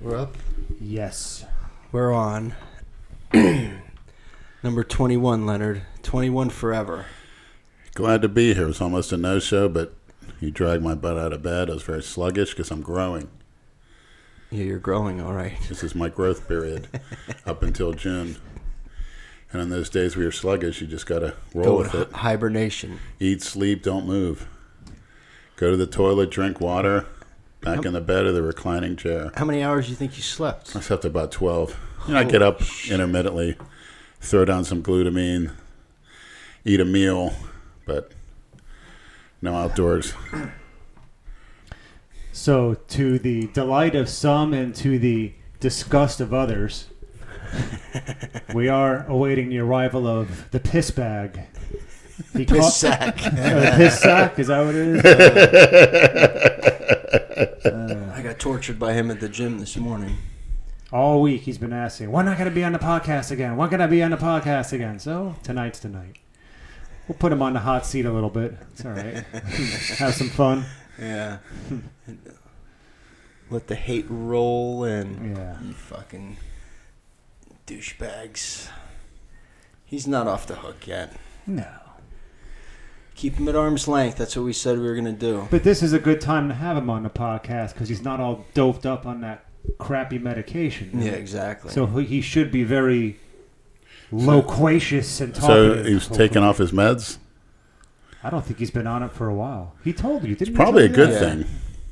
We're up? Yes. We're on. Number 21, Leonard. 21 forever. Glad to be here. It was almost a no-show, but you dragged my butt out of bed. I was very sluggish because I'm growing. Yeah, you're growing, all right. This is my growth period up until June. And on those days where you're sluggish, you just got to roll with it. Hibernation. Eat, sleep, don't move. Go to the toilet, drink water, back in the bed or the reclining chair. How many hours do you think you slept? I slept about 12. I get up intermittently, throw down some glutamine, eat a meal, but no outdoors. So, to the delight of some and to the disgust of others, we are awaiting the arrival of the piss bag. Piss sack. Piss sack? Is that what it is? I got tortured by him at the gym this morning. All week he's been asking, when am I going to be on the podcast again? When can I be on the podcast again? So, tonight's tonight. We'll put him on the hot seat a little bit. It's all right. Have some fun. Yeah. Let the hate roll in. Yeah. You fucking douchebags. He's not off the hook yet. No. Keep him at arm's length. That's what we said we were going to do. But this is a good time to have him on the podcast because he's not all doped up on that crappy medication. Yeah, exactly. So he should be very loquacious and So talkative. he was taking off his meds? I don't think he's been on it for a while. He told you, didn't he? Probably a good Yeah. thing.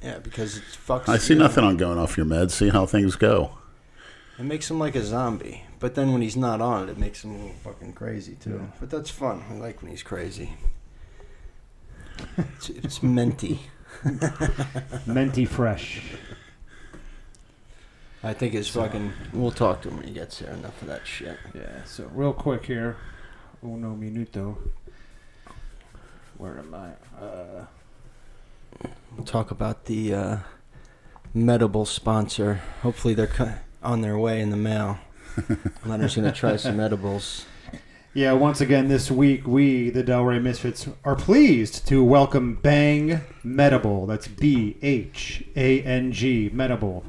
Yeah, because it fucks. I see nothing on going off your meds. See how things go. It makes him like a zombie. But then when he's not on it, it makes him a little fucking crazy, too. Yeah. But that's fun. I like when he's crazy. It's minty. Minty fresh. I think it's fucking... We'll talk to him when he gets here. Enough of that shit. Yeah, so real quick here. Uno minuto. Where am I? We'll talk about the Medable sponsor. Hopefully they're on their way in the mail. Leonard's going to try some edibles. Yeah, once again this week, we, the Ray MisFits, are pleased to welcome Bang Medable. That's B-H-A-N-G, Medable.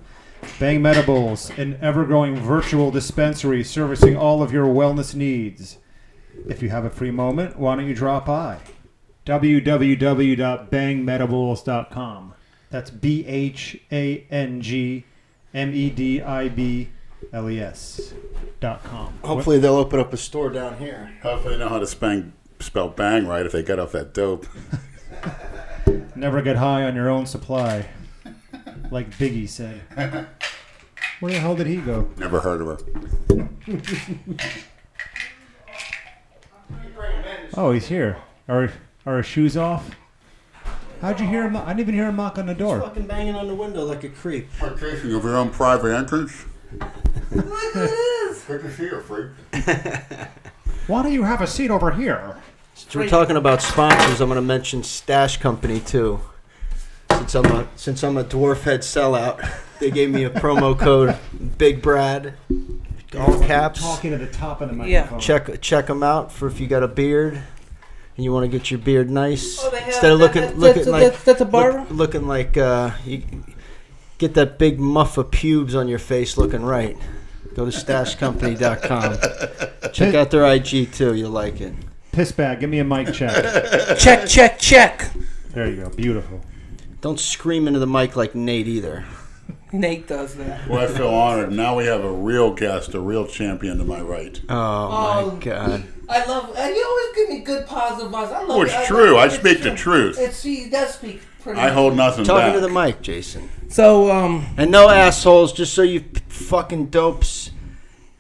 Bang Medibles, an ever-growing virtual dispensary servicing all of your wellness needs. If you have a free moment, why don't you drop by? www.bangmedibles.com. That's BHANGMEDIBLES.com. Hopefully they'll open up a store down here. Hopefully they know how to spell bang right if they get off that dope. Never get high on your own supply, like Biggie said. Where the hell did he go? Never heard of her. Oh, he's here. Are his shoes off? How'd you hear him? I didn't even hear him knock on the He's door. fucking banging on the window like a creep. Partition of your own private entrance? Look at this. Good to see you, freak. Why don't you have a seat over here? Since we're talking about sponsors, I'm going to mention Stash Company too. Since I'm a dwarf head sellout, they gave me a promo code Big Brad, all caps. Talking to the top of the microphone. Check them out for if you got a beard and you want to get your beard nice. Oh, they have Instead of that's a barber. looking like you get that big muff of pubes on your face looking right. Go to stashcompany.com. Check out their IG too. You'll like it. Piss bag, give me a mic check. Check. There you go. Beautiful. Don't scream into the mic like Nate either. Nate does that. Well, I feel honored. Now we have a real guest, a real champion to my right. Oh my God. I love. You always give me good positive vibes. I love. Oh, it's true. I speak the truth. He does speak pretty. I hold nothing Talking back. to the mic, Jason. So And no assholes, just so you fucking dopes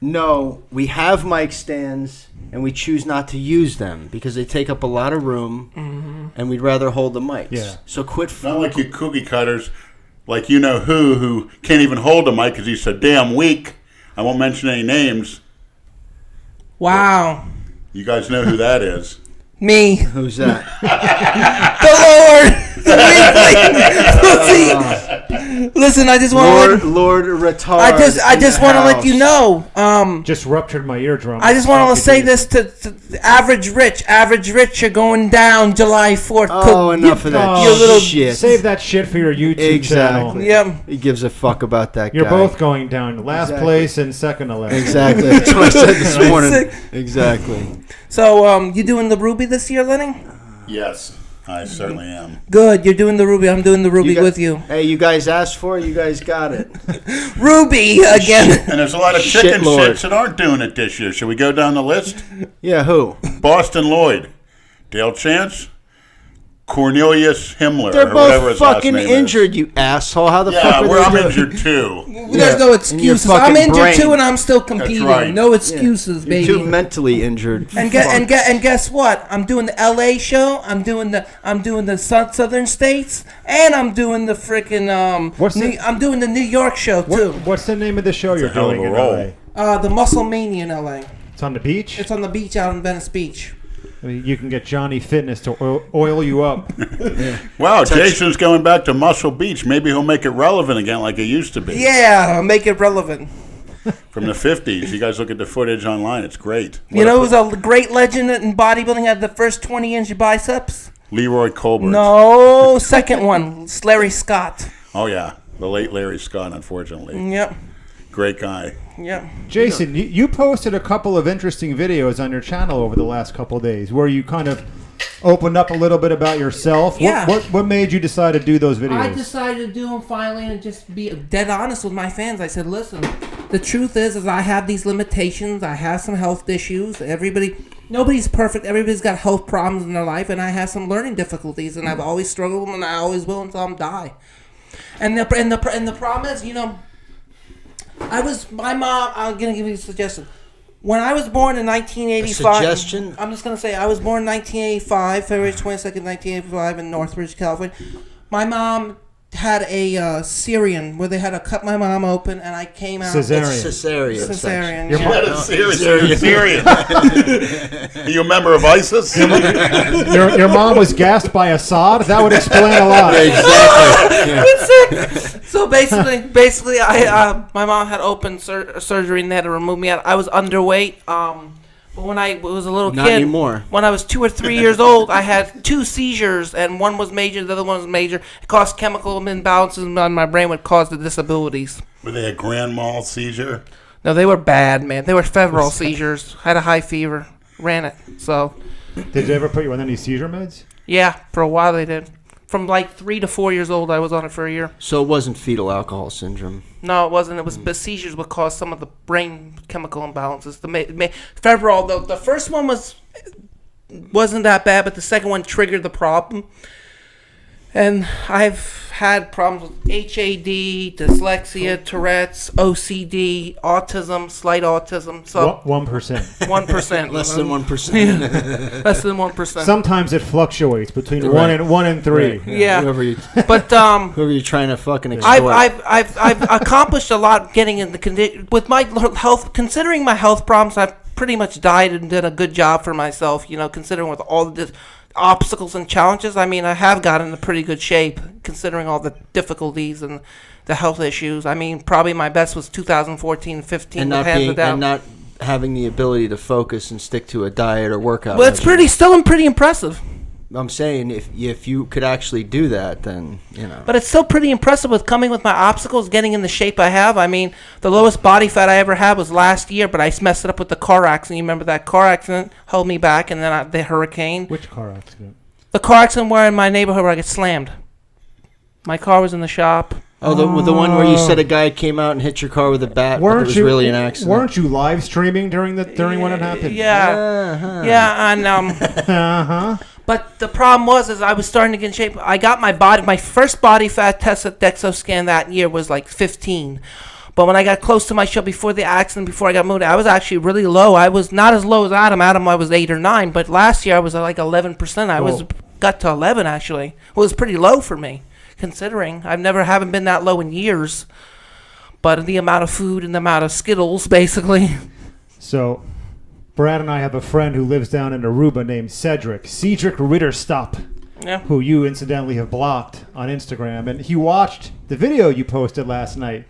know, we have mic stands and we choose not to use them because they take up a lot of room and we'd rather hold the mics. Yeah. So quit. Not like you cookie cutters, like you know who can't even hold the mic because he's so damn weak. I won't mention any names. wow, You guys know who that is. me, Who's that? the Lord. Listen, I just want to Lord retard. I just want to let you know. Just ruptured my eardrum. I just want to say this to Average Rich. Average Rich, you're going down July 4th. Oh, enough of that you little shit. Save that shit for your YouTube channel. Exactly. Yep. He gives a fuck about that You're guy. both going down. Last Exactly. place and second to last. Exactly. That's what I said this morning. Sick. Exactly. So, you doing the Ruby this year, Lenny? Yes, I certainly am. Good. You're doing the Ruby. I'm doing the Ruby with you. Hey, you guys asked for it. You guys got it. Ruby again. And there's a lot of chicken Shit, Lord. shits that aren't doing it this year. Should we go down the list? Yeah, who? Boston Lloyd, Dale Chance, Cornelius Himmler, They're or whatever both his last fucking name injured, is. you asshole. How the Yeah, fuck well, are I'm they doing? injured too. There's no In your excuses. fucking I'm injured brain. too, and I'm still competing. right. No excuses, You're baby. too mentally injured. And guess what? I'm doing the LA show. I'm doing the Southern States, and I'm doing the freaking I'm doing the New York show too. What's the name of the show you're a hell of doing a in roll. LA? The Muscle Mania in LA. It's on the beach? It's on the beach out in Venice Beach. I mean, you can get Johnny Fitness to oil you up. Wow, Jason's going back to Muscle Beach. Maybe he'll make it relevant again like it used to be. Yeah, make it relevant. From the 50s. You guys look at the footage online. It's great. You know who's a great legend in bodybuilding had the first 20-inch biceps? Leroy Colbert. No, second one, Larry Scott. Oh, yeah. The late Larry Scott, unfortunately. Yep, Great guy. yep. Jason, you posted a couple of interesting videos on your channel over the last couple of days where you kind of opened up a little bit about yourself. Yeah. What made you decide to do those videos? I decided to do them finally and just be dead honest with my fans. I said, listen, the truth is I have these limitations. I have some health issues. Nobody's perfect. Everybody's got health problems in their life, and I have some learning difficulties, and I've always struggled with them, and I always will until I'm die. And the problem is, my mom. I'm gonna give you a suggestion. When I was born in 1985, suggestion? I'm just gonna say I was born in 1985, February 22nd, 1985, in Northridge, California. My mom had a Syrian where they had to cut my mom open, and I came out Cesarean. cesarean. Your yeah. mom- That is serious. Syrian. Are you a member of ISIS? your mom was gassed by Assad? That would explain a lot. Exactly. So basically, my mom had open surgery and they had to remove me out. I was underweight. But when I was a little Not kid, anymore. when I was 2 or 3 years old, I had 2 seizures, and one was major, the other one was major. It caused chemical imbalances on my brain, would cause the disabilities. Were they a grand mal seizure? No, they were bad, man. They were febrile seizures. Had a high fever. Ran it. So, Did they ever put you on any seizure meds? yeah, for a while they did. From like 3 to 4 years old, I was on it for a year. So it wasn't fetal alcohol syndrome. No, it wasn't. It was but seizures would cause some of the brain chemical imbalances. The febrile, the first one wasn't that bad, but the second one triggered the problem. And I've had problems with HAD, dyslexia, Tourette's, OCD, autism, slight autism. So 1%. 1%, Less than 1%. less than 1%. Sometimes it fluctuates between Right. 1 and 3. Yeah. Whoever But you're trying to fucking extort. I've accomplished a lot getting in the condition with my health. Considering my health problems, I've pretty much dieted and did a good job for myself. Considering with all the obstacles and challenges, I mean, I have gotten in a pretty good shape considering all the difficulties and the health issues. I mean, probably my best was 2014, 15. and not having the ability to focus and stick to a diet or workout. Well, it's regimen. still pretty impressive. I'm saying if you could actually do that, then But it's still pretty impressive with coming with my obstacles, getting in the shape I have. I mean, the lowest body fat I ever had was last year, but I messed it up with the car accident. You remember that car accident held me back, and then the hurricane. Which car accident? The car accident where in my neighborhood where I get slammed. My car was in the shop. Oh, the one where you said a guy came out and hit your car with a bat, but it was really an accident. Weren't you live streaming during when it happened? Yeah. Yeah, and Uh-huh. but the problem was I was starting to get in shape. I got my first body fat test at DexoScan that year was like 15. But when I got close to my show before the accident, before I got moved, I was actually really low. I was not as low as Adam. Adam, I was 8 or 9. But last year I was at like 11%. I got to 11 actually. It was pretty low for me, considering haven't been that low in years. But the amount of food and the amount of Skittles, basically. So, Brad and I have a friend who lives down in Aruba named Cedric Ritterstop. Yeah. who you incidentally have blocked on Instagram, and he watched the video you posted last night,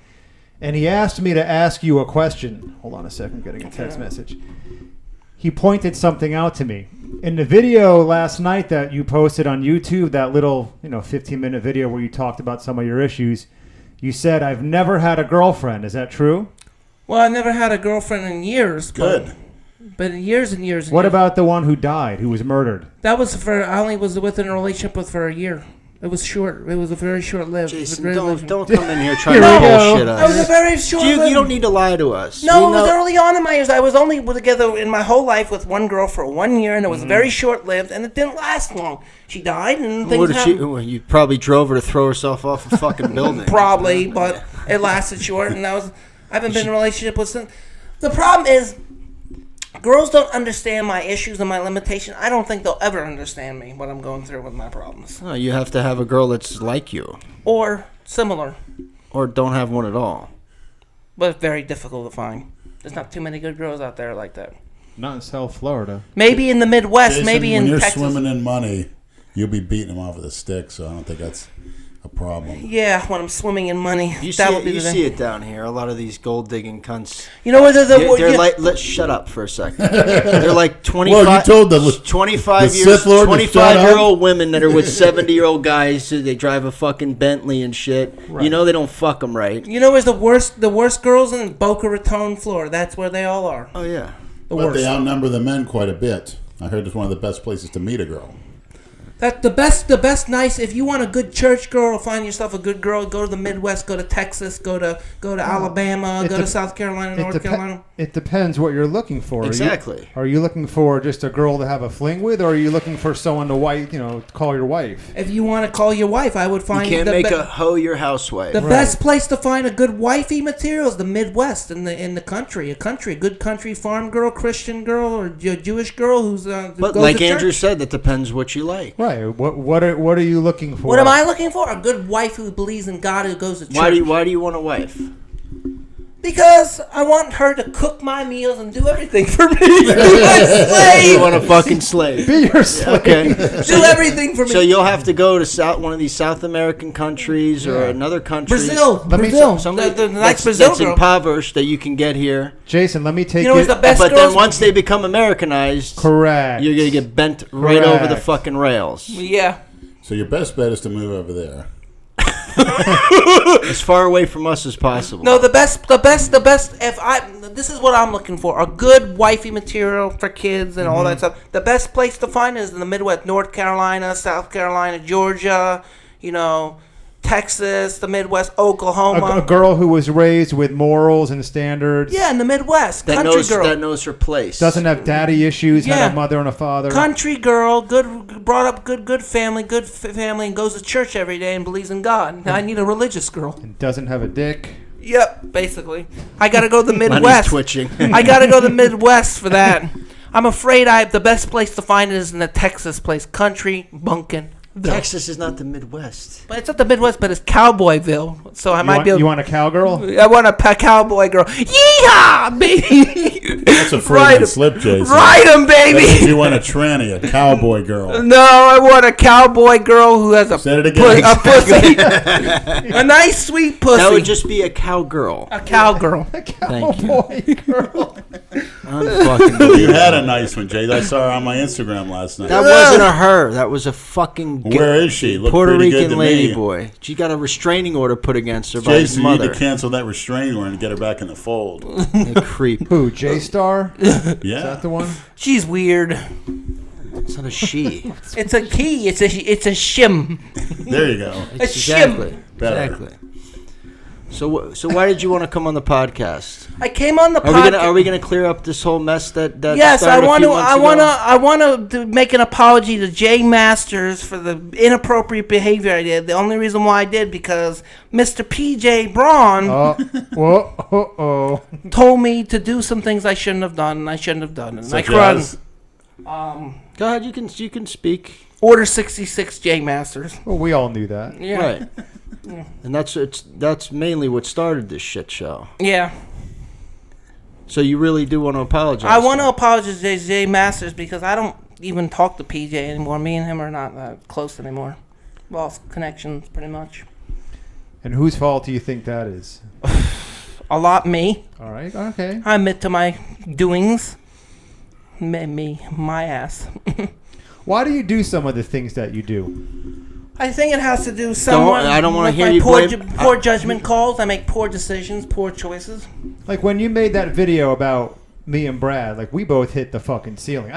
and he asked me to ask you a question. Hold on a second, I'm getting a text message. He pointed something out to me. In the video last night that you posted on YouTube, that little 15-minute video where you talked about some of your issues, you said, "I've never had a girlfriend." Is that true? Well, I never had a girlfriend in years. Good. But years and years and What years. about the one who died, who was murdered? That was I only was within a relationship with for a year. It was short. It was a very short-lived. Jason, relationship. don't come in here trying Here to we go. bullshit It was a us. very short. You don't need to lie to us. No, We it was know- early on in my years. I was only together in my whole life with one girl for 1 year, and it was very short-lived, and it didn't last long. She died, and things What did she? happened. well, You probably drove her to throw herself off a fucking building. Probably, but it lasted short, and I haven't been in a relationship with since. The problem is, girls don't understand my issues and my limitations. I don't think they'll ever understand me, what I'm going through with my problems. No, you have to have a girl that's like you, Or similar, or don't have one at all. but it's very difficult to find. There's not too many good girls out there like that. Not in South Florida. Maybe in the Midwest, Jason, maybe when in you're Texas. swimming in money, you'll be beating them off with a stick, so I don't think that's a problem. Yeah, when I'm swimming in money, You that see would it, be you the see it down here. A lot of these gold digging cunts. You know what? They're like, let's shut up for a second. They're like 25. Well, you told the 25 the years, Sith Lord to shut up? 25-year-old women that are with 70-year-old guys. So they drive a fucking Bentley and shit. Right. You know they don't fuck them right. You know where's the worst girls in Boca Raton, Florida? That's where they all are. Oh yeah. The But worst. they outnumber the men quite a bit. I heard it's one of the best places to meet a girl. That the best nice. If you want a good church girl, find yourself a good girl. Go to the Midwest. Go to Texas. Go to Alabama. it Go to dep- South Carolina, It, North Carolina. it depends what you're looking for. Exactly. Are you looking for just a girl to have a fling with, or are you looking for someone to call your wife? If you want to call your wife, I would You find can't the make be- a hoe your housewife. The Right. best place to find a good wifey material is the Midwest in the country. A good country farm girl, Christian girl, or Jewish girl who But goes like to Andrew church. said, that depends what you like. Right. What are you looking for? What am I looking for? A good wife who believes in God, who goes to church. Why do you want a wife? Because I want her to cook my meals and do everything for me. Be my You slave. want a fucking slave? Be your slave. Okay. Do everything for me. So you'll have to go to one of these South American countries or another country. Brazil. Let me- Brazil. Somebody the nice that's, Brazil that's girl. impoverished that you can get here. Jason, let me take You know what's the best But girls? then once they become Americanized, Correct. you're going to get bent right over the Correct. fucking rails. Yeah. So your best bet is to move over there. As far away from us as possible. No, the best. This is what I'm looking for: a good wifey material for kids and all that stuff. The best place to find is in the Midwest: North Carolina, South Carolina, Georgia. Texas, the Midwest, Oklahoma. a girl who was raised with morals and standards. Yeah, in the Midwest, that country knows girl. that knows her place. Doesn't have daddy issues. Yeah. Had a mother and a father. Country girl, brought up good family, and goes to church every day and believes in God. Now I need a religious girl. And doesn't have a dick. Yep, basically. I gotta go to the Money's Midwest. twitching. I gotta go to the Midwest for that. I'm afraid the best place to find it is in the Texas place, country bunkin'. Texas is not the Midwest. But it's not the Midwest, but it's Cowboyville. So I might be able. You want a cowgirl? I want a cowboy girl. Yeehaw, baby! That's a Freudian slip, Jason. Ride 'em, That's if baby! you want a tranny, a cowboy girl. No, I want a cowboy girl who has a Said it again. a pussy, a nice sweet pussy. That would just be a cowgirl. a cowgirl. Thank you. Cowboy girl. Unfucking You had a nice one, Jay. I saw her on my Instagram last night. That wasn't a her. That was a fucking Where is she? Looked Puerto pretty good Rican to lady me. boy. She got a restraining order put against her by his Jason, you need mother. to cancel that restraining order and get her back in the fold. A creep. Who? J-Star? Is Yeah. that the one? She's weird. It's not a she. It's a key. It's a shim. There you go. A Exactly. shim. Better. Exactly. So why did you want to come on the podcast? I came on the Are podcast. we gonna clear up this whole mess that Yes, I started a want few to. months I ago? want to make an apology to Jay Masters for the inappropriate behavior I did. The only reason why I did because Mr. PJ Braun Whoa. told me to do some things I shouldn't have done, and I shouldn't have done. And Such I run as? Go ahead. You can speak. Order 66 Jay Masters. Well, we all knew that. Yeah. Right. And that's mainly what started this shit show. Yeah. So you really do want to apologize? I want to apologize to Jay Masters because I don't even talk to PJ anymore. Me and him are not close anymore. Lost connections, pretty much. And whose fault do you think that is? A lot me. All right, okay. I admit to my doings. My ass. Why do you do some of the things that you do? I think it has to do somewhat I don't wanna with hear my you poor judgment calls. I make poor decisions, poor choices. Like when you made that video about me and Brad, like we both hit the fucking ceiling.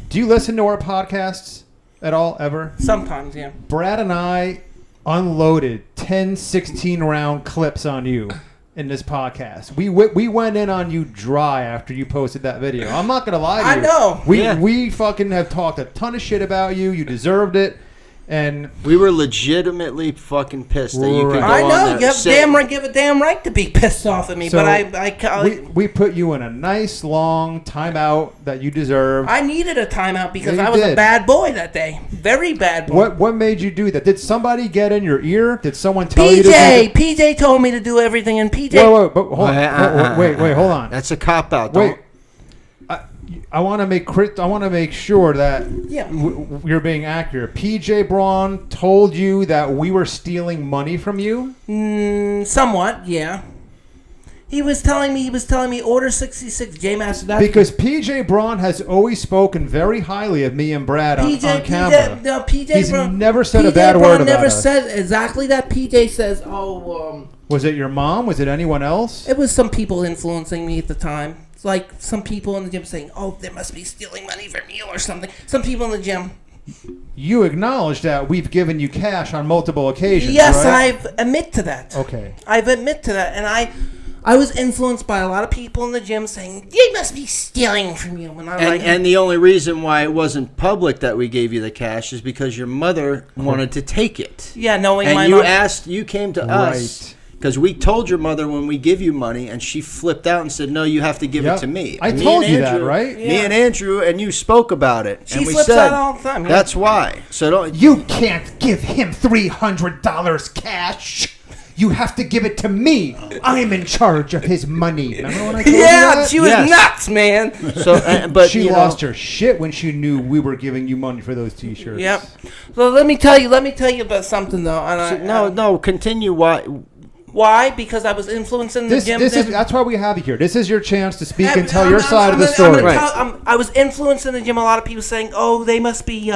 Do you listen to our podcasts at all, ever? Sometimes, yeah. Brad and I unloaded 10 16-round clips on you in this podcast. We went in on you dry after you posted that video. I'm not going to lie to you. I know. We fucking have talked a ton of shit about you. You deserved it. And we were legitimately fucking pissed that you could go I know. on You have a damn right to be pissed off at me, so but we put you in a nice long timeout that you deserve. I needed a timeout because Yeah, I was did. a bad boy that day. Very bad boy. What made you do that? Did somebody get in your ear? Did someone tell you to do that? PJ told me to do everything, and PJ. Wait, hold on. That's a cop out. Wait, I want to make sure that Yeah. you're being accurate. PJ Braun told you that we were stealing money from you. Somewhat, yeah. He was telling me order 66 J Master. That's Because PJ Braun has always spoken very highly of me and Brad on camera. PJ He's Braun, never said a PJ bad Braun word about never us. said exactly that. PJ says, Was it your mom? Was it anyone else? it was some people influencing me at the time. It's like some people in the gym saying, "Oh, they must be stealing money from you or something." Some people in the gym. You acknowledge that we've given you cash on multiple occasions. Yes, right? I admit to that. Okay. I've admit to that, and I was influenced by a lot of people in the gym saying, "They must be stealing from you." And the only reason why it wasn't public that we gave you the cash is because your mother wanted to take it. yeah, knowing And my you came to Right. us because we told your mother when we give you money, and she flipped out and said, "No, you have to give Yep. it to me." I And me told and you that, Andrew- right? Me and Andrew and you spoke about it. She and we flips said, out all the time, yeah. That's why. So don't. You can't give him $300 cash. You have to give it to me. I'm in charge of his money. Remember when I told you Yeah, that? she was Yes. nuts, man. So, but She you lost know, her shit when she knew we were giving you money for those T-shirts. Yep. So let me tell you about something though. And no. Continue. Why? Because I was influencing the gym. That's why we have you here. This is your chance to speak and tell I'm- your I'm- side I'm of the gonna- I'm story. gonna tell- I was influencing the gym. A lot of people saying, "Oh, they must be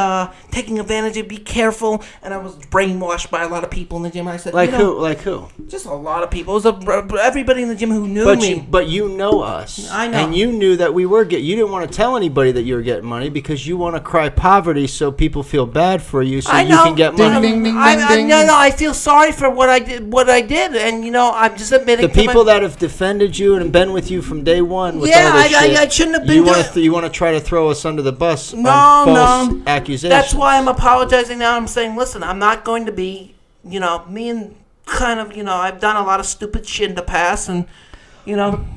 taking advantage of. Be careful." And I was brainwashed by a lot of people in the gym. I said, Like you know, who? Like who? Just a lot of people. It was everybody in the gym who knew But me. you know us. I know. And you knew that we were you didn't want to tell anybody that you were getting money because you want to cry poverty so people feel bad for you so I you know. can get Ding, money. ding, ding, I, ding, ding. no, I feel sorry for what I did, and I'm just admitting. The people that have defended you and been with you from day one. With Yeah, all this shit, I shouldn't have been You doing- want to try to throw us under the bus No, on false no. accusations. That's why I'm apologizing now. I'm saying, listen, I'm not going to be, me and kind of, I've done a lot of stupid shit in the past, and,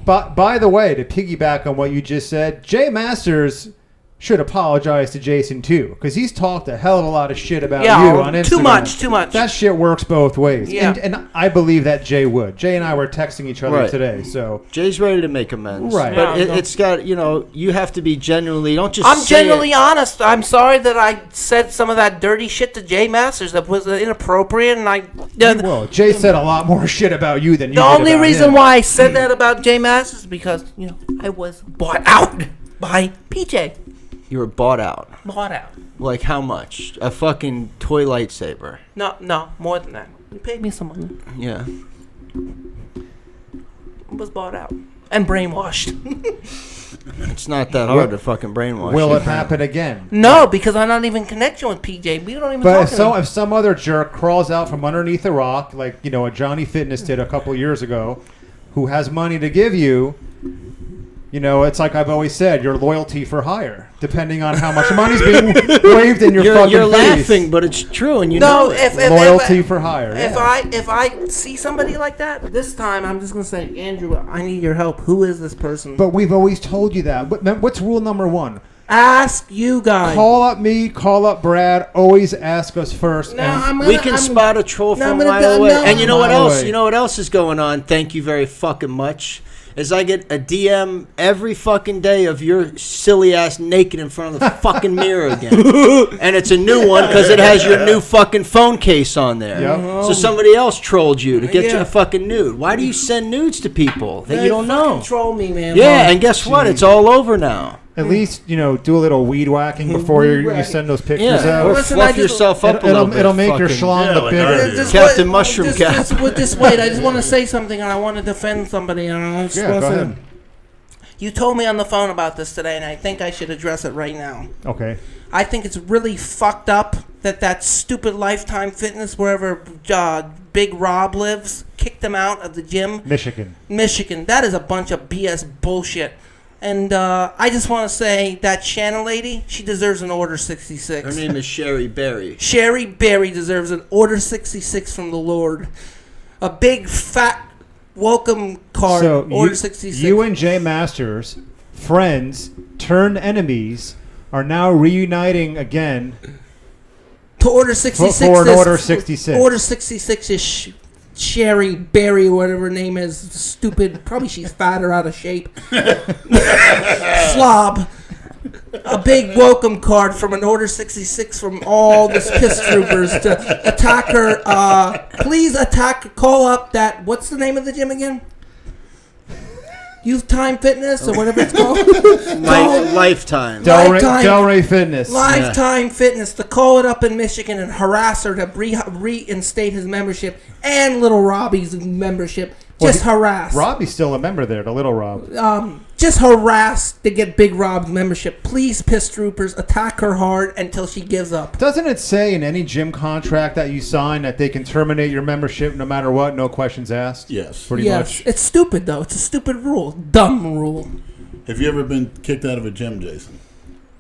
But by the way, to piggyback on what you just said, Jay Masters should apologize to Jason too, because he's talked a hell of a lot of shit about you on Instagram. too much. That shit works both ways. Yeah. And I believe that Jay would. Jay and I were texting each other Right. today, so Jay's ready to make amends. Right. But Yeah, it's got, you have to be genuinely, don't just I'm say genuinely it. honest. I'm sorry that I said some of that dirty shit to Jay Masters that was inappropriate, and well, Jay said a lot more shit about you than you the did only about reason him. why I said that about Jay Masters is because, I was bought out by PJ. You were bought out. Bought out. Like how much? A fucking toy lightsaber. No, more than that. You paid me some money. Yeah. Was bought out and brainwashed. It's not that hard to fucking brainwash. Will you. it happen again? No, because I'm not even connected with PJ. We don't even But talk. if some other jerk crawls out from underneath a rock, like what Johnny Fitness did a couple years ago, who has money to give you, it's like I've always said, your loyalty for hire, depending on how much money's being waved in your fucking You're face. laughing, but it's true, and you No, know it. if Loyalty for hire. If I see somebody like that, this time I'm just gonna say, Andrew, I need your help. Who is this person? But we've always told you that. What's rule number 1? Ask you guys. Call up me, call up Brad. Always ask us first. No, and We can spot a troll No, from I'm a gonna mile go- away. no. And you know what Mile else? away. You know what else is going on? Thank you very fucking much. is I get a DM every fucking day of your silly ass naked in front of the fucking mirror again. And it's a new one because it has your new fucking phone case on there. Yep. So somebody else trolled you to get you Yeah. a fucking nude. Why do you send nudes to people that They you don't know? Control me, man. Yeah, and guess what? It's all over now. At least, do a little weed whacking before you send those pictures Yeah, out. or Listen, I fluff just- yourself up a little bit. It'll make your fucking- schlong look like bigger. I do. Captain Mushroom Cap. Just wait. I just want to say something, and I want to defend somebody. And I just Yeah, want go to say, ahead. you told me on the phone about this today, and I think I should address it right now. Okay. I think it's really fucked up that stupid Lifetime Fitness, wherever Big Rob lives, kicked him out of the gym. Michigan. That is a bunch of BS bullshit. And I just want to say that Shannon lady, she deserves an Order 66. Her name is Sherry Berry. Sherry Berry deserves an Order 66 from the Lord. A big, fat welcome card, So Order 66. you and Jay Masters, friends turned enemies, are now reuniting again to Order 66. for an this- Order 66. Order 66 is Sherry Berry, whatever her name is. Stupid. Probably she's fat or out of shape. Slob. A big welcome card from an Order 66 from all the piss troopers to attack her. Please call up that, what's the name of the gym again? Youth Time Fitness or whatever it's called. Lifetime. Delray Fitness. Lifetime Fitness to call it up in Michigan and harass her to reinstate his membership and Little Robbie's membership. Just harass. Robbie's still a member there, the little Rob. Just harass to get Big Rob's membership. Please, piss troopers, attack her hard until she gives up. Doesn't it say in any gym contract that you sign that they can terminate your membership no matter what, no questions asked? Yes. Pretty much. It's stupid though. It's a stupid rule. Dumb rule. Have you ever been kicked out of a gym, Jason?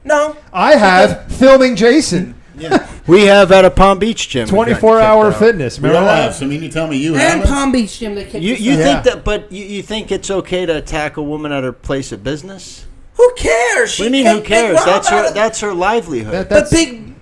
No. I have filming Jason. Yeah. We have at a Palm Beach gym. 24-hour fitness. We Remember all that? have. So, I mean, you tell me you And haven't? Palm Beach gym. They kicked You us you out. Yeah. think that, but you think it's okay to attack a woman at her place of business? Who cares? What do you mean? Who cares? That's her livelihood. That's,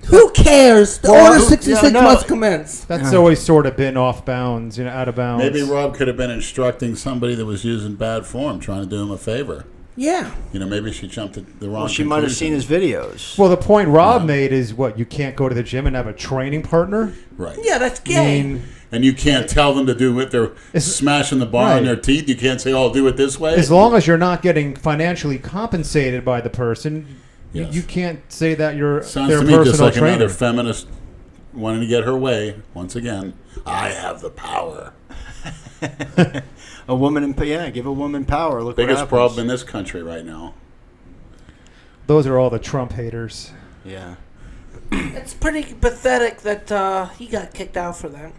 Who cares? The Well, Order 66 yeah, no. must commence. that's always sort of been off bounds, out of bounds. Maybe Rob could have been instructing somebody that was using bad form, trying to do him a favor. Yeah. Maybe she jumped at the wrong Well, she might have seen his videos. Well, the point Rob made is what? You can't go to the gym and have a training partner? Right. Yeah, that's I gay. mean, And you can't tell them to do it. They're smashing the bar Right. on their teeth. You can't say, "Oh, do it this way." as long as you're not getting financially compensated by the person, Yes. you can't say that you're Sounds their to me personal just like trainer. another feminist wanting to get her way. Once again, I have the power. A woman, give a woman power. Look what Biggest happens. problem in this country right now. Those are all the Trump haters. Yeah. It's pretty pathetic that he got kicked out for that.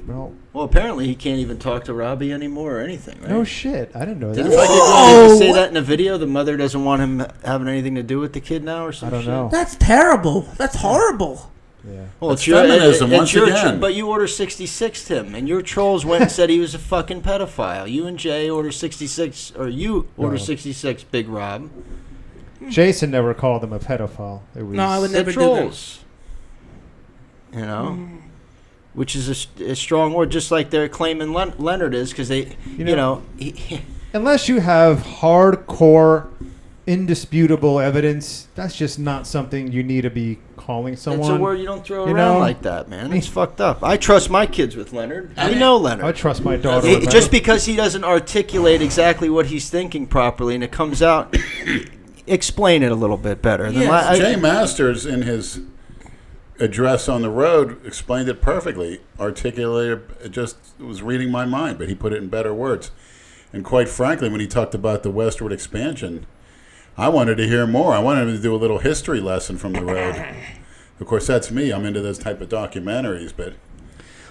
Well, Well, apparently he can't even talk to Robbie anymore or anything, right? no shit. I didn't know Didn't that. fucking say that in a video? The mother doesn't want him having anything to do with the kid now or I something? don't know. That's terrible. That's horrible. Yeah. Well, That's feminism, once again. But you Order 66'd him, and your trolls went and said he was a fucking pedophile. You and Jay Order 66, or you Order No. 66, Big Rob. Jason never called him a pedophile. It was, No, I would The never do that. trolls. Which is a strong word, just like they're claiming Leonard is, because they, Unless you have hardcore, indisputable evidence, that's just not something you need to be calling someone. it's a word you don't throw You around know? like that, man. It's fucked up. I trust my kids with Leonard. I know Leonard. I trust my daughter. Just with that. because he doesn't articulate exactly what he's thinking properly and it comes out, explain it a little bit better. Yes. Jay Masters, in his address on the road, explained it perfectly. Articulated, it just was reading my mind, but he put it in better words. And quite frankly, when he talked about the westward expansion, I wanted to hear more. I wanted him to do a little history lesson from the road. Of course, that's me. I'm into this type of documentaries, but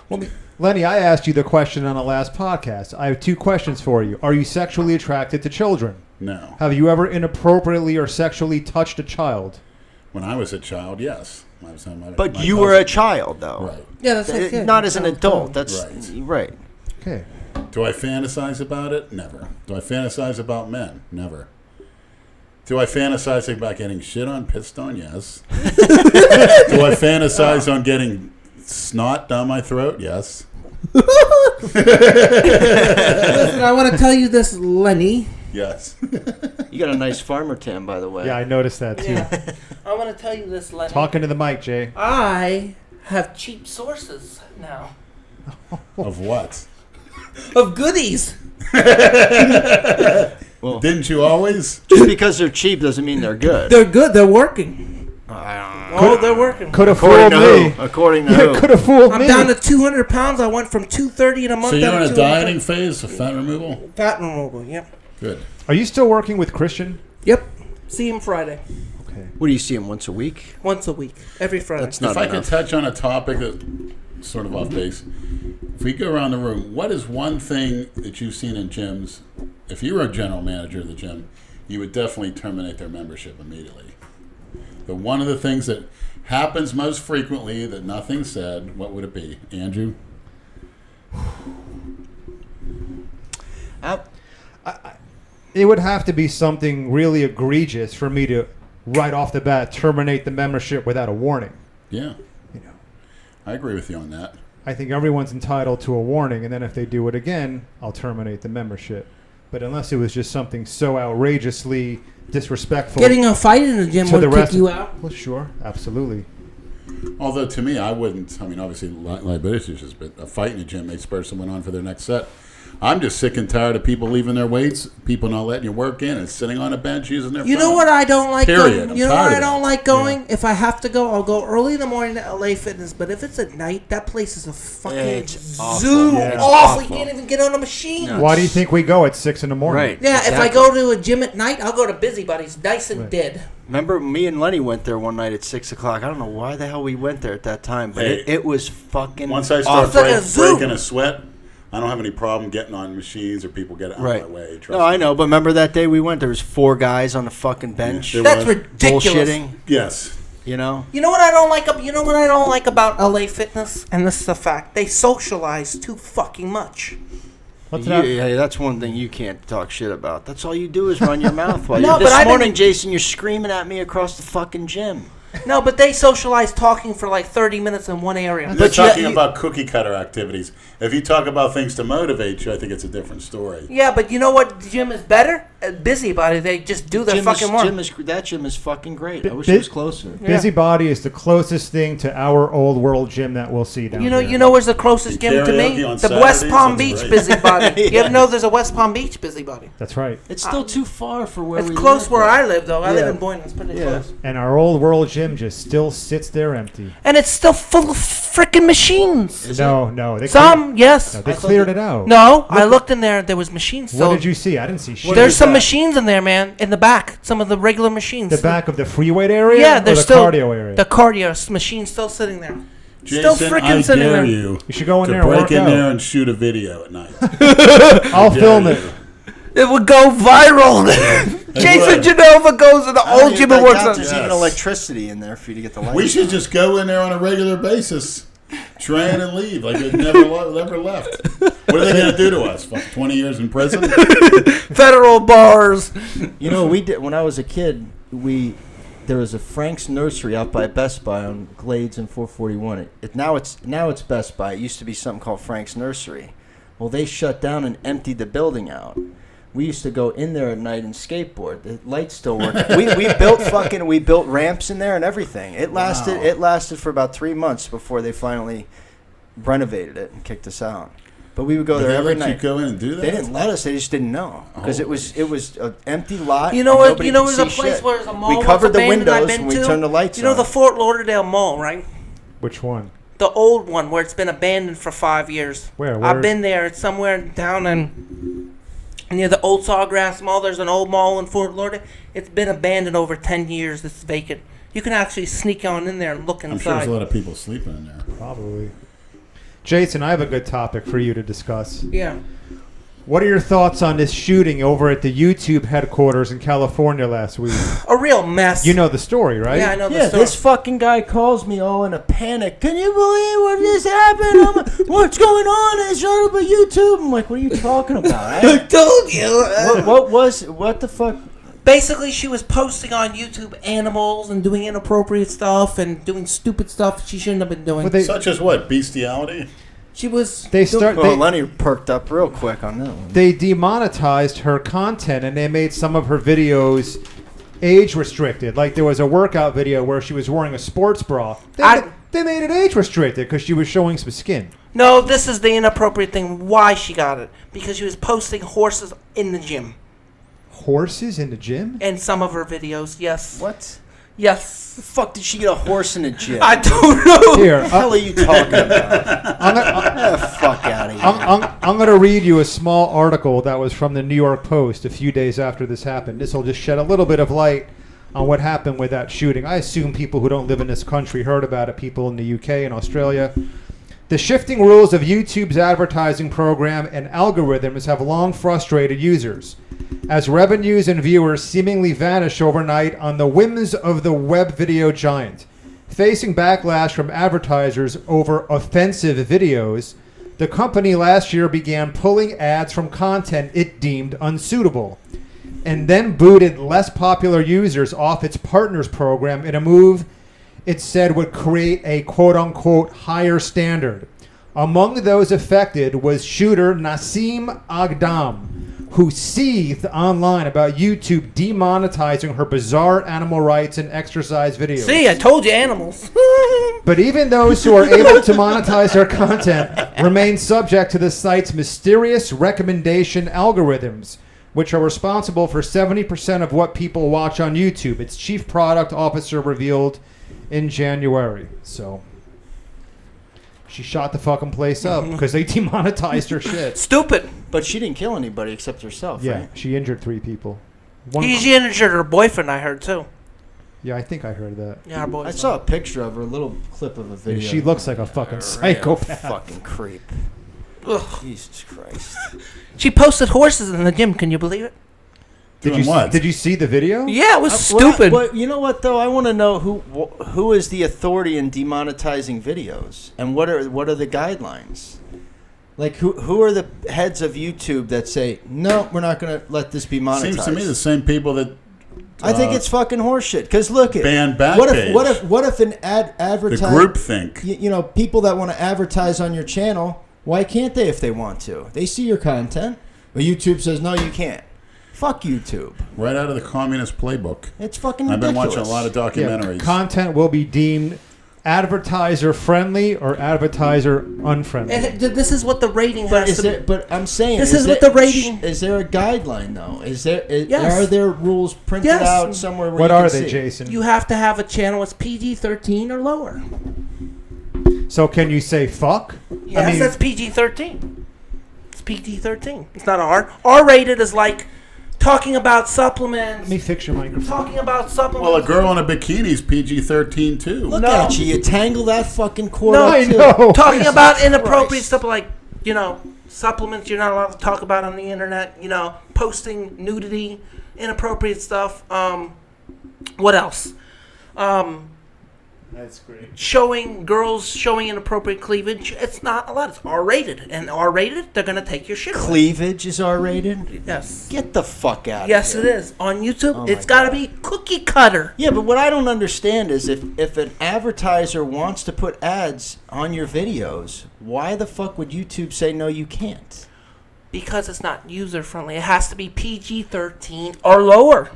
Well, Lenny, I asked you the question on the last podcast. I have two questions for you. Are you sexually attracted to children? no. Have you ever inappropriately or sexually touched a child? When I was a child, yes. I was on my you were a child, though. Right. Yeah, that's okay. Not as an adult. That's Right. right. Okay. Do I fantasize about it? Never. Do I fantasize about men? Never. Do I fantasize about getting shit on, pissed on? Yes. Do I fantasize on getting snot down my throat? Yes. Listen, I want to tell you this, Lenny. Yes. You got a nice farmer tan, by the way. Yeah, I noticed that too. Yeah. I want to tell you this, Lenny. Talking to the mic, Jay. I have cheap sources now. Of what? Of goodies. Well, Didn't you always? just because they're cheap doesn't mean they're good. They're good. They're working. I Oh, they're working. Could have According fooled to me. who? According to Yeah, who? could have fooled I'm me. down to 200 pounds. I went from 230 in a month So you're down in to a 200 dieting phase of fat removal? Fat removal, yep. Good. Are you still working with Christian? Yep. See him Friday. Okay. What do you see him once a week? Once a week. Every Friday. That's not If I could enough. touch on a topic that sort of off base, if we go around the room, what is one thing that you've seen in gyms? If you were a general manager of the gym, you would definitely terminate their membership immediately. But one of the things that happens most frequently that nothing's said, what would it be? Andrew? It would have to be something really egregious for me to, right off the bat, terminate the membership without a warning. Yeah. You know, I agree with you on that. I think everyone's entitled to a warning, and then if they do it again, I'll terminate the membership. But unless it was just something so outrageously disrespectful, Getting a fight in the gym to would the kick rest you of- out. Well, sure, absolutely. Although to me, I wouldn't. I mean, obviously, liability issues, but a fight in a gym may spur someone on for their next set. I'm just sick and tired of people leaving their weights, people not letting you work in, and sitting on a bench using their You know phone. what I don't like Period. going? I'm You know tired what I of don't that. like going? If I have to go, I'll go early in the morning to LA Fitness. But if it's at night, that place is a fucking It's awful. zoo. Yeah. It's Awful. You awful. can't even get on a machine. No. Why do you think we go at 6 in the morning? Right. Yeah, if I exactly. go to a gym at night, I'll go to Busybody's, nice and Right. dead. Remember, me and Lenny went there one night at 6 o'clock. I don't know why the hell we went there at that time, but Hey, it was fucking Once I start It's like a zoo. breaking a sweat, I don't have any problem getting on machines or people getting out Right. of my way. Trust No, I me. know, but remember that day we went? There was 4 guys on the fucking bench, Yeah, That's was. ridiculous. bullshitting. Yes. You know? You know what I don't like? You know what I don't like about LA Fitness, and this is a fact. They socialize too fucking much. What's that? Yeah, that's one thing you can't talk shit about. That's all you do is run your mouth while No, you're. but This I didn't- morning, Jason, you're screaming at me across the fucking gym. No, but they socialize talking for like 30 minutes in one area. You're But talking you- about cookie cutter activities. If you talk about things to motivate you, I think it's a different story. Yeah, but you know what gym is better? Busybody. They just do their fucking work. That gym is fucking great. I wish Bi- it was closer. Yeah. Busybody is the closest thing to our old world gym that we'll see down You know, here. where's the closest gym to me? Karaoke on The West Saturdays, Palm that's Beach great. Busybody. You Yeah. ever know there's a West Palm Beach Busybody? That's right. It's still too far for where It's we close live, where though. I live, though. I live Yeah. in Boynton. It's pretty Yeah. close. And our old world gym just still sits there empty. And it's still full of freaking machines. Is No, no. They Some, yes. No, they I thought cleared that- it out. No, I looked in there. There was machines. What So did you see? I didn't see shit. there's is some that? machines in there, man. In the back, some of the regular machines. The back of the free weight area? Yeah, or there's the still cardio area? the cardio machine still sitting there. Jason, still I freaking sitting dare there. you You should go in to there and break work in out. there and shoot a video at night. I'll Dare film you. it. It would go viral. Jason would. Genova goes to the I don't old even- gym and I works doubt on. There's Yes. even electricity in there for you to get the light. We should just go in there on a regular basis, train and leave like it never left. What are they going to do to us? Fuck, 20 years in prison? Federal bars. You know, we did when I was a kid. There was a Frank's Nursery out by Best Buy on Glades and 441. Now it's Best Buy. It used to be something called Frank's Nursery. Well, they shut down and emptied the building out. We used to go in there at night and skateboard. The lights still work. we built ramps in there and everything. It lasted. Wow. It lasted for about 3 months before they finally renovated it and kicked us out. But we would go But there they every let you night. go in and do that? They didn't let us. They just didn't know because it was an empty lot. You know and what? nobody You know, could there's a see place shit. where there's a mall. We once covered the abandoned I've windows been and we to. turned the lights You know on. the Fort Lauderdale Mall, right? Which one? The old one where it's been abandoned for 5 years. Where? I've been there. It's somewhere down in near the old Sawgrass Mall. There's an old mall in Fort Lauderdale. It's been abandoned over 10 years. It's vacant. You can actually sneak on in there and look I'm sure there's inside. a lot of people sleeping in there. Probably. Jason, I have a good topic for you to discuss. Yeah. What are your thoughts on this shooting over at the YouTube headquarters in California last week? A real mess. You know the story, right? Yeah, I know the Yeah, story. this fucking guy calls me all in a panic. Can you believe what just happened? What's going on? It's showing up on YouTube. I'm like, what are you talking about? I told you. What the fuck? Basically, she was posting on YouTube animals and doing inappropriate stuff and doing stupid stuff she shouldn't have been doing. Well, they- Such as what? Bestiality? She was. Lenny perked up real quick on that one. They demonetized her content and they made some of her videos age restricted. Like there was a workout video where she was wearing a sports bra. They made it age restricted because she was showing some skin. No, this is the inappropriate thing. Why she got it? Because she was posting horses in the gym. Horses in the gym? In some of her videos, yes. What? Yes. The fuck did she get a horse in the gym? I don't know. Here, What the hell are you talking about? Fuck out of here. I'm going to read you a small article that was from the New York Post a few days after this happened. This will just shed a little bit of light on what happened with that shooting. I assume people who don't live in this country heard about it, people in the UK and Australia. The shifting rules of YouTube's advertising program and algorithms have long frustrated users, as revenues and viewers seemingly vanish overnight on the whims of the web video giant. Facing backlash from advertisers over offensive videos, the company last year began pulling ads from content it deemed unsuitable, and then booted less popular users off its partners program in a move it said would create a quote-unquote higher standard. Among those affected was shooter Nassim Agdam, who seethed online about YouTube demonetizing her bizarre animal rights and exercise videos. See, I told you animals. But even those who are able to monetize their content remain subject to the site's mysterious recommendation algorithms, which are responsible for 70% of what people watch on YouTube, its chief product officer revealed in January. So she shot the fucking place up because they demonetized her shit. Stupid. But she didn't kill anybody except herself, Yeah, right? she injured 3 people. She injured her boyfriend, I heard, too. Yeah, I think I heard that. Yeah, her boyfriend. I saw a picture of her, a little clip of a video. She looks like a fucking psychopath. Fucking creep. Ugh. Jesus Christ. She posted horses in the gym. Can you believe it? Did you see the video? Yeah, it was stupid. But you know what, though? I want to know who is the authority in demonetizing videos, and what are the guidelines? Like, who are the heads of YouTube that say, no, we're not going to let this be monetized? Seems to me the same people that I think it's fucking horseshit. Because look, ban what if an advertiser, the group think, you know, people that want to advertise on your channel, why can't they if they want to? They see your content, but YouTube says no, you can't. Fuck YouTube. right out of the communist playbook. It's fucking I've been ridiculous. watching a lot of documentaries. Content will be deemed advertiser friendly or advertiser unfriendly. And this is what the rating But, has to be. but I'm saying, This is what the rating- Is there a guideline though? Yes. Are there rules printed Yes. out somewhere? Where What you are can they, see? Jason? You have to have a channel that's PG-13 or lower. So can you say fuck? Yes, that's PG-13. It's PG-13. It's not R. R-rated is like talking about supplements. Let me fix your microphone. Talking about supplements. Well, a girl in a bikini is PG-13 too. Look No. at you! You tangle that fucking cord No, up I too. know. Talking about Jesus inappropriate Christ. stuff like, you know, supplements you're not allowed to talk about on the internet, you know, posting nudity, inappropriate stuff. What else? That's great. Girls showing inappropriate cleavage. It's not allowed. It's R-rated. And R-rated, they're going to take your shit away. Cleavage is R-rated. Yes. Get the fuck out. Yes, of it here. is. On YouTube, Oh it's my got to God. be cookie cutter. Yeah, but what I don't understand is if an advertiser wants to put ads on your videos, why the fuck would YouTube say no, you can't? Because it's not user-friendly. It has to be PG-13 or lower.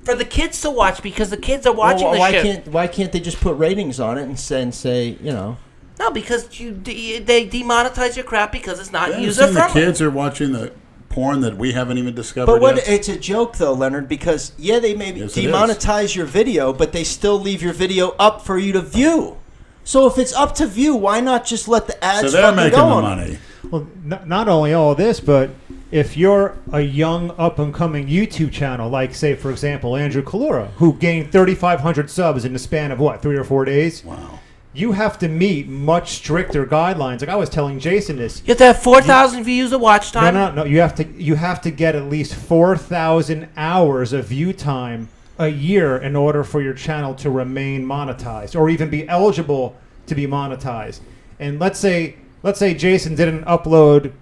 For the kids to watch, because the kids are watching Well, the why shit. why can't they just put ratings on it and say you know? No, because they demonetize your crap because it's not You haven't user seen the friendly. kids are watching the porn that we haven't even discovered But yet. it's a joke though, Leonard, because they may Yes, it demonetize your video, but they still leave your video up for you to view. So if it's up to view, why not just let the ads? So they're fucking making go the on? money. Well, not only all this, but if you're a young up-and-coming YouTube channel, like, say, for example, Andrew Kalura, who gained 3,500 subs in the span of, 3 or 4 days? Wow. You have to meet much stricter guidelines. Like I was telling Jason this. You have to have 4,000 views of watch time. No. You have to get at least 4,000 hours of view time a year in order for your channel to remain monetized or even be eligible to be monetized. And let's say Jason didn't upload.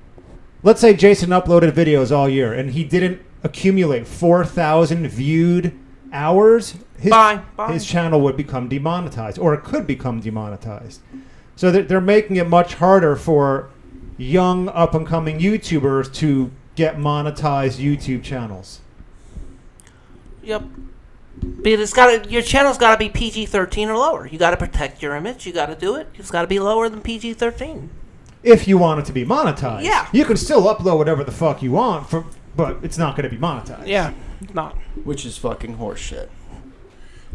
Let's say Jason uploaded videos all year and he didn't accumulate 4,000 viewed hours. His Bye. channel would become demonetized, or it could become demonetized. So they're making it much harder for young up-and-coming YouTubers to get monetized YouTube channels. Yep. But your channel's got to be PG-13 or lower. You got to protect your image. You got to do it. It's got to be lower than PG-13. If you want it to be monetized. Yeah. You can still upload whatever the fuck you want, but it's not going to be monetized. Yeah, it's not. Which is fucking horseshit.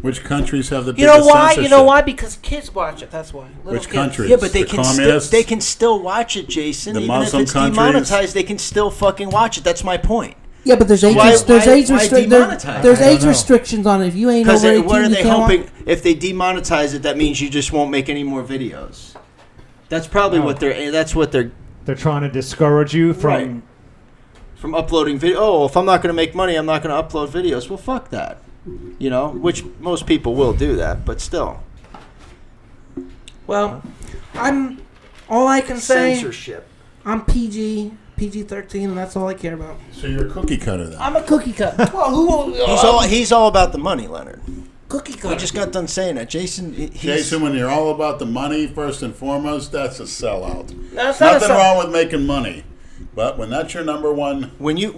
Which countries have the You biggest know why? censorship? You know why? Because kids watch it. That's why. Little Which kids. countries? Yeah, but they The can communists? they can still watch it, Jason. The Even Muslim if it's countries? demonetized, they can still fucking watch it. That's my point. Yeah, but there's age Why demonetize? there's I don't age know. restrictions on it. If you ain't Because over 18, what are you they can't hoping? If they demonetize it, that means you just won't make any more videos. That's probably what they're. That's what they're They're trying to discourage you from... from uploading video. Oh, if I'm not going to make money, I'm not going to upload videos. Well, fuck that. You know, which most people will do that, but still. Well, all I can say, Censorship. I'm PG-13, and that's all I care about. So you're a cookie cutter then? I'm a cookie cutter. Well, He's all about the money, Leonard. cookie cutter. We just got done saying that, Jason. Jason, when you're all about the money first and foremost, that's a sellout. No, it's not Nothing a sell- wrong with making money, but when that's your number one, when you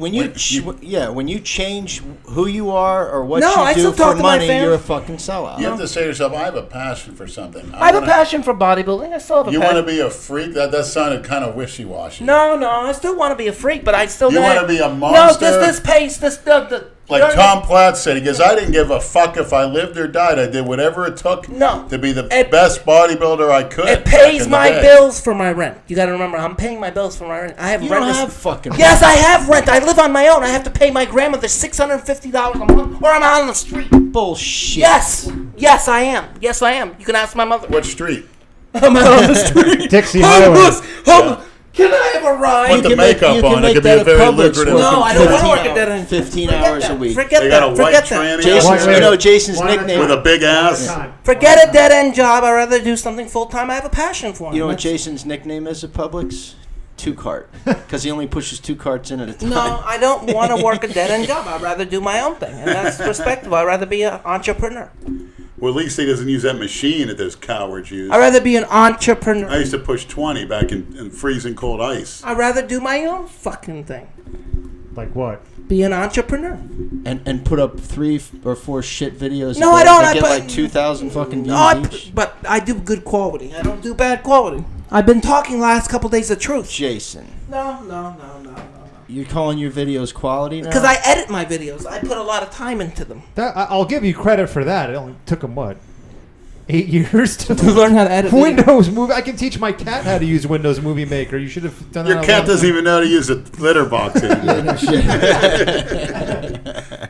change who you are or what No, I you do still for talk to my money, fans. you're a fucking sellout. you have to say to yourself, "I have a passion for something." I have a passion for bodybuilding. I still have a You passion. want to be a freak? That sounded kind of wishy-washy. No, I still want to be a freak, but I still. You gotta- wanna be a No, monster? this pace, Like Tom Platt said, he goes, "I didn't give a fuck if I lived or died. I did whatever it took No. to be the It- best bodybuilder I could." It back pays in the my day." bills for my rent. You got to remember, I'm paying my bills for my rent. I have You rent. don't have fucking. Yes, I have rent. I live on my own. I have to pay my grandmother $650 a month, or I'm out on the street. bullshit. Yes, I am. Yes, I am. You can ask my mother. What street? I'm out on the street. Dixie Highway. Homeless. Can I have a ride? Put the makeup on. It could be a very lucrative. No, I don't want to work at that end. 15 Forget hours that. a week. Forget They got a that. white Forget that. tranny Jason's, Wait, you know Jason's one at a nickname. with a big ass. Time. Forget a dead end job. I'd rather do something full time. I have a passion for it. You know what Jason's nickname is at Publix? 2-cart. Because he only pushes 2 carts in at a time. No, I don't want to work a dead end job. I'd rather do my own thing, and that's respectable. I'd rather be an entrepreneur. Well, at least he doesn't use that machine that those cowards use. I'd rather be an entrepreneur. I used to push 20 back in freezing cold ice. I'd rather do my own fucking thing. Like what? Be an entrepreneur. And put up 3 or 4 shit videos. No, a day I don't. that I get put- like 2,000 fucking views No, I each. but I do good quality. I don't do bad quality. I've been talking last couple days the truth. Jason, No. you're calling your videos quality now? Because I edit my videos. I put a lot of time into them. I'll give you credit for that. It only took him, what, 8 years to learn how to edit. Windows Movie. I can teach my cat how to use Windows Movie Maker. You should have done that. Your cat doesn't even know how to use a litter box anymore.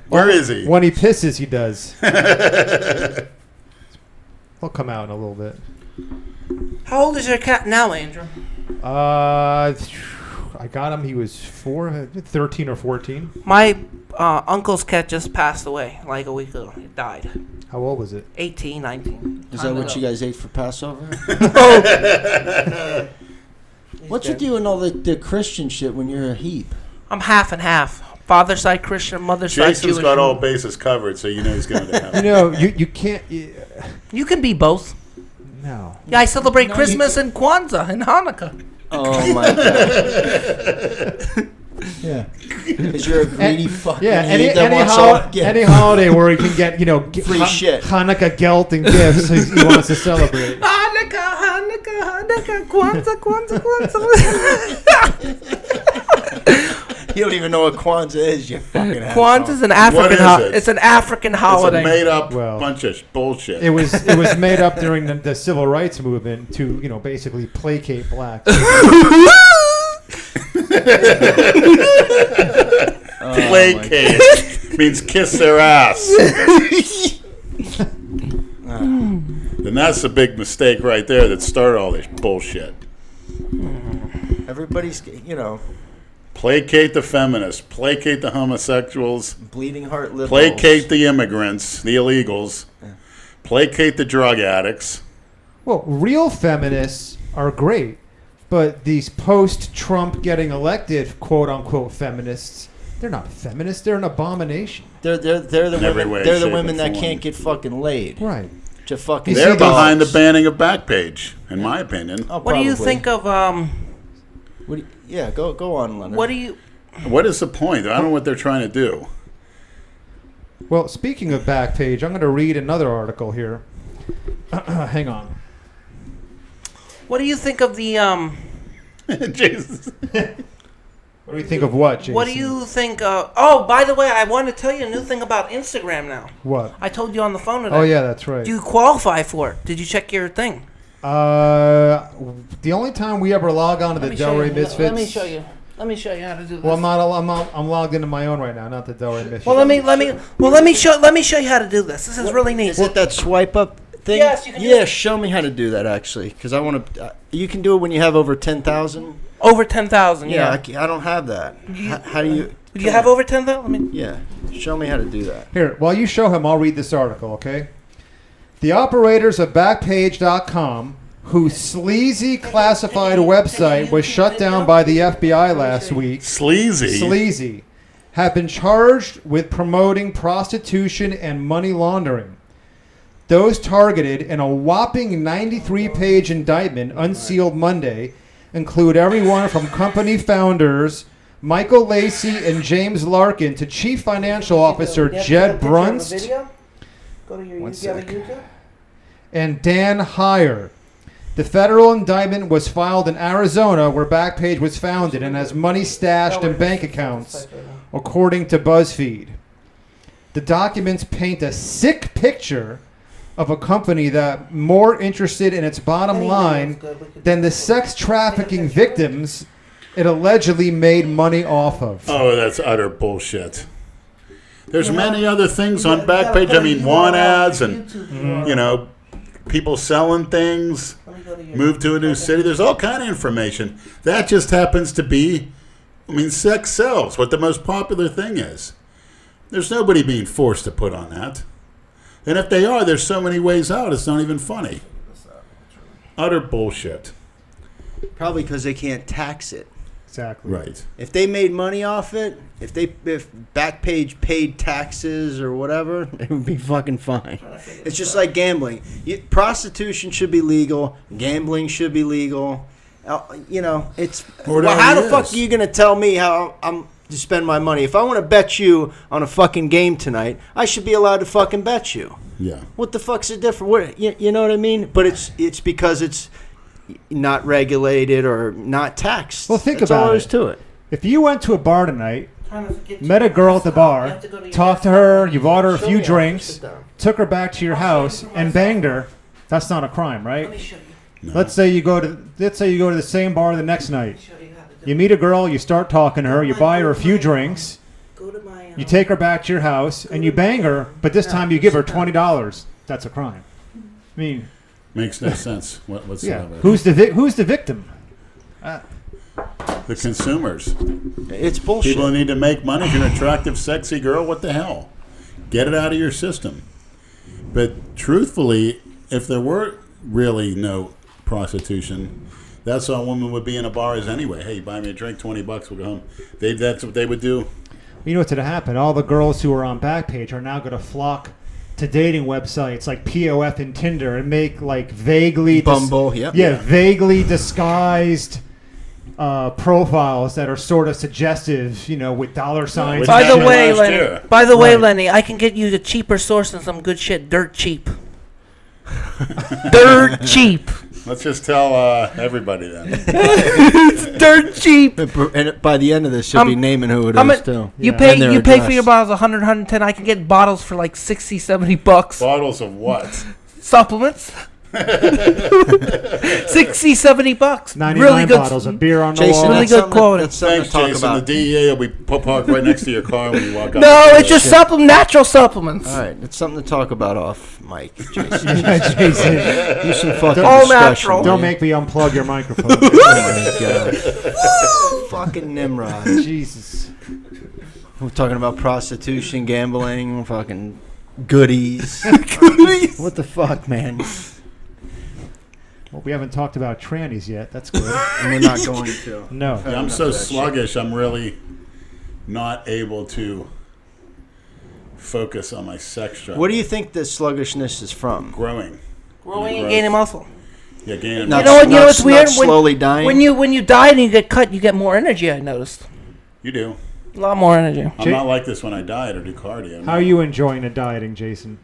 Where is he? When he pisses, he does. He'll come out in a little bit. How old is your cat now, Andrew? I got him. He was 13 or 14. My uncle's cat just passed away like a week ago. He died. How old was it? 18, 19. Is that what you guys ate for Passover? What you dead. doing all the Christian shit when you're a heap? I'm half and half. Father's side Christian, mother's side Jason's Jewish. got all bases covered, so you know he's going to have You know, you can't. You can be both. No. Yeah, I celebrate No, Christmas and Kwanzaa and Hanukkah. Oh my god! Yeah. Because you're a greedy fucking Yeah. heap that wants all Any holiday where he can get Free shit. Hanukkah gelt and gifts, he wants to celebrate. Hanukkah, Kwanzaa. You don't even know what Kwanzaa is, you fucking asshole. Kwanzaa's an African is holiday. it? It's an African It's holiday. a made-up Well, bunch of bullshit. It was made up during the civil rights movement to basically placate blacks. Placate means kiss their ass. Then that's a big mistake right there that started all this bullshit. Everybody's, Placate the feminists, placate the homosexuals, bleeding heart liberals. placate the immigrants, the illegals, placate the drug addicts. Well, real feminists are great, but these post-Trump getting elected quote-unquote feminists, they're not feminists. They're an abomination. They're the In every women. way, They're the shape, women and that form. can't get fucking laid. Right. to fucking. They're behind the banning of Backpage, in my opinion. Oh, What do you think of yeah, go on, Leonard. What is the point? I don't know what they're trying to do. Well, speaking of Backpage, I'm going to read another article here. Hang on. What do you think of the Jesus. What do you think of what, Jason? What do you think? Oh, by the way, I want to tell you a new thing about Instagram now. What? I told you on the phone today. Oh, yeah, that's right. Do you qualify for it? Did you check your thing? The only time we ever log on to the Ray MisFits. Let me show you. Let me show you how to do this. Well, I'm logged into my own right now, not the Ray MisFits. Well, let me show you how to do this. This is really neat. Is it that swipe up thing? Yes, you can do Yeah, it. show me how to do that actually, because I want to. You can do it when you have over 10,000. Over 10,000. Yeah, Yeah. I don't have that. How do you? Do you have over 10,000? Yeah, show me how to do that. Here, while you show him, I'll read this article, okay? The operators of Backpage.com, whose sleazy classified website was shut down by the FBI last week, sleazy, have been charged with promoting prostitution and money laundering. Those targeted in a whopping 93-page indictment unsealed Monday include everyone from company founders Michael Lacey and James Larkin to Chief Financial Officer Jed Brunst and Dan Heyer. The federal indictment was filed in Arizona, where Backpage was founded and has money stashed in bank accounts, according to BuzzFeed. The documents paint a sick picture of a company that more interested in its bottom line than the sex trafficking victims it allegedly made money off of. Oh, that's utter bullshit. There's many other things on Backpage. I mean, want ads and, people selling things, move to a new city. There's all kind of information. That just happens to be, sex sells, what the most popular thing is. There's nobody being forced to put on that. And if they are, there's so many ways out, it's not even funny. Utter bullshit. Probably because they can't tax it. Exactly. Right. If they made money off it, if Backpage paid taxes or whatever, it would be fucking fine. It's just like gambling. Prostitution should be legal. Gambling should be legal. It's how the fuck are you gonna tell me how I'm to spend my money? If I want to bet you on a fucking game tonight, I should be allowed to fucking bet you. Yeah. What the fuck's the difference? What you know what I mean? But it's because it's not regulated or not taxed. Well, think That's about all there it. is to it. If you went to a bar tonight, met a girl at the bar, talked to her, you bought her a few drinks, took her back to your house, and banged her, that's not a crime, right? No. Let's say you go to the same bar the next night. You meet a girl, you start talking to her, you buy her a few drinks, you take her back to your house, and you bang her, but this time you give her $20. That's a crime. Makes no sense whatsoever. Yeah. Who's the victim? The consumers. It's bullshit. People need to make money. If you're an attractive, sexy girl, what the hell? Get it out of your system. But truthfully, if there were really no prostitution, that's how women would be in a bar as anyway. Hey, buy me a drink, $20, we'll go home. That's what they would do. You know what's going to happen? All the girls who are on Backpage are now going to flock to dating websites like POF and Tinder and make like vaguely Bumble, vaguely disguised profiles that are sort of suggestive, with dollar signs. By the way, Right. Lenny, I can get you the cheaper source and some good shit, dirt cheap. Dirt cheap. Let's just tell everybody then. It's dirt cheap. And by the end of this, you'll be naming who it is too. You And pay their for address. your bottles 100, 110. I can get bottles for like $60, $70. Bottles of what? Supplements. $60, $70. 99 really good bottles of beer on the Jason, wall. Really that's good something- quality. That's something Thanks, to talk Jason. about. The DEA will be parked right next to your car when you walk out. No, it's just natural supplements. All right, it's something to talk about off mic, Jason. Jason, Use some fucking All discretion, natural. don't man. make me unplug your microphone. Oh my god. Fucking Nimrod. Jesus. We're talking about prostitution, gambling, fucking goodies. What the fuck, man? Well, we haven't talked about trannies yet. That's good. And we're not going to. No. I'm so sluggish, I'm really not able to focus on my sex drive. What do you think the sluggishness is from? Growing and gaining muscle. Yeah, gaining Not- muscle. You know what's not weird? slowly dying? When you diet and you get cut, you get more energy. I noticed You do. a lot more energy. I'm not like this when I diet or do cardio. How are you enjoying the dieting, Jason?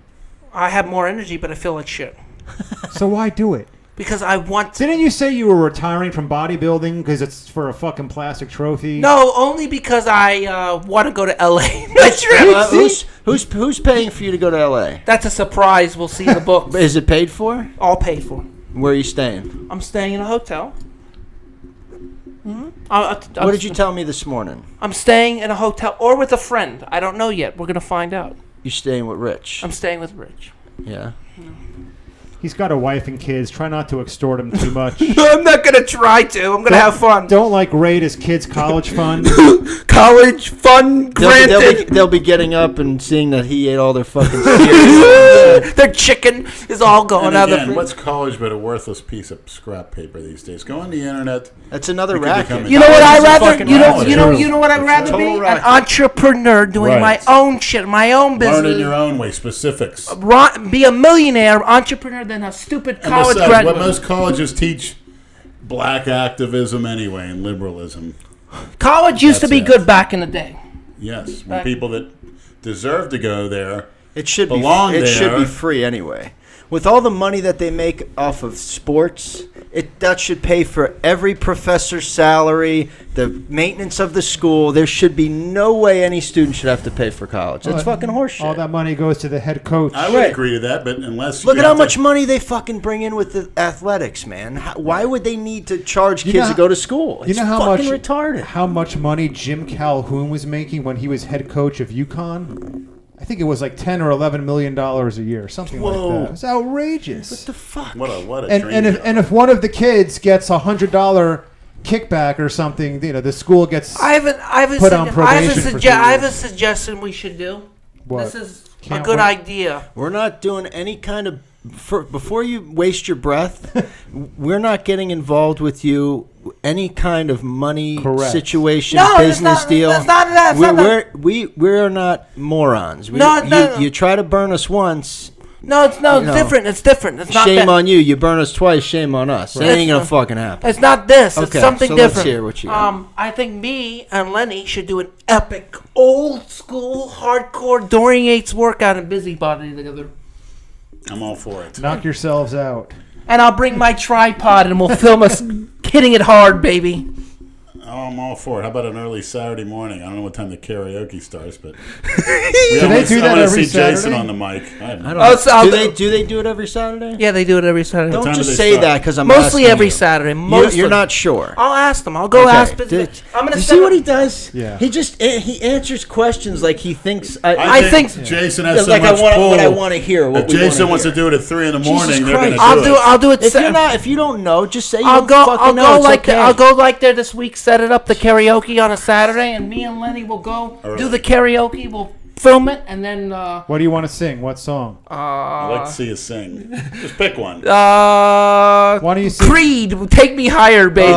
I have more energy, but I feel like shit So why do it? because I want. Didn't you say you were retiring from bodybuilding because it's for a fucking plastic trophy? No, only because I want to go to LA. That's right. Who's paying for you to go to L.A.? That's a surprise. We'll see in the book. Is it paid for? All paid for. Where are you staying? I'm staying in a hotel. What did you tell me this morning? I'm staying in a hotel or with a friend. I don't know yet. We're gonna find out. You're staying with Rich. I'm staying with Rich. Yeah. He's got a wife and kids. Try not to extort him too much. I'm not gonna try to. I'm gonna have fun. Don't like raid his kids' college fund. College fun granted. They'll be getting up and seeing that he ate all their fucking cereal. Their chicken is all going And out of the again, fridge. what's college but a worthless piece of scrap paper these days? Go on the internet. That's another You could racket. become a- You know what College I is a rather fucking you know reality. you know True. you know what I'd That's rather true. be? Total An racket. entrepreneur doing Right. my own shit, my own Learn in business. your own way, specifics. Be a millionaire entrepreneur than a stupid And college besides, graduate. what most colleges teach black activism anyway and liberalism. College used to That's be it. good back in the day. Yes, when people that deserve to go there It should be. belong It should there. be free anyway. With all the money that they make off of sports, that should pay for every professor's salary, the maintenance of the school. There should be no way any student should have to pay for college. That's fucking horseshit. All that money goes to the head coach. I would Right. agree to that, but unless Look you at how have to- much money they fucking bring in with the athletics, man. Why would they need to charge You kids know to go to school? You It's know how fucking much retarded. How much money Jim Calhoun was making when he was head coach of UConn? I think it was like $10 or $11 million a year, something like Whoa. that. It's outrageous. What the fuck? What a And dream and if job. and if one of the kids gets $100 kickback or something, the school gets I have Put on probation for 3 I have a years. suggestion we should do. What? This is Can't a good wait. idea. We're not doing any kind of. Before you waste your breath, we're not getting involved with you any kind of money Correct. situation, No, it's business not- deal. it's not that, it's not that. We're not morons. No, no. You try to burn us once. No, it's You know, different. It's different. It's not Shame that. on you. You burn us twice. Shame on us. It ain't gonna It's- fucking happen. It's not this. It's Okay, something so let's different. hear what you got. I think me and Lenny should do an epic, old school, hardcore Dorian Yates workout and busybody together. I'm all for it. knock yourselves out. And I'll bring my tripod and we'll film us hitting it hard, baby. Oh, I'm all for it. How about an early Saturday morning? I don't know what time the karaoke starts, but Do they do that every see Jason Saturday? on the mic. I have no I don't Oh, know. so I'll Do they do it every Saturday? Yeah, they do it every Saturday. Don't time just do they say start? that because I'm Mostly asking every you. Saturday. You're, Mostly. you're not sure. I'll ask them. I'll go ask. Did- I'm gonna you send see what them- he does? Yeah. He just he answers questions like he thinks. I think- Jason has so like much I want pull. what I want to hear. What If we Jason wanna wants hear. to do it at 3 in the morning, Jesus they're going to Christ. do it. I'll do it. If you don't know, just say you I'll don't go. fucking I'll know. go It's like okay. I'll go like there this week. Set it up the karaoke on a Saturday, and me and Lenny will go All do right. the karaoke. We'll film it, and then What do you want to sing? What song? I'd like to see you sing. Just pick one. Why don't you sing? Creed, take me higher, baby.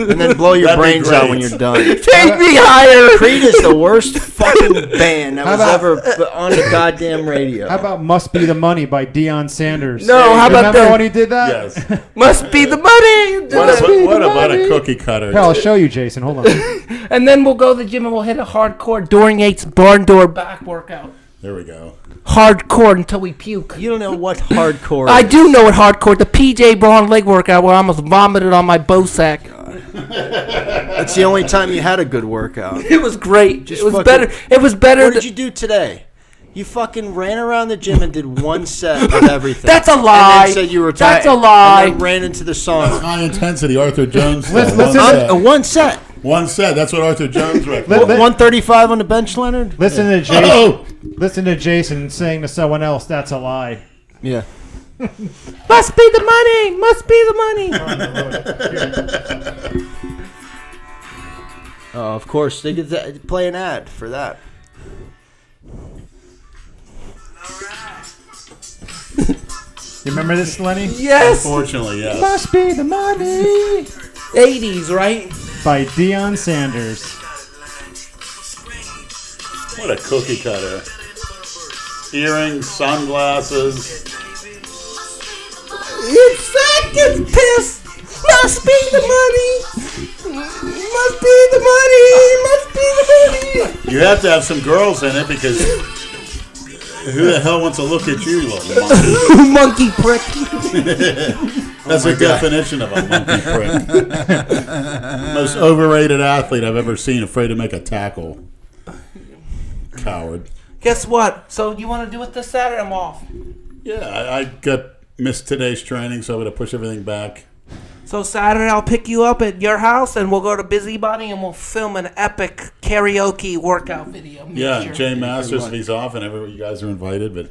and then blow your That'd be brains out great. when you're done. Take me higher. Creed is the worst fucking band that How was about- ever on the goddamn radio. How about "Must Be the Money" by Deion Sanders? No, how about Remember the- when he did that? Yes. Must be the money. What about a cookie cutter? Here, I'll show you, Jason. Hold on. And then we'll go to the gym and we'll hit a hardcore Dorian Yates barn door back workout. There we go. Hardcore until we puke. You don't know what hardcore I is. do know what hardcore. The PJ Braun leg workout where I almost vomited on my Bosack. That's the only time you had a good workout. It was great. Just it was fucking- better. It was better. What did you do today? You fucking ran around the gym and did one set of everything. That's a And lie. then said you were That's tired. a lie. And then ran into the sauna. High intensity, Arthur Jones. Listen, one, listen set. One set. One set. That's what Arthur Jones recommended. Let- 135 on the bench, Leonard? Listen to Jason. Oh! Listen to Jason saying to someone else, "That's a lie." Yeah. Must be the money. Must be the money. Of course. They could play an ad for that. You remember this, Lenny? Yes. Unfortunately, yes. Must be the money 80s, right? by Deion Sanders. What a cookie cutter. Earrings, sunglasses. It's seconds, piss. Must be the money. Must be the money. Must be the money. You have to have some girls in it because who the hell wants to look at you, little monkey? Monkey prick. That's the definition of a monkey prick. Most overrated athlete I've ever seen, afraid to make a tackle. Coward. Guess what? So you want to do it this Saturday? I'm off. Yeah, I missed today's training, so I'm going to push everything back. So Saturday I'll pick you up at your house and we'll go to Busybody and we'll film an epic karaoke workout video. Yeah, Jay Masters, if he's off, and you guys are invited, but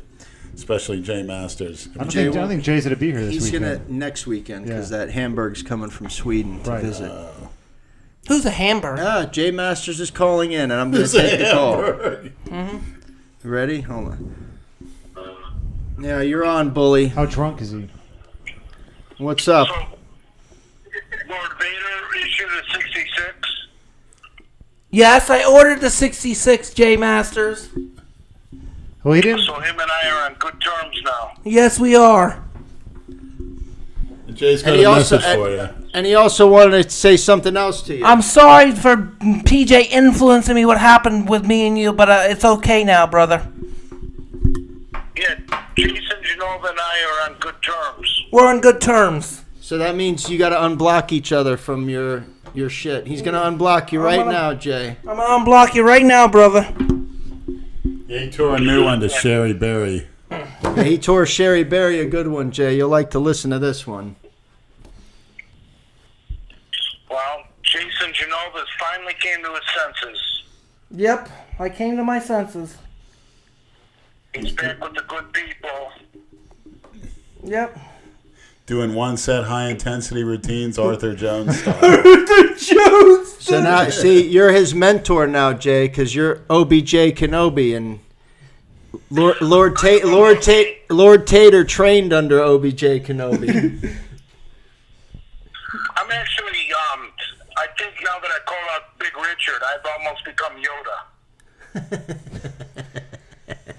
especially Jay Masters. I don't think Jay's going to be here this He's weekend. gonna next weekend because that Hamburg's coming from Sweden to visit. Who's a Hamburg? Jay Masters is calling in, and I'm gonna take the call. Mm-hmm. You ready? Hold on. Yeah, you're on, bully. How drunk is he? What's up? So, Lord Vader issued a 66. Yes, I ordered the 66, Jay Masters. Well, he didn't. So him and I are on good terms now. Yes, we are. Jay's got And he a also- message for you. And he also wanted to say something else to you. I'm sorry for PJ influencing me what happened with me and you, but it's okay now, brother. Yeah, Jason Genova and I are on good terms. We're on good terms. So that means you got to unblock each other from your shit. He's gonna unblock you right now, Jay. I'm gonna unblock you right now, brother. Yeah, he tore a new one to Sherry Berry. Yeah, he tore Sherry Berry a good one, Jay. You'll like to listen to this one. Well, Jason Genova's finally came to his senses. Yep, I came to my senses. He's back with the good people. Yep. Doing one set high intensity routines, Arthur Jones style. So now, see, you're his mentor now, Jay, because you're OBJ Kenobi, and Lord Tater trained under OBJ Kenobi. I'm actually, I think now that I call out Big Richard, I've almost become Yoda.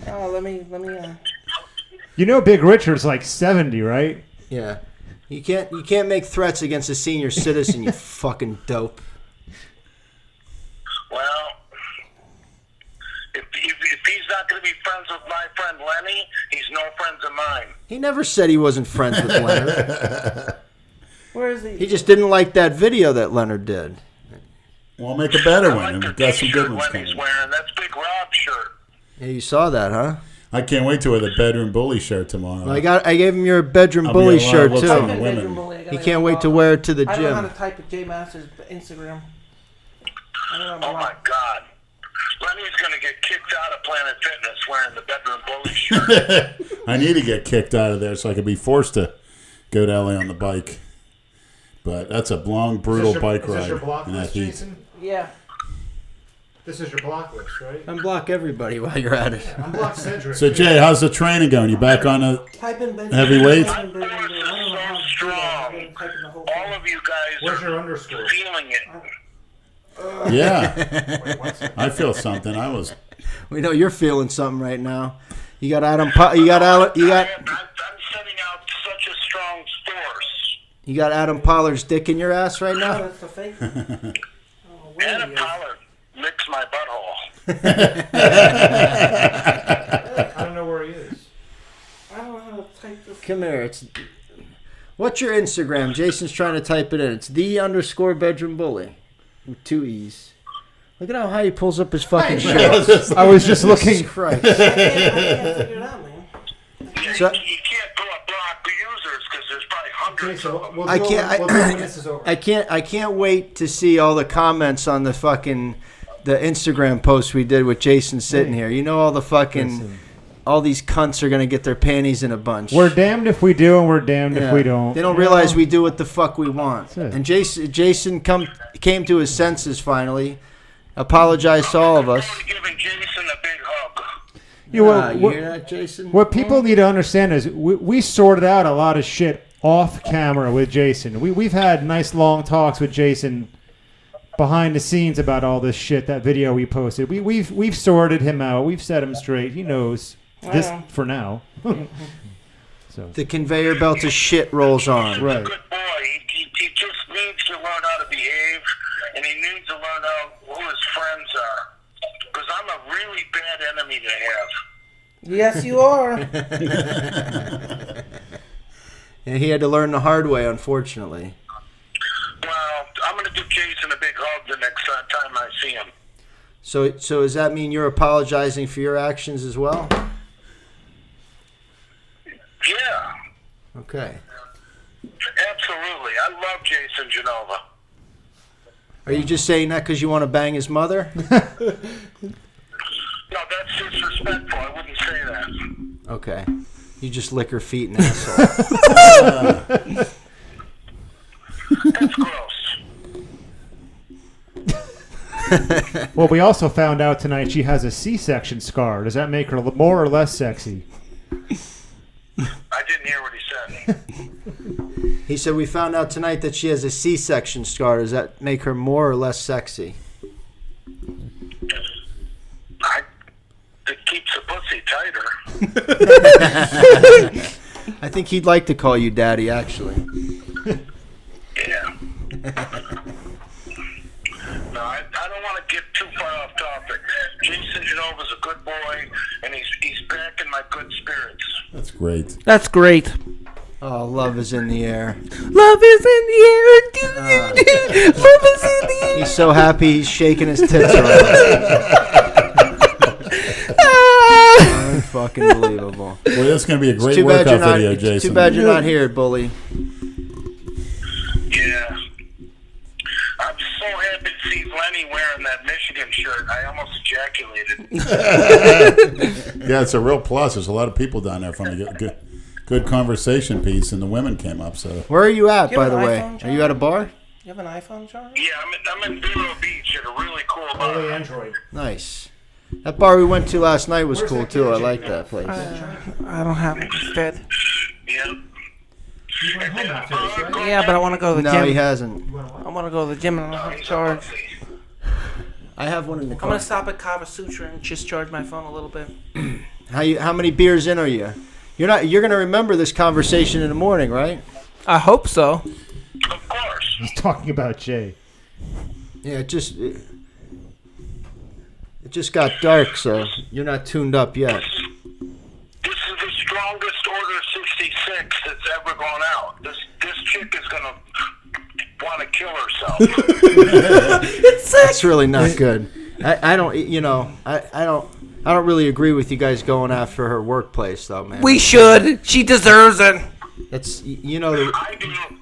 Oh, let me. You know, Big Richard's like 70, right? Yeah, you can't make threats against a senior citizen, you fucking dope. Well, if he's not going to be friends with my friend Lenny, he's no friends of mine. He never said he wasn't friends with Leonard. Where is he? He just didn't like that video that Leonard did. We'll make a better I one, like and the we've got some good t-shirt ones Lenny's coming. wearing. That's Big Rob's shirt. Yeah, you saw that, huh? I can't wait to wear the bedroom bully shirt tomorrow. I gave him your bedroom I'll bully be a lot of shirt looks too. on the women. He can't wait to wear it to the I don't know how to gym. type at Jay Masters Instagram. I don't know Oh how my God. Lenny's going to get kicked out of Planet Fitness wearing the bedroom bully shirt. I need to get kicked out of there so I can be forced to go to LA on the bike. But that's a long, brutal bike ride. in that heat. Yeah. This is your block list, right? Unblock everybody while you're at it. Unblock Cedric. So Jay, how's the training going? You back on the Type in Benjamin. heavyweights? My force is so strong. All of you guys Where's are your underscore? feeling it. Yeah, Wait, one second. I feel something. We know you're feeling something right now. You got Adam. I'm setting out such a strong force. You got Adam Pollard's dick in your ass right Oh, now. that's the fake. Oh, where Adam he is. Pollard licks my butthole. I don't know where he is. I don't know how to type this. Come here. What's your Instagram? Jason's trying to type it in. It's _bedroom bully with 2 E's. Look at how high he pulls up his fucking shirt. I was just Jesus looking. Christ. I can't figure it out, man. Yeah, So- you can't pull up block users because there's probably hundreds of them. I can't. We'll do it when this is over. I can't wait to see all the comments on the Instagram post we did with Jason sitting here. You know, all the Listen. all these cunts are gonna get their panties in a bunch. We're damned if we do, and we're damned Yeah. if we don't. They don't realize we do what the fuck we want. That's it. And Jason came to his senses finally. Apologized to all of us. I'm giving Jason a big hug. You know, You what, hear that, Jason? what people need to understand is we sorted out a lot of shit off camera with Jason. We've had nice long talks with Jason behind the scenes about all this shit. That video we posted, we've sorted him out. We've set him straight. He knows This for now. So The conveyor belt of shit rolls on. right. Good boy. He just needs to learn how to behave, and he needs to learn who his friends are. Because I'm a really bad enemy to have. Yes, you are. And he had to learn the hard way, unfortunately. Well, I'm going to give Jason a big hug the next time I see him. So does that mean you're apologizing for your actions as well? Yeah, Okay. absolutely. I love Jason Genova. Are you just saying that because you want to bang his mother? No, that's disrespectful. I wouldn't say that. Okay. You just lick her feet and asshole. That's gross. Well, we also found out tonight she has a C-section scar. Does that make her more or less sexy? I didn't hear what he said. He said we found out tonight that she has a C-section scar. Does that make her more or less sexy? It keeps the pussy tighter. I think he'd like to call you daddy, actually. Yeah. No, I don't want to get too far off topic. Jason Genova's a good boy, and he's back in my good spirits. That's great. That's great. Oh, love is in the air. Love is in the air. Love is in the air. He's so happy he's shaking his tits around. Fucking unbelievable. Well, that's going to be a great Too bad you're workout not. video, It's Jason. too bad you're not here, bully. Yeah. I'm so happy to see Lenny wearing that Michigan shirt. I almost ejaculated. Yeah, it's a real plus. There's a lot of people down there from a good conversation piece, and the women came up. So Where are you at, You by have the an way? iPhone, Are you at a bar? You have an iPhone, Charlie? Yeah, I'm in Vero Beach at a really cool bar. Android. Nice. That bar we went to last night was cool too. I like that place. I don't have it. It's dead. Yeah. Yeah, but I want to go to the No, gym. he hasn't. I want to go to the gym and I don't have to charge. I have one in the I'm car. gonna stop at Kava Sutra and just charge my phone a little bit. How many beers in are you? You're gonna remember this conversation in the morning, right? I hope so. Of course. He's talking about Jay. Yeah, it just got dark, so you're not tuned up yet. This is the strongest Order 66 that's ever gone out. This chick is gonna want to kill herself. That's really not good. I don't really agree with you guys going after her workplace, though, man. We should. She deserves it. That's I do,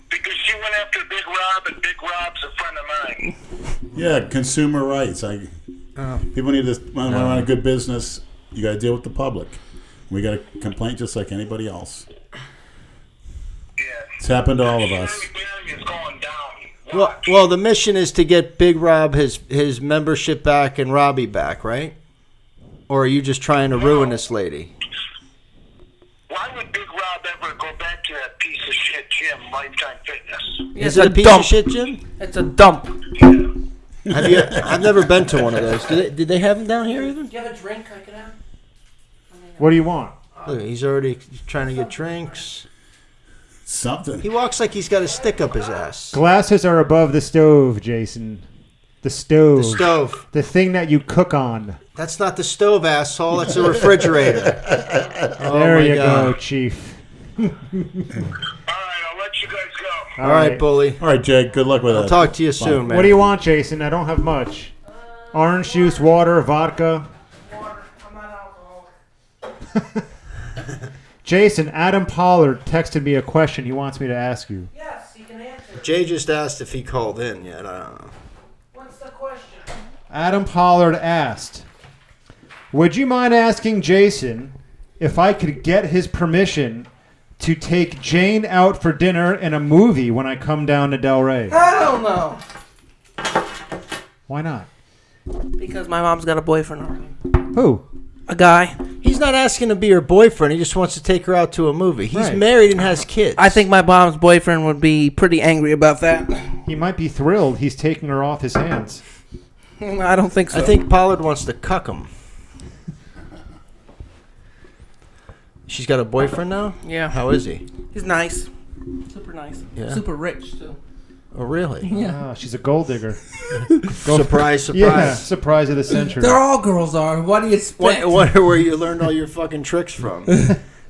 because she went after Big Rob, and Big Rob's a friend of mine. yeah, consumer rights. People need to run a good business. You got to deal with the public. We got a complaint just like anybody else. Yeah. It's happened to all of us. Is going down. well, the mission is to get Big Rob his membership back and Robbie back, right? Or are you just trying to ruin this lady? Why would Big Rob ever go back to that piece of shit gym, Lifetime Fitness? Is it a piece of shit, Jim? It's a dump. I've never been to one of those. Did they have them down here even? Do you have a drink I could have? What do you want? Look, he's already trying to get drinks. Something. He walks like he's got a stick up his ass. Glasses are above the stove, Jason. The stove. The stove. The thing that you cook on. That's not the stove, asshole. That's a refrigerator. Oh There my you God. go, Chief. All right, I'll let you guys go. All right, bully. All right, Jake. Good luck with I'll that. talk to you soon, man. What do you want, Jason? I don't have much. Orange juice, water, vodka. Water. I'm not alcoholic. Jason, Adam Pollard texted me a question he wants me to ask you. Yes, you can answer. Jay just asked if he called in yet. I don't know. What's the question? Adam Pollard asked, would you mind asking Jason if I could get his permission to take Jane out for dinner and a movie when I come down to Delray? Hell no. Why not? Because my mom's got a boyfriend already. Who? A guy. He's not asking to be her boyfriend. He just wants to take her out to a movie. He's Right. married and has kids. I think my mom's boyfriend would be pretty angry about that. He might be thrilled he's taking her off his hands. I don't think so. I think Pollard wants to cuck him. She's got a boyfriend now? Yeah. How is he? He's nice. Super nice. Yeah. Super rich, too. Oh, really? Yeah. Ah, she's a gold digger. Surprise, surprise. Yeah, surprise of the century. They're all girls are. What do you expect? Wonder where you learned all your fucking tricks from.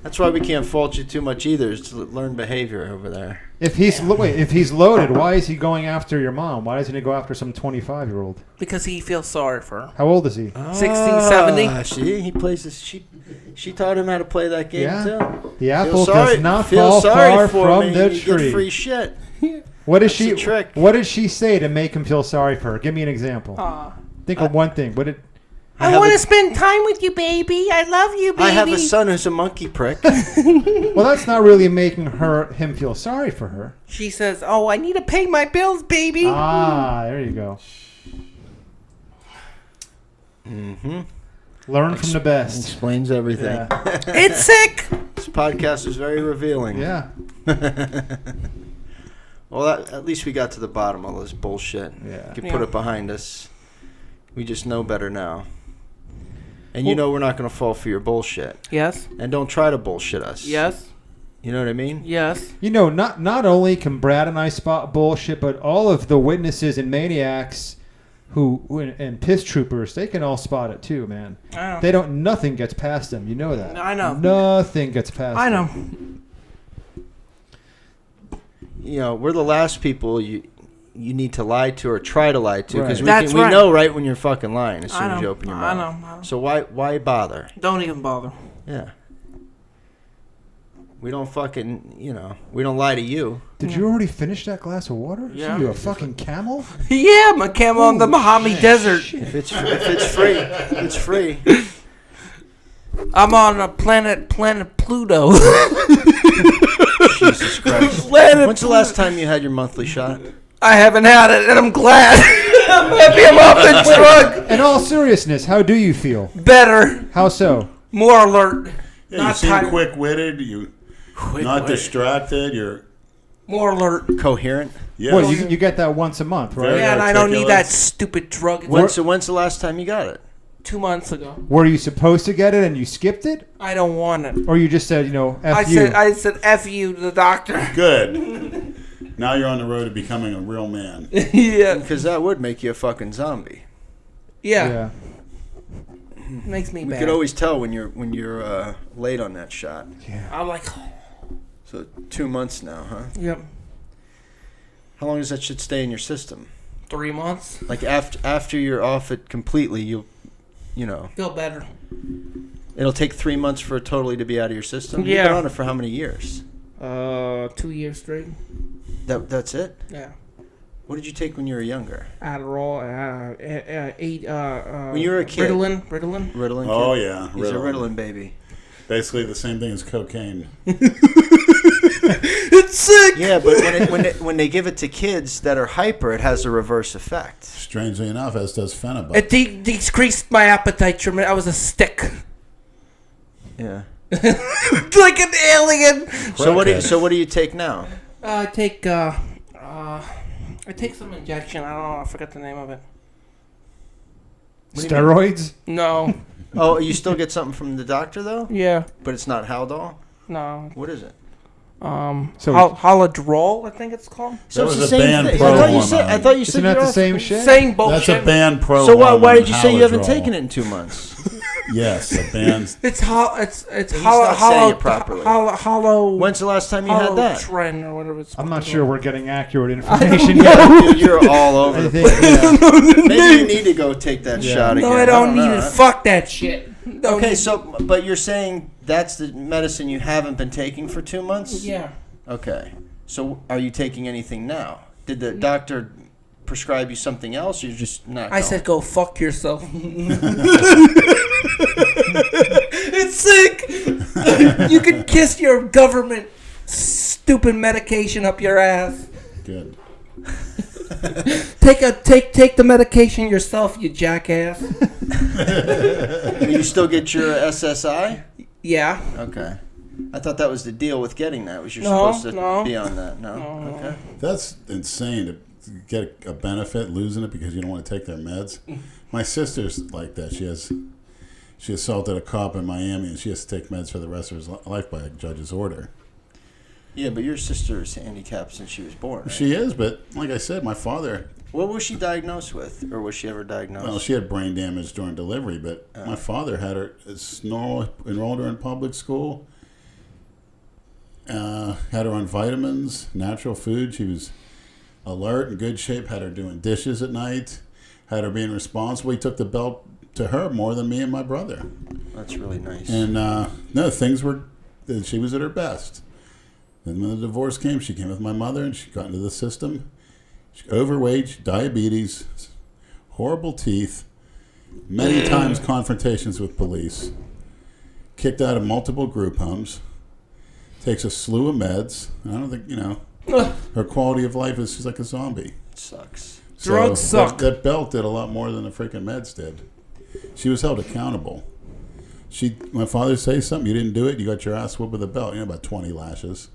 That's why we can't fault you too much either, is to learn behavior over there. If he's loaded, why is he going after your mom? Why doesn't he go after some 25-year-old? Because he feels sorry for her. How old is he? 60, 70. See, he plays this. She taught him how to play that game Yeah. too. The apple Feel sorry- does not feel fall sorry far for from me, the and you get tree. free shit. What did That's she? the trick. What did she say to make him feel sorry for her? Give me an example. Think of one thing. What did? I have want a- to spend time with you, baby. I love you, baby. I have a son who's a monkey prick. Well, that's not really making him feel sorry for her. She says, "Oh, I need to pay my bills, baby." Ah, there you go. Mm-hmm. Learn from the best. Explains everything. Yeah. It's sick. This podcast is very revealing. Yeah. Well, at least we got to the bottom of all this bullshit. Yeah. We can put it behind us. We just know better now. And you know we're not going to fall for your bullshit. Yes. And don't try to bullshit us. Yes. You know what I mean? Yes. You know, not only can Brad and I spot bullshit, but all of the witnesses and maniacs and piss troopers, they can all spot it too, man. I know. Nothing gets past them. You know that. I know. Nothing gets past I know. them. You know, we're the last people you need to lie to or try to lie to, because Right. we know right when you're fucking lying as soon I as know. you open your I mouth. know. So why bother? Don't even bother. Yeah. We don't fucking, we don't lie to you. Did you already finish that glass of water? Yeah. So you a fucking camel? Yeah, my camel on the Mojave Desert. If it's free, it's free. I'm on a planet Pluto. Jesus Christ. Planet When's the last time you had your monthly shot? I haven't had it, and I'm glad. I'm happy I'm off the drug. In all seriousness, how do you feel? Better. How so? More alert. Yeah, Not you seem tired. quick-witted. You're not distracted. You're More alert. Coherent? yeah. Well, you get that once a month, right? Very Yeah, and I don't need articulate. that stupid drug. When's the last time you got it? 2 months ago. Were you supposed to get it and you skipped it? I don't want it. Or you just said, F you? I said F you to the doctor. Good. Now you're on the road to becoming a real man. Yeah. Because that would make you a fucking zombie. Yeah. Makes me We bad. could always tell when you're late on that shot. I'm like, So 2 months now, huh? yep. How long does that shit stay in your system? 3 months. Like after you're off it completely, you'll Feel better. it'll take 3 months for it totally to be out of your system. You've Yeah. been on it for how many years? 2 years straight. That's it? Yeah. What did you take when you were younger? Adderall. When you were a kid. Ritalin. Ritalin? Oh, kid? yeah. He's a Ritalin baby. Basically the same thing as cocaine. It's sick. Yeah, but when they give it to kids that are hyper, it has a reverse effect. Strangely enough, as does Phenibut. It decreased my appetite tremendously. I was a stick. Yeah. Like an alien. So what do you take now? I take some injection. I don't know. I forgot the name of it. Steroids? No. Oh, you still get something from the doctor though? Yeah. But it's not Haldol? No. What is it? Halodrol, I think it's called. That was it's a the same banned thing. pro I thought you hormone. said Isn't that you're the off- same shit? Same bullshit. That's a banned pro So why hormone, did you say you haven't Halodrol. taken it in 2 months? Yes, a banned. It's not saying it properly. hollow. When's the last time you had that? Tren or whatever it's. I'm not fucking sure called. we're getting accurate information yet. Dude, you're all over I the think, place. yeah. Maybe you need to go take that shot again. No, I don't need know. it. Fuck that shit. Don't Okay, need- but you're saying that's the medicine you haven't been taking for 2 months? Yeah. Okay. So are you taking anything now? Did the doctor prescribe you something else, or you're just not I going? said go fuck yourself. It's sick. You can kiss your government stupid medication up your ass. Good. Take the medication yourself, you jackass. Will you still get your SSI? Yeah. Okay. I thought that was the deal with getting that. Was you're No, supposed to no. be on that? No. Okay. That's insane to get a benefit losing it because you don't want to take their meds. My sister's like that. She assaulted a cop in Miami, and she has to take meds for the rest of her life by a judge's order. Yeah, but your sister is handicapped since she was born. Right? She is, but like I said, my father... What was she diagnosed with? Or was she ever diagnosed? Well, she had brain damage during delivery, but my father had her enrolled her in public school, had her on vitamins, natural food. She was alert, in good shape, had her doing dishes at night, had her being responsible. He took the belt to her more than me and my brother. That's really nice. And, no, things were... She was at her best. Then when the divorce came, she came with my mother, and she got into the system. She overweight, diabetes, horrible teeth, many times confrontations with police, kicked out of multiple group homes, takes a slew of meds. I don't think, her quality of life is she's like a zombie. It sucks. So Drugs suck. That belt did a lot more than the freaking meds did. She was held accountable. My father say something, you didn't do it, you got your ass whooped with a belt. About 20 lashes.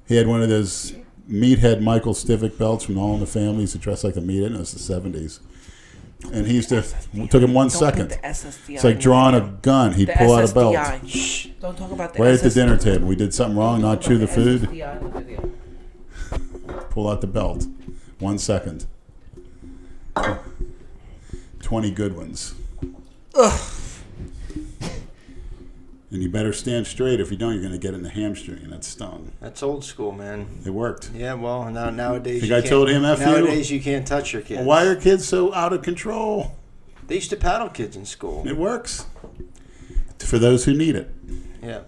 He had one of those meathead Michael Stivic belts from All in the Family. He used to dress like the meathead. It was the 70s. And he used to, took him 1 second. It's like drawing a gun. He'd pull out a belt. Shh. Don't talk about the Right at the dinner table. We did something wrong, not chew the food. SSDI. Pull out the belt. 1 second. 20 good ones. Ugh. And you better stand straight. If you don't, you're going to get in the hamstring, and that's stung. That's old school, man. It worked. Yeah, well, nowadays Think I told him F you? Nowadays you can't touch your kids. Well, why are kids so out of control? They used to paddle kids in school. It works. For those who need it. Yeah.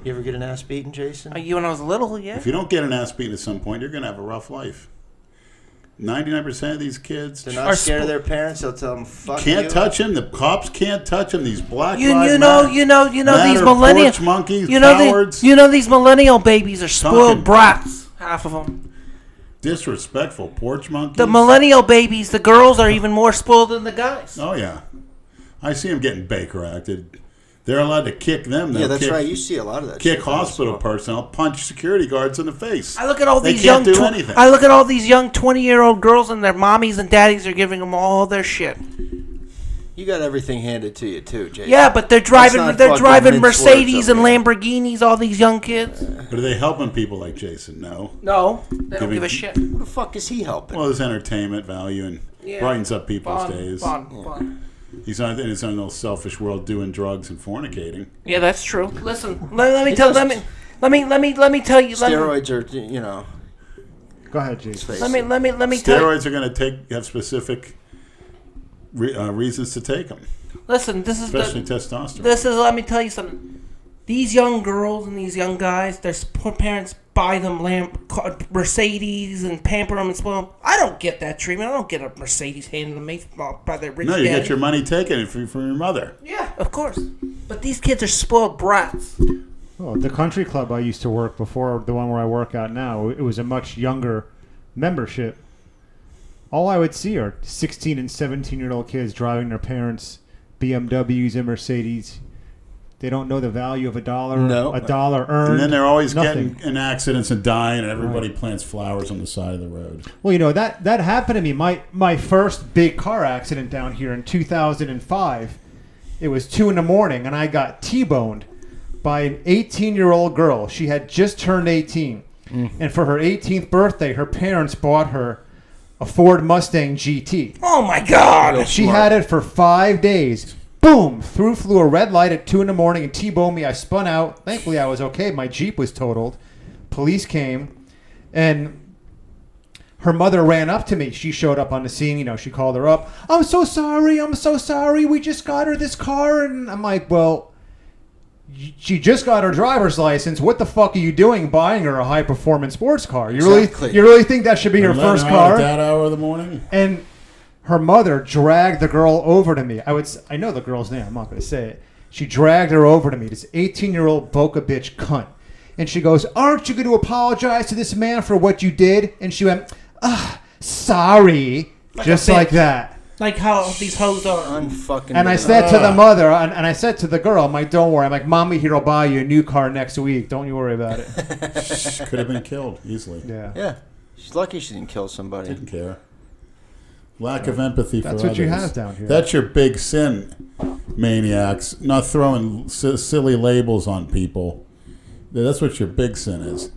You ever get an ass beaten, Jason? You when I was little, yeah. If you don't get an ass beaten at some point, you're going to have a rough life. 99% of these kids They're not scared of their parents. They'll tell them, "Fuck you." can't touch him. The cops can't touch him. These black You lives know matter. these millennial porch monkeys, cowards, these millennial babies are spoiled brats. Half of them. disrespectful porch monkeys. The millennial babies, the girls are even more spoiled than the guys. Oh yeah, I see them getting Baker acted. They're allowed to kick them. Yeah, that's right. You see a lot of that. Kick shit hospital personnel, punch security guards in the face. I look at all They these can't young. do anything. I look at all these young 20-year-old girls, and their mommies and daddies are giving them all their shit. You got everything handed to you too, Jason. Yeah, but they're driving. not They're fucking driving mince words Mercedes up and here. Lamborghinis. All these young kids. But are they helping people like Jason? No. No, they don't Giving- give a shit. Who the fuck is he helping? Well, there's entertainment value and Yeah. brightens up people's days. Fun. He's not in his own little selfish world doing drugs and fornicating. Yeah, that's true. Listen, let me tell you. Let me Steroids are, Go ahead, Jason. face let me tell you. Steroids are going to have specific reasons to take them, Listen, this is especially testosterone. let me tell you something. These young girls and these young guys, their parents buy them Mercedes and pamper them and spoil them. I don't get that treatment. I don't get a Mercedes handed to me by their rich No, you daddy. get your money taken from your mother. Yeah, of course. But these kids are spoiled brats. Well, the country club I used to work before the one where I work out now, it was a much younger membership. All I would see are 16 and 17-year-old kids driving their parents' BMWs and Mercedes. They don't know the value of a dollar earned. And then they're always nothing. getting in accidents and dying, and everybody plants flowers on the side of the road. Well, that happened to me. My first big car accident down here in 2005. It was 2 a.m, and I got T-boned by an 18-year-old girl. She had just turned 18. And for her 18th birthday, her parents bought her a Ford Mustang GT. Oh my God! She had it for 5 days. Boom! Flew a red light at 2 a.m. and T-boned me. I spun out. Thankfully, I was okay. My Jeep was totaled. Police came, and her mother ran up to me. She showed up on the scene. She called her up. I'm so sorry. We just got her this car. And I'm like, well, she just got her driver's license. What the fuck are you doing buying her a high-performance sports car? You really think that should be her first car? At that hour of the morning? And her mother dragged the girl over to me. I know the girl's name. I'm not going to say it. She dragged her over to me, this 18-year-old boca bitch cunt. And she goes, aren't you going to apologize to this man for what you did? And she went, sorry. Just like that. Like how these hoes are. Unfucking. And I said to the mother, and I said to the girl, I'm like, don't worry. I'm like, Mommy here will buy you a new car next week. Don't you worry about it. Could have been killed easily. Yeah. Yeah. She's lucky she didn't kill somebody. Didn't care. Lack of empathy for others. That's what you have down here. That's your big sin, maniacs. Not throwing silly labels on people. That's what your big sin is.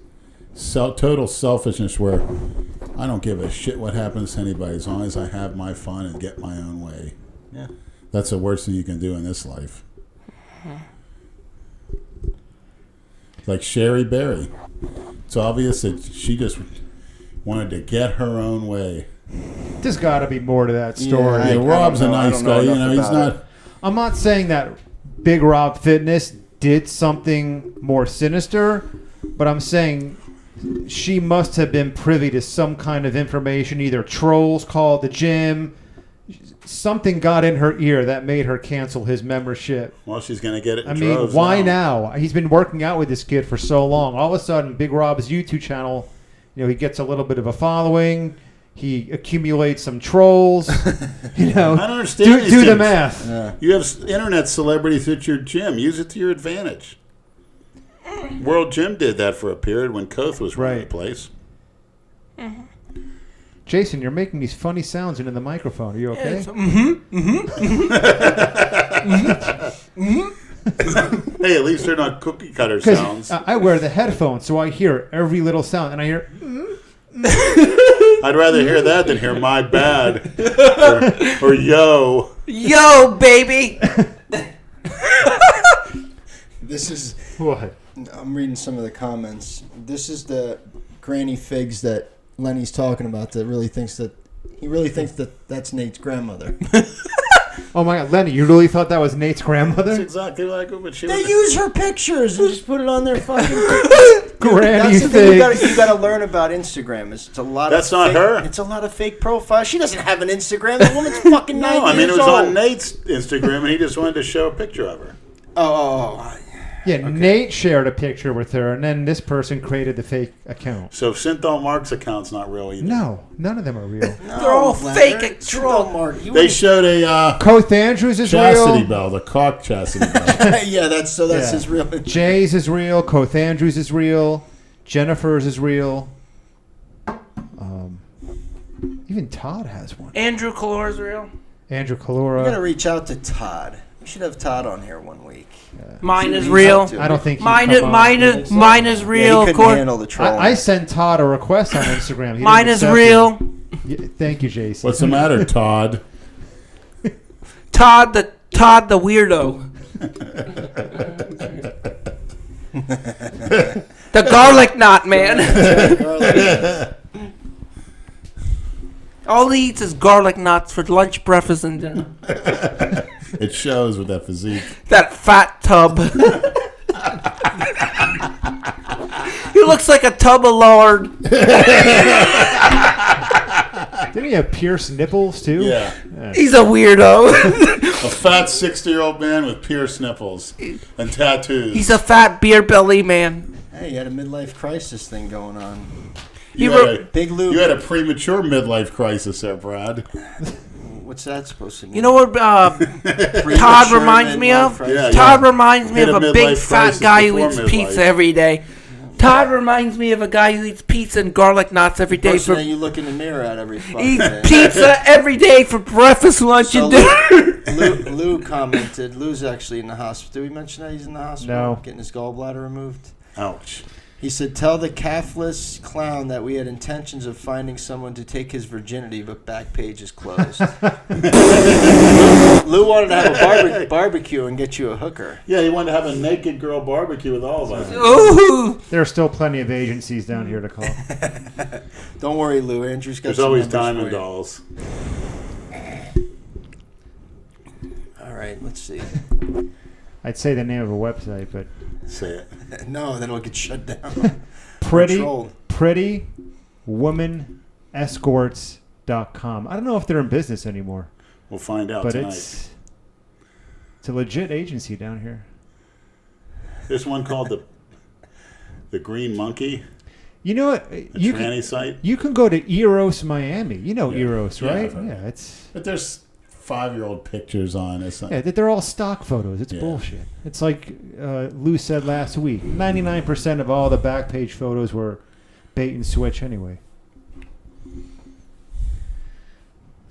Total selfishness where I don't give a shit what happens to anybody as long as I have my fun and get my own way. Yeah. That's the worst thing you can do in this life. Like Sherry Berry. It's obvious that she just wanted to get her own way. There's got to be more to that story. Yeah, Rob's a nice guy. You know, he's not. I'm not saying that Big Rob Fitness did something more sinister, but I'm saying she must have been privy to some kind of information. Either trolls called the gym. Something got in her ear that made her cancel his membership. Well, she's going to get it in I mean, droves why now? He's been working out with this kid for so long. All of a sudden, Big Rob's YouTube channel, he gets a little bit of a following. He accumulates some trolls. I don't understand. Do the math. Yeah. You have internet celebrities at your gym. Use it to your advantage. World Gym did that for a period when Koth was running the place. Jason, you're making these funny sounds into the microphone. Are you okay? Hey, at least they're not cookie cutter Because sounds. I wear the headphones, so I hear every little sound, and I hear. I'd rather hear that than hear my bad or yo. Yo, baby. This is. What? I'm reading some of the comments. This is the granny figs that Lenny's talking about. He really thinks that that's Nate's grandmother. Oh my God, Lenny! You really thought that was Nate's grandmother? That's exactly like what she They was. use her pictures and just put it on their fucking. Granny That's the thing figs. you got to learn about Instagram. It's a lot. That's of not fake, her. It's a lot of fake profiles. She doesn't have an Instagram. That woman's fucking 90 No, I mean, it years was old. on Nate's Instagram, and he just wanted to show a picture of her. Oh. Yeah, okay. Nate shared a picture with her, and then this person created the fake account. So Synthol Mark's account's not real either. No, none of them are real. They're all fake troll. They showed a Koth Andrews is chastity real. bell, the cock chastity bell. Yeah, that's his real. Jay's is real. Koth Andrews is real. Jennifer's is real. Even Todd has one. Andrew Kalor's real. Andrew We Kalora. gotta reach out to Todd. We should have Todd on here one week. Mine is He's real. up to it. I don't think he'd Mine come on. mine is real. He couldn't handle the troll. I sent Todd a request on Instagram. He Mine didn't is accept real. it. Yeah, thank you, Jason. What's the matter, Todd? Todd the weirdo. The garlic knot, man. All he eats is garlic knots for lunch, breakfast, and dinner. It shows with that physique. That fat tub. He looks like a tub of lard. Didn't he have pierced nipples, too? Yeah. He's a weirdo. A fat 60-year-old man with pierced nipples and tattoos. He's a fat beer belly man. Hey, you had a midlife crisis thing going on. Big Lou. You had a premature midlife crisis there, Brad. What's that supposed to mean? You know what Todd reminds me of? Yeah, Todd reminds me Hit of a a big midlife fat crisis guy who before eats midlife. pizza every day. Todd reminds me of a guy who eats pizza and garlic knots every day. Person that you look in the mirror at every fucking Eats day. pizza every day for breakfast, lunch, So and dinner. Lou commented. Lou's actually in the hospital. Did we mention that he's in the hospital? No. Getting his gallbladder removed. Ouch. He said, "Tell the calfless clown that we had intentions of finding someone to take his virginity, but back page is closed." Lou wanted to have a barbecue and get you a hooker. Yeah, he wanted to have a naked girl barbecue with all of us. Ooh. There are still plenty of agencies down here to call. Don't worry, Lou. Andrew's got There's some always numbers diamond for you. dolls. All right, let's see. I'd say the name of a website, but Say it. No, then it'll get shut down. prettywomanescorts.com. I don't know if they're in business anymore, We'll find out but tonight. it's a legit agency down here. There's one called the Green Monkey, You know what? a You tranny site. you can go to Eros Miami. You know Yeah. Eros, Yeah, right? I've heard. Yeah, it's But there's 5-year-old pictures on it. they're all stock photos. It's Yeah. bullshit. It's like Lou said last week. 99% of all the back page photos were bait and switch anyway.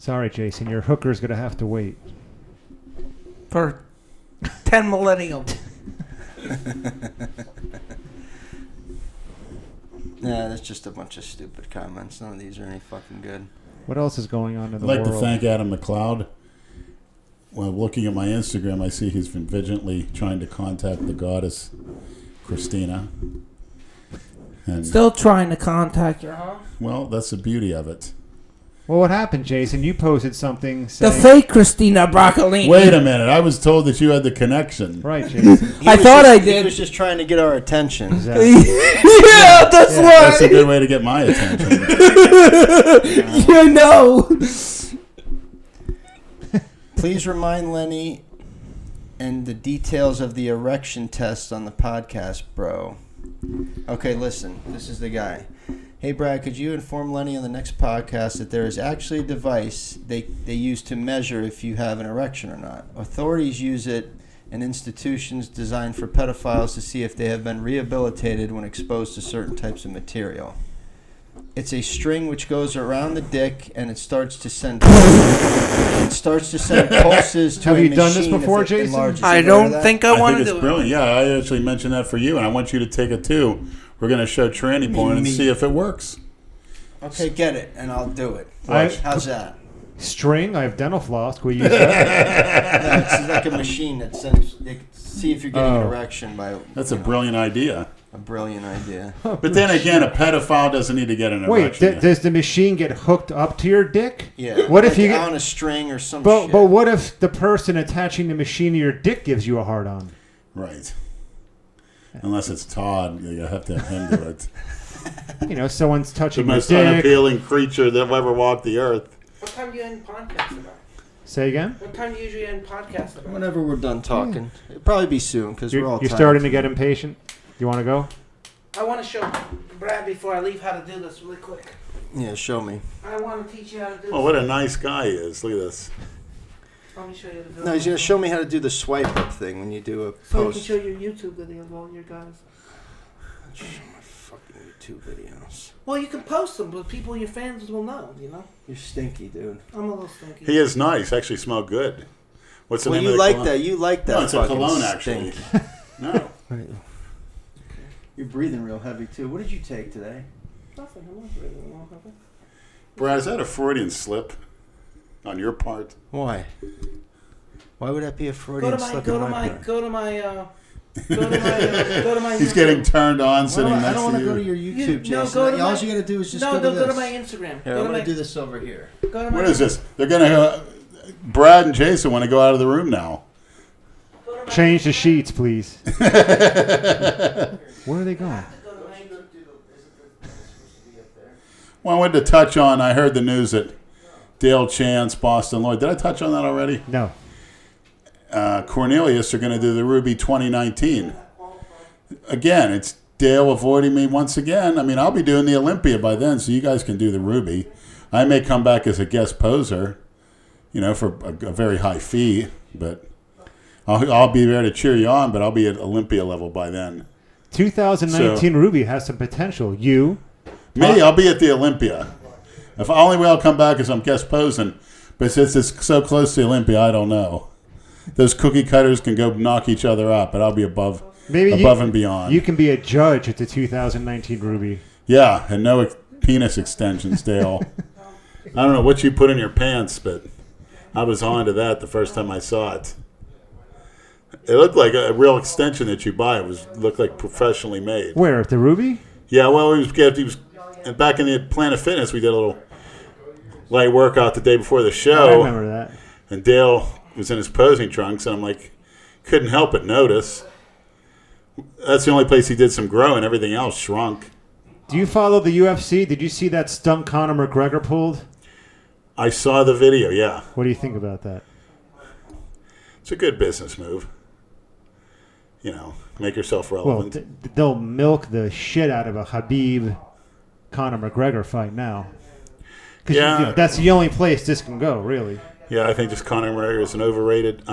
Sorry, Jason. Your hooker's going to have to wait. For 10 millennium. Yeah, that's just a bunch of stupid comments. None of these are any fucking good. What else is going on in the I'd like world? to thank Adam McLeod. While looking at my Instagram, I see he's been vigilantly trying to contact the goddess, Christina. And, Still trying to contact her, huh? well, that's the beauty of it. Well, what happened, Jason? You posted something The saying... fake Christina Broccolini. Wait a minute. I was told that you had the connection. Right, Jason. I thought I He did. was just trying to get our attention. Exactly. Yeah, that's why. That's a good way to get my attention. You know. Please remind Lenny and the details of the erection test on the podcast, bro. Okay, listen. This is the guy. Hey, Brad, could you inform Lenny on the next podcast that there is actually a device they use to measure if you have an erection or not? Authorities use it in institutions designed for pedophiles to see if they have been rehabilitated when exposed to certain types of material. It's a string which goes around the dick, and it starts to send pulses to Have a you done this machine before, if it Jason? enlarges. I You aware of don't that? think I I want think to it's do it. brilliant. Yeah, I actually mentioned that for you, and I want you to take it too. We're going to show tranny porn and see if it works. Okay, get it, and I'll do it. I- How's that? String. I have dental floss. Can we use that? No, it's like a machine that sends. They can see if you're getting an Oh. erection by. That's a brilliant idea. a brilliant idea. But then again, a pedophile doesn't need to get an Wait, erection. does the machine get hooked up to your dick? Yeah. What if like you get... on a string or some But shit? what if the person attaching the machine to your dick gives you a hard on? Right. Unless it's Todd, you have to have him do it. You know, someone's The touching your most dick. unappealing creature that ever walked the earth. What time do you end podcast about? Say again? What time do you usually end podcast about? Whenever we're done talking, it'll probably be soon because we're all. You're tired. starting to get impatient? You want to go? I want to show Brad before I leave how to do this really quick. Yeah, show me. I want to teach you how to do this. Oh, what a nice guy he is. Look at this. Let me show you the No, he's gonna show me how to do the swipe up thing when you do a So you can post. show your YouTube videos while your guys. Show my fucking YouTube videos. Well, you can post them, but people, your fans will know, you know? You're stinky, dude. I'm a little stinky. He is nice. Actually smell good. What's the Well, name you of the like cologne? that. You like that. No, it's a fucking cologne, actually. stink. No. Right. You're breathing real heavy too. What did you take today? Nothing. I'm not really well happy. Brad, is that a Freudian slip on your part? Why? Why would that be a Go Freudian to my, slip go in to my my, part? go to my, go to my. He's YouTube. getting turned on I sitting don't next want to to go to you. your YouTube, No, Jason. go to All my- you gotta do is just No, go to go this. to my Instagram. Here, Go I'm to gonna my, do this over here. go to my, What is this? They're going to... Brad and Jason want to go out of the room now. go to my- Change the sheets, please. Where are they going? go to my- Well, I wanted to touch on... I heard the news that Dale Chance, Boston Lloyd... Did I touch on that already? No. Cornelius are going to do the Ruby 2019. Again, it's Dale avoiding me once again. I mean, I'll be doing the Olympia by then, so you guys can do the Ruby. I may come back as a guest poser, you know, for a very high fee, but I'll be there to cheer you on, but I'll be at Olympia level by then. 2019 Ruby has some potential. You, Me, I'll be at the Olympia. If only way I'll come back is I'm guest posing, but since it's so close to the Olympia, I don't know. Those cookie cutters can go knock each other up, but I'll be above and beyond. You can be a judge at the 2019 Ruby. Yeah, and no penis extensions, Dale. I don't know what you put in your pants, but I was on to that the first time I saw it. It looked like a real extension that you buy. It looked like professionally made. Where, at the Ruby? Yeah, well, he was and back in the Planet Fitness, we did a little light workout the day before the I show, remember that. and Dale was in his posing trunks, and I'm like, couldn't help but notice. That's the only place he did some growing. Everything else shrunk. Do you follow the UFC? Did you see that stunt Conor McGregor pulled? I saw the video, yeah. What do you think about that? It's a good business move. You know, make yourself Well, relevant. they'll milk the shit out of a Khabib-Conor McGregor fight now. 'Cause Yeah. that's the only place this can go, really. Yeah, I think just Conor McGregor is an overrated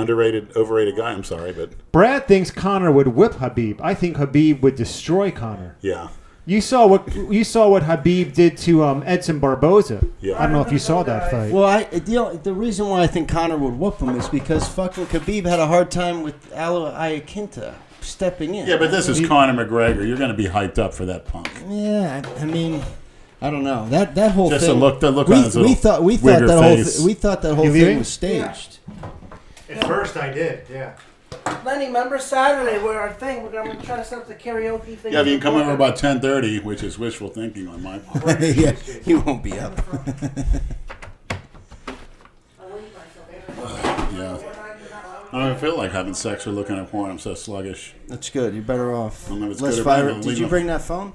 guy. I'm sorry, but Brad thinks Conor would whip Khabib. I think Khabib would destroy Conor. yeah. You saw what Habib did to Edson Barboza. Yeah. I don't know if you saw that fight. Well, the reason why I think Conor would whoop him is because fucking Khabib had a hard time with Alo Iaquinta stepping in. Yeah, but this is Conor McGregor. You're going to be hyped up for that punk. Yeah, I mean, I don't know that whole Just thing. the look on his little we thought wigger that whole You thing leaving? was staged. At first, I did. Yeah. Lenny, remember Saturday where our thing, we're going to try to set up the karaoke thing. Yeah, if you can come over about 10:30, which is wishful thinking on my part. Yeah, he won't be up. Yeah. I don't feel like having sex or looking at porn. I'm so sluggish. That's good. You're better off. I don't know if it's Less good or bad, fire. but Did leave you it. bring that phone?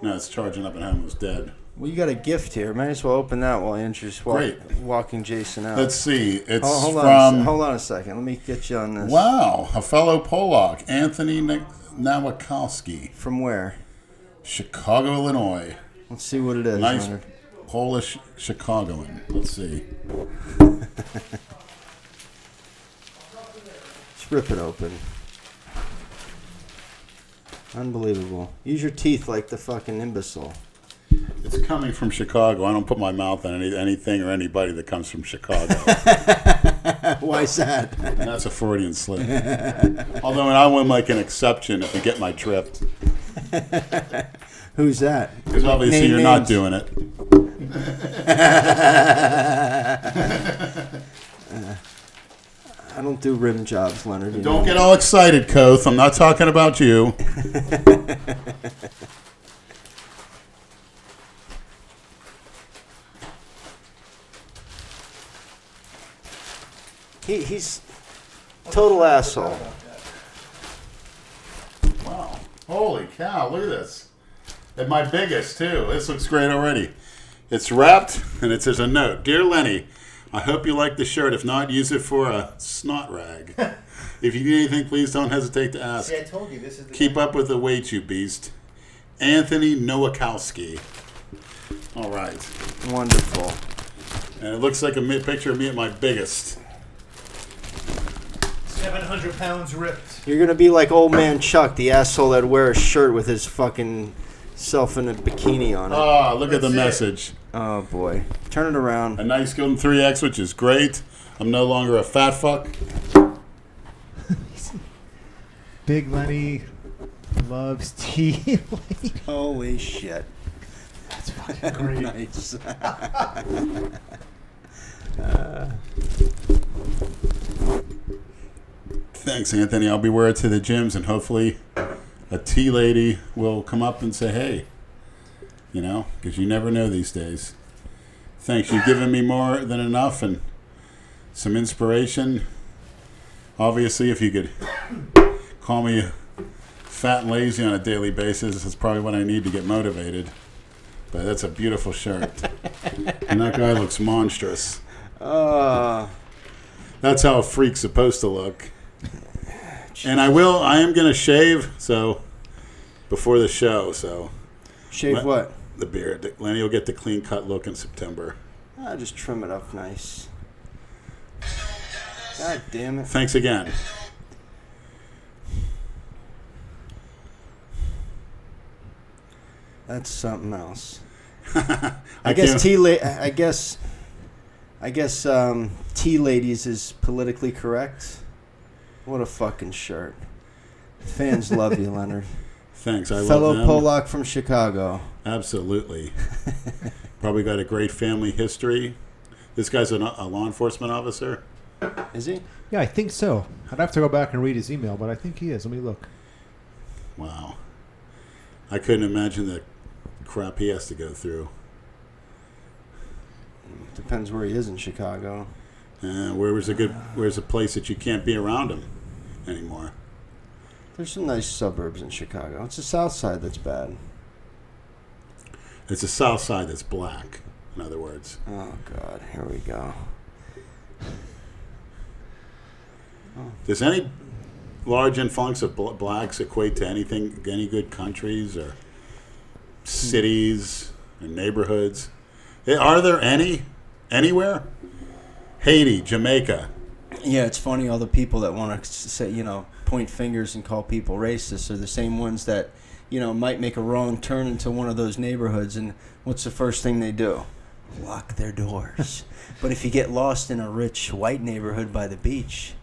No, it's charging up at home. It was dead. Well, you got a gift here. Might as well open that while you're just Great. walking Jason out. Let's see. It's hold from... on a second. Let me get you on this. Wow, a fellow Polak, Anthony Nowakowski, From where? Chicago, Illinois. Let's see what it is. Nice Leonard. Polish Chicagoan. Let's see. Let's rip it open. Unbelievable. Use your teeth like the fucking imbecile. It's coming from Chicago. I don't put my mouth on anything or anybody that comes from Chicago. Why is that? And that's a Freudian slip. Although I will make an exception if you get my drift. Who's that? Because obviously Name you're not names. doing it. I don't do rim jobs, Leonard. you Don't know. get all excited, Koth. I'm not talking about you. He's total asshole. Wow. Holy cow, look at this. And my biggest, too. This looks great already. It's wrapped, and there's a note. Dear Lenny, I hope you like the shirt. If not, use it for a snot rag. If you need anything, please don't hesitate to ask. See, I told you this is the Keep up with the weight, you beast. Anthony Nowakowski. All right. Wonderful. And it looks like a picture of me at my biggest. 700 pounds ripped. You're gonna be like old man Chuck, the asshole that wear a shirt with his fucking self in a bikini on it. Oh, look at the That's it. message. Oh boy. Turn it around. A nice Golden 3X, which is great. I'm no longer a fat fuck. Big Lenny loves tea. Holy shit. That's fucking great. Nice. Thanks, Anthony. I'll be wearing it to the gyms, and hopefully a tea lady will come up and say, hey, you know, because you never know these days. Thanks. You've given me more than enough and some inspiration. Obviously, if you could call me fat and lazy on a daily basis, that's probably what I need to get motivated. But that's a beautiful shirt. And that guy looks monstrous. That's how a freak's supposed to look. And I am going to shave, so, before the show, so. Shave what? The beard. Lenny will get the clean cut look in September. Just trim it up nice. God damn it. Thanks again. That's something else. I guess I guess tea ladies is politically correct. What a fucking shirt. Fans love you, Leonard. Thanks. I Fellow love them. Polak from Chicago. Absolutely. Probably got a great family history. This guy's a law enforcement officer. Is he? Yeah, I think so. I'd have to go back and read his email, but I think he is. Let me look. Wow. I couldn't imagine the crap he has to go through. Depends where he is in Chicago. Where's a place that you can't be around him anymore? There's some nice suburbs in Chicago. It's the south side that's bad. It's the south side that's black, in other words. Oh, God. Here we go. Does any large influx of blacks equate to anything, any good countries or cities or neighborhoods? Are there any? Anywhere? Haiti, Jamaica. Yeah, it's funny. All the people that want to say, point fingers and call people racist are the same ones that might make a wrong turn into one of those neighborhoods, and what's the first thing they do? Lock their doors. But if you get lost in a rich white neighborhood by the beach,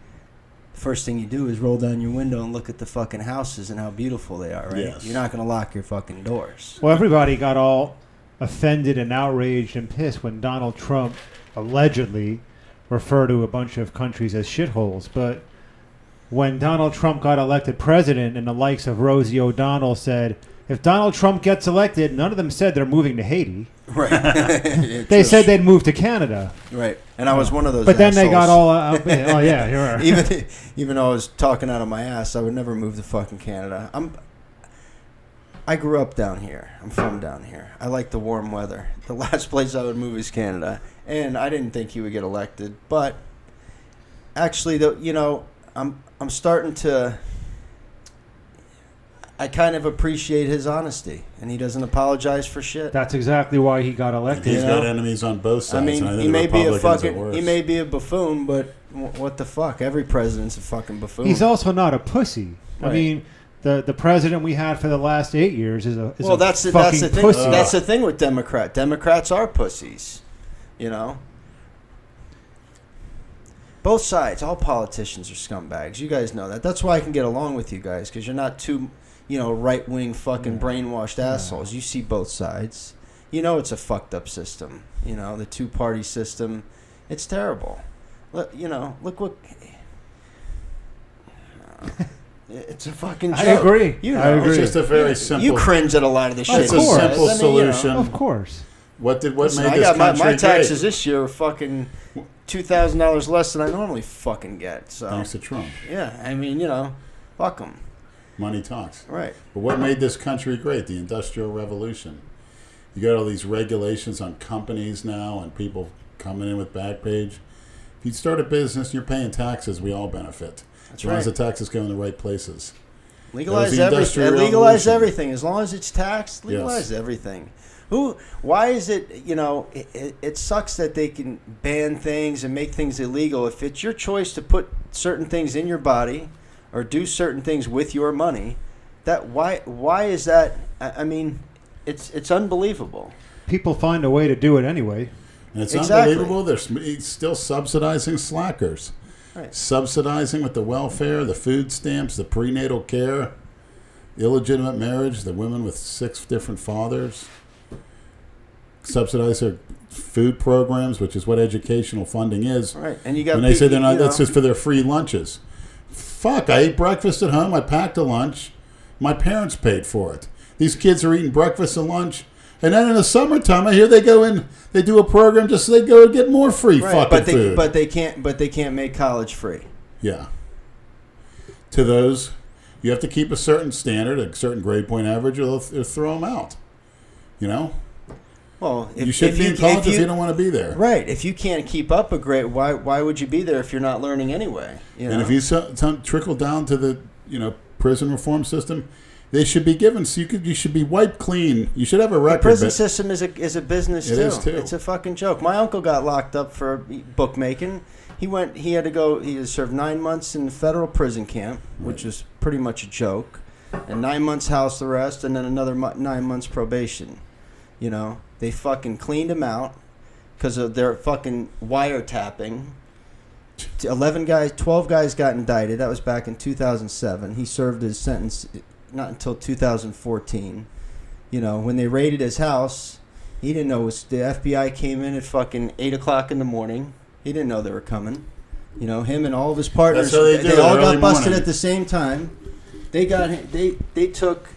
the first thing you do is roll down your window and look at the fucking houses and how beautiful they are, right? Yes. You're not going to lock your fucking doors. Well, everybody got all offended and outraged and pissed when Donald Trump allegedly referred to a bunch of countries as shitholes. But when Donald Trump got elected president and the likes of Rosie O'Donnell said, if Donald Trump gets elected, none of them said they're moving to Haiti. Right. They said they'd move to Canada. Right. And I was one of those But then they assholes. got all oh yeah, you are. Even though I was talking out of my ass, I would never move to fucking Canada. I grew up down here. I'm from down here. I like the warm weather. The last place I would move is Canada. And I didn't think he would get elected, but actually I'm starting to I kind of appreciate his honesty, and he doesn't apologize for shit. That's exactly why he got elected. He's got enemies on both sides. I mean, and I think he may be a Republicans are fucking, worse. he may be a buffoon, but what the fuck? Every president's a fucking buffoon. He's also not a pussy. Right. I mean, the president we had for the last 8 years is a that's the fucking thing. pussy. That's the thing with Democrats are pussies, Both sides, all politicians are scumbags. You guys know that. That's why I can get along with you guys, because you're not too, right-wing fucking brainwashed assholes. You see both sides. It's a fucked up system. The two-party system. It's terrible. Look what... It's a fucking joke. I agree. I agree. It's just a very simple... You cringe at a lot of the shit. It's a simple solution. Of course. What made Listen, this I got country my taxes great? this year were fucking $2,000 less than I normally fucking get. So Thanks to Trump. yeah, I mean, fuck them. Money talks. Right. But what made this country great? The Industrial Revolution. You got all these regulations on companies now and people coming in with Backpage. If you start a business, you're paying taxes, we all benefit. That's as long as right. the taxes go in the right places. Legalize the everything. Industrial Legalize Revolution. everything. As long as it's taxed, legalize Yes. everything. Why is it, it sucks that they can ban things and make things illegal. If it's your choice to put certain things in your body or do certain things with your money, why is that? I mean, it's unbelievable. People find a way to do it anyway. And it's Exactly. unbelievable. They're still subsidizing slackers. Right. Subsidizing with the welfare, the food stamps, the prenatal care, illegitimate marriage, the women with 6 different fathers. Subsidize their food programs, which is what educational funding is. Right. And you got When they say people, they're not, that's just for their free lunches. Fuck, I ate breakfast at home. I packed a lunch. My parents paid for it. These kids are eating breakfast and lunch. And then in the summertime, I hear they go in, they do a program just so they go and get more free fucking food. But they can't make college free. Yeah. To those, you have to keep a certain standard, a certain grade point average, or they'll throw them out. Well, You should be in college if you don't want to be there. Right. If you can't keep up a grade, why would you be there if you're not learning anyway? And if you trickle down to the prison reform system, they should be given. So you should be wiped clean. You should have a record. The prison system is a business It too. is, too. It's a fucking joke. My uncle got locked up for bookmaking. He had to serve 9 months in federal prison camp, which was pretty much a joke, and 9 months house arrest, and then another 9 months probation. They fucking cleaned him out because of their fucking wiretapping. 12 guys got indicted. That was back in 2007. He served his sentence not until 2014. When they raided his house, he didn't know the FBI came in at fucking 8 o'clock in the morning. He didn't know they were coming. Him and all of his partners, That's how they do it, all early got busted morning. at the same time. They took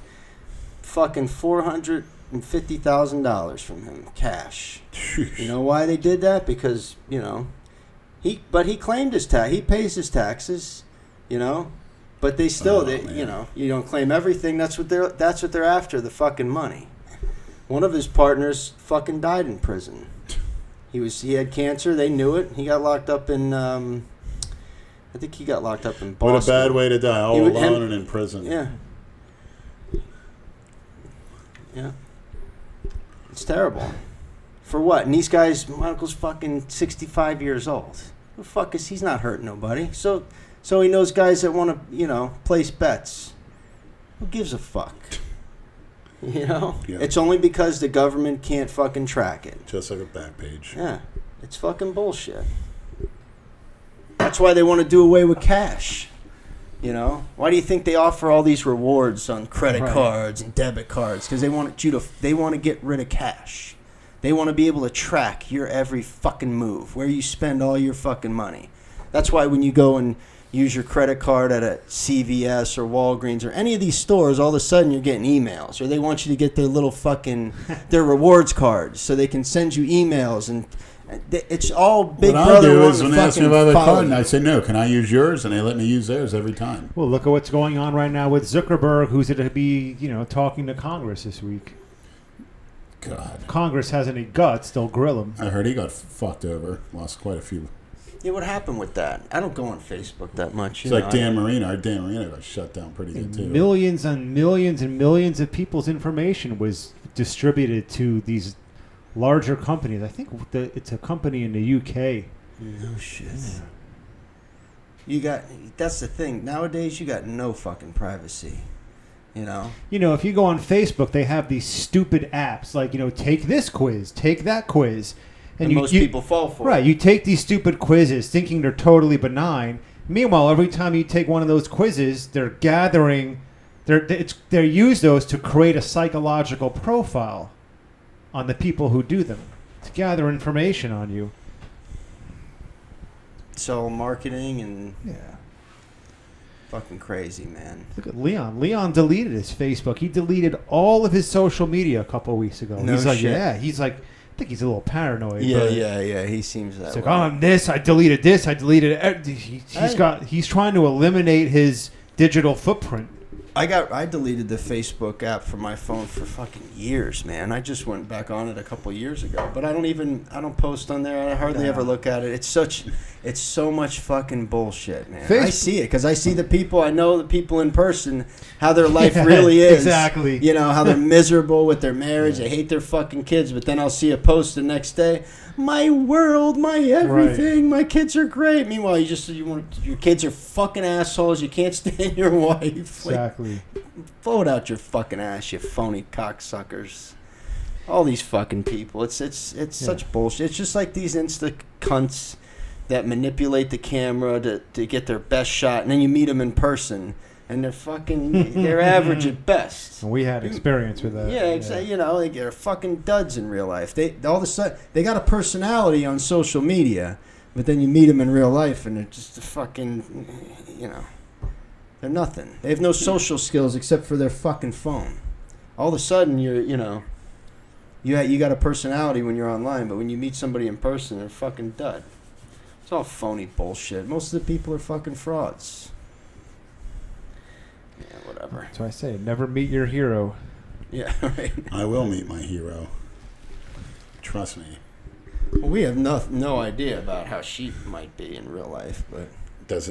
fucking $450,000 from him, cash. You know why they did that? Because he claimed his tax. He pays his taxes, but they still, you don't claim everything. That's what they're after, the fucking money. One of his partners fucking died in prison. He had cancer. They knew it. He got locked up in. I think he got locked up in Boston. What a bad way to die, all He would- alone and in prison. Yeah. Yeah. It's terrible. For what? And these guys, my uncle's fucking 65 years old. Who the fuck is he's not hurting nobody. So he knows guys that want to, place bets. Who gives a fuck? You know? Yeah. It's only because the government can't fucking track it. Just like a back page. Yeah. It's fucking bullshit. That's why they want to do away with cash. You know? Why do you think they offer all these rewards on credit cards and debit cards? Because they want to get rid of cash. They want to be able to track your every fucking move, where you spend all your fucking money. That's why when you go and use your credit card at a CVS or Walgreens or any of these stores, all of a sudden you're getting emails, or they want you to get their little fucking their rewards cards so they can send you emails, and it's all Big what Brother. What I do is when they ask me about a follow card, and you. I say no, can I use yours? And they let me use theirs every time. Well, look at what's going on right now with Zuckerberg, who's going to be, talking to Congress this week. God. If Congress has any guts, they'll grill him. I heard he got fucked over. Lost quite a few. Yeah, what happened with that? I don't go on Facebook that much. It's like Dan Marino. Our Dan Marino got shut down pretty good, too. Millions and millions and millions of people's information was distributed to these larger companies. I think it's a company in the UK. No shit. Yeah. That's the thing. Nowadays, you got no fucking privacy. You know? If you go on Facebook, they have these stupid apps like, take this quiz, take that quiz. And most people fall for it. Right. You take these stupid quizzes thinking they're totally benign. Meanwhile, every time you take one of those quizzes, they're gathering, they use those to create a psychological profile on the people who do them, to gather information on you. It's all marketing and Yeah. fucking crazy, man. Look at Leon. Leon deleted his Facebook. He deleted all of his social media a couple of weeks ago. No he's like, shit. yeah. He's like, I think he's a little paranoid. Yeah, but yeah. He seems that It's way. like, I'm this. I deleted this. I deleted it. He's trying to eliminate his digital footprint. I deleted the Facebook app from my phone for fucking years, man. I just went back on it a couple years ago, but I don't post on there. I hardly ever look at it. It's so much fucking bullshit, man. I see it because I see the people. I know the people in person, how their life really is. Exactly. How they're miserable with their marriage. They hate their fucking kids, but then I'll see a post the next day. My world, my everything. My kids are great. Meanwhile, your kids are fucking assholes. You can't stand your wife. Exactly. Blow it out your fucking ass, you phony cocksuckers. All these fucking people. It's such bullshit. It's just like these Insta cunts that manipulate the camera to get their best shot, and then you meet them in person, and they're average at best. And we had experience with that. Yeah, exactly. They're fucking duds in real life. They all of a sudden they got a personality on social media, but then you meet them in real life, and they're just a fucking, they're nothing. They have no social skills except for their fucking phone. All of a sudden, you got a personality when you're online, but when you meet somebody in person, they're fucking dud. It's all phony bullshit. Most of the people are fucking frauds. Yeah, whatever. So I say, never meet your hero. Yeah, right. I will meet my hero. Trust me. Well, we have no idea about how she might be in real life, but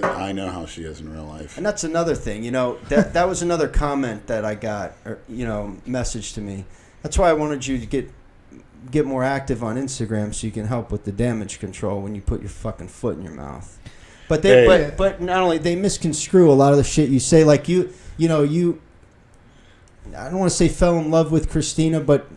I know how she is in real life. and that's another thing. That was another comment that I got, message to me. That's why I wanted you to get more active on Instagram so you can help with the damage control when you put your fucking foot in your mouth. But but not only they misconstrue a lot of the shit you say. Like you I don't want to say fell in love with Christina, but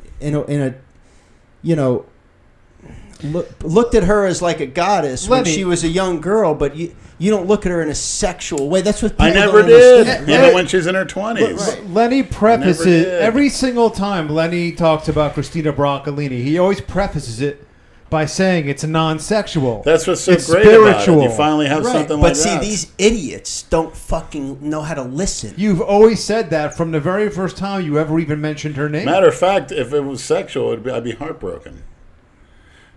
looked at her as like a goddess when she was a young girl, but you don't look at her in a sexual way. That's what people I never don't did. understand. Even when she's in her 20s. Right. Lenny prefaces Never did. every single time Lenny talks about Christina Broccolini. He always prefaces it by saying it's non-sexual. That's what's so It's great spiritual. about it. You finally have something like But see, that. these idiots don't fucking know how to listen. You've always said that from the very first time you ever even mentioned her name. Matter of fact, if it was sexual, I'd be heartbroken.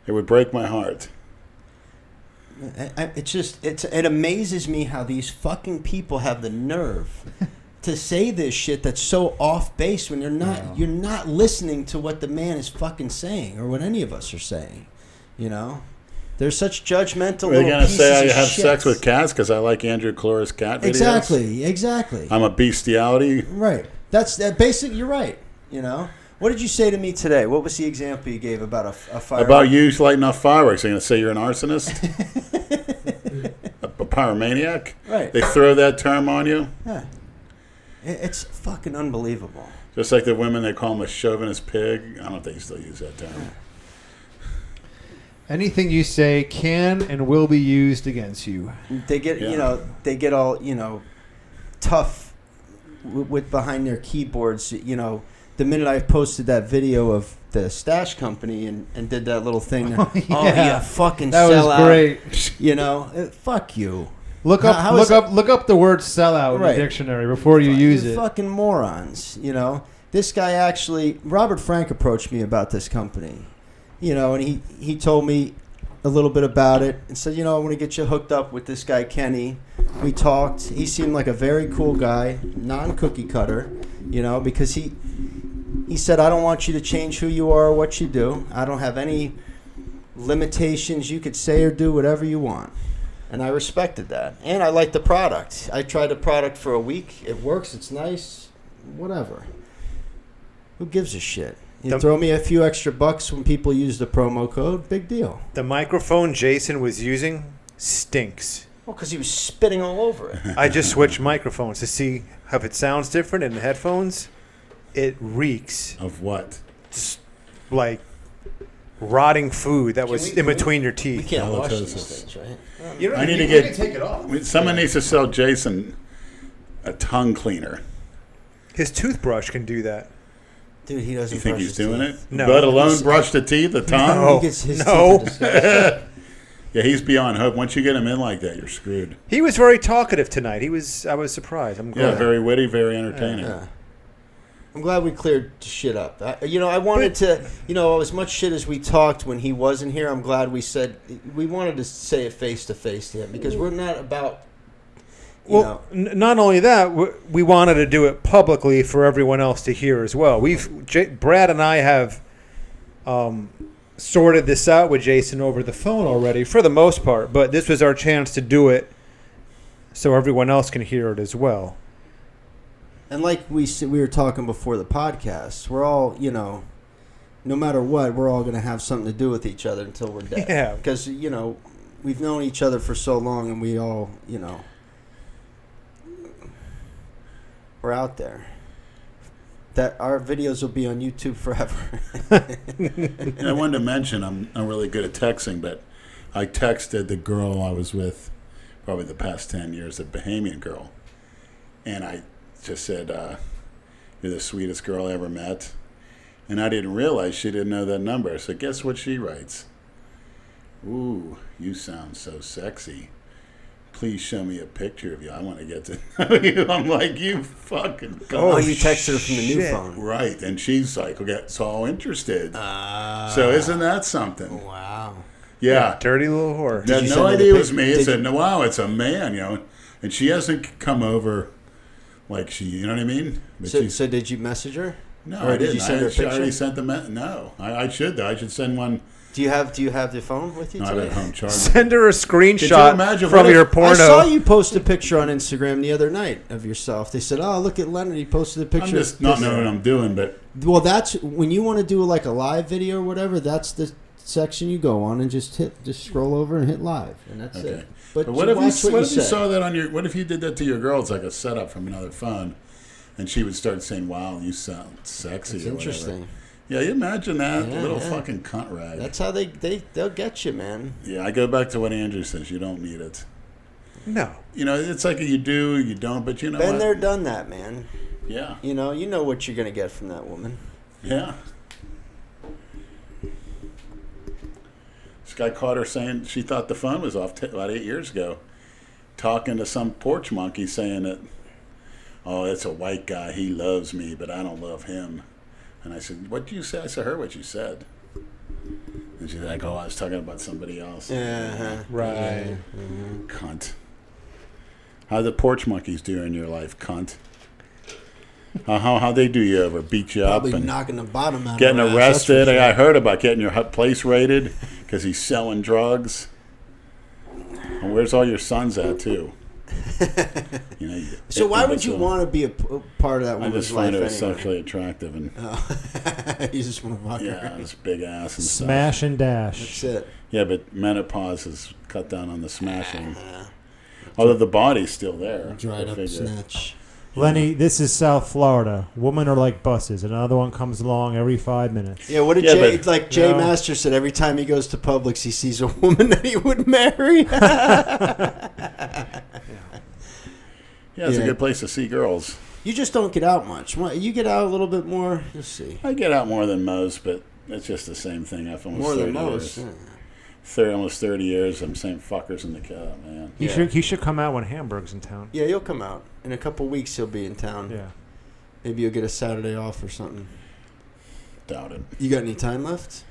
It would break my heart. It amazes me how these fucking people have the nerve to say this shit that's so off base when you're not listening to what the man is fucking saying or what any of us are saying. They're such judgmental. Are they going to say I have sex with cats because I like Andrew Clora's cat videos? Exactly. I'm a bestiality. Right. That's basic. You're right. What did you say to me today? What was the example you gave about a fire? About you lighting off fireworks. Are you going to say you're an arsonist? a pyromaniac? Right. They throw that term on you? Yeah. It's fucking unbelievable. Just like the women, they call them a chauvinist pig. I don't know if they still use that term. Anything you say can and will be used against you. They get, they get all, tough with behind their keyboards. The minute I posted that video of the stash company and did that little thing, fucking that sell was out. Great. Fuck you. Look up the word sellout in the dictionary before you use it. Fucking morons. This guy actually, Robert Frank approached me about this company. And he told me a little bit about it and said, I want to get you hooked up with this guy, Kenny. We talked. He seemed like a very cool guy, non-cookie cutter, because he said, I don't want you to change who you are or what you do. I don't have any limitations. You could say or do whatever you want. And I respected that. And I liked the product. I tried the product for a week. It works. It's nice. Whatever. Who gives a shit? You throw me a few extra bucks when people use the promo code. Big deal. The microphone Jason was using stinks. Well, because he was spitting all over it. I just switched microphones to see if it sounds different in the headphones. It reeks Of what? like rotting food that was in between your We teeth. can't wash Halitosis. these things, right? I need to get. take it off. Someone needs to sell Jason a tongue cleaner. His toothbrush can do that. Dude, he doesn't You think brush he's his doing teeth. it? No. Let alone brush the teeth, the tongue? No. He gets his No. teeth are disgusting. Yeah, he's beyond hope. Once you get him in like that, you're screwed. He was very talked tonight. I was surprised. I'm Yeah, glad. very witty, very entertaining. Yeah. I'm glad we cleared shit up. I wanted to, as much shit as we talked when he wasn't here, I'm glad we wanted to say it face to face to him because we're not about, not only that, we wanted to do it publicly for everyone else to hear as well. Brad and I have sorted this out with Jason over the phone already for the most part, but this was our chance to do it so everyone else can hear it as well. And like we were talking before the podcast, we're all, no matter what, we're all going to have something to do with each other until we're dead. Yeah. Because, we've known each other for so long and we all, we're out there. That our videos will be on YouTube forever. And I wanted to mention, I'm not really good at texting, but I texted the girl I was with probably the past 10 years, a Bahamian girl. And I just said, you're the sweetest girl I ever met. And I didn't realize she didn't know that number. So guess what she writes? Ooh, you sound so sexy. Please show me a picture of you. I want to get to know you. I'm like, you fucking Oh, you texted her from the new shit. phone. Right. And she's like, okay, so interested. So isn't that something? Wow. Yeah. Dirty little whore. Had you no send her the idea it was pic- me. did It said, you- no, wow, it's a man, And she hasn't come over like she, you know what I mean? But So, she's, so did you message her? no, or I did didn't. you send her a I already picture? sent them. No, I should, though. I should send one. Do you have the phone with you No, I today? have home charger. Send her a screenshot imagine from what if- your porno. I saw you post a picture on Instagram the other night of yourself. They said, "Oh, look at Leonard. He posted a I'm picture." just not knowing what I'm doing, but Well, that's when you want to do like a live video or whatever. That's the section you go on and just scroll over and hit live, and that's okay. it. But what if watch you say. saw that on your? What if you did that to your girl? It's like a setup from another phone, and she would start saying, "Wow, you sound sexy." It's or interesting. Whatever. Yeah, you imagine that Yeah, little yeah. fucking cunt rag. That's how they'll get you, man. Yeah, I go back to what Andrew says. You don't need it. No. It's like you do, you don't, but you know Been what? there, done that, man. Yeah, You know what you're gonna get from that woman. yeah. This guy caught her saying she thought the phone was off about 8 years ago, talking to some porch monkey saying that, oh, it's a white guy. He loves me, but I don't love him. And I said, what did you say? I said, I heard what you said. And she's like, oh, I was talking about somebody else. Uh-huh. Right. Cunt. How the porch monkeys do in your life, cunt? How they do you over? Beat you Probably up and knocking the bottom out. getting of her ass, that's for arrested? sure. I heard about getting your place raided because he's selling drugs. And where's all your sons at too? So why would you want to be a part of that I woman's just life find her anyway? sexually attractive and You just want to fuck yeah, her. this big ass and Smash and dash. That's it. Yeah, but menopause has cut down on the smashing. Although the body's still there. Dried I up figure. snatch. Lenny, this is South Florida. Women are like buses. Another one comes along every 5 minutes. Yeah, what did Jay Master said? Every time he goes to Publix, he sees a woman that he would marry. Yeah, it's a good place to see girls. You just don't get out much. You get out a little bit more. You'll see. I get out more than most, but it's just the same thing. After almost More 30 than most. years. Yeah. Almost 30 years, I'm same fuckers in the car, man. He should come out when Hamburg's in town. Yeah, he'll come out. In a couple weeks, he'll be in town. Yeah. Maybe you'll get a Saturday off or something. Doubt it. You got any time left?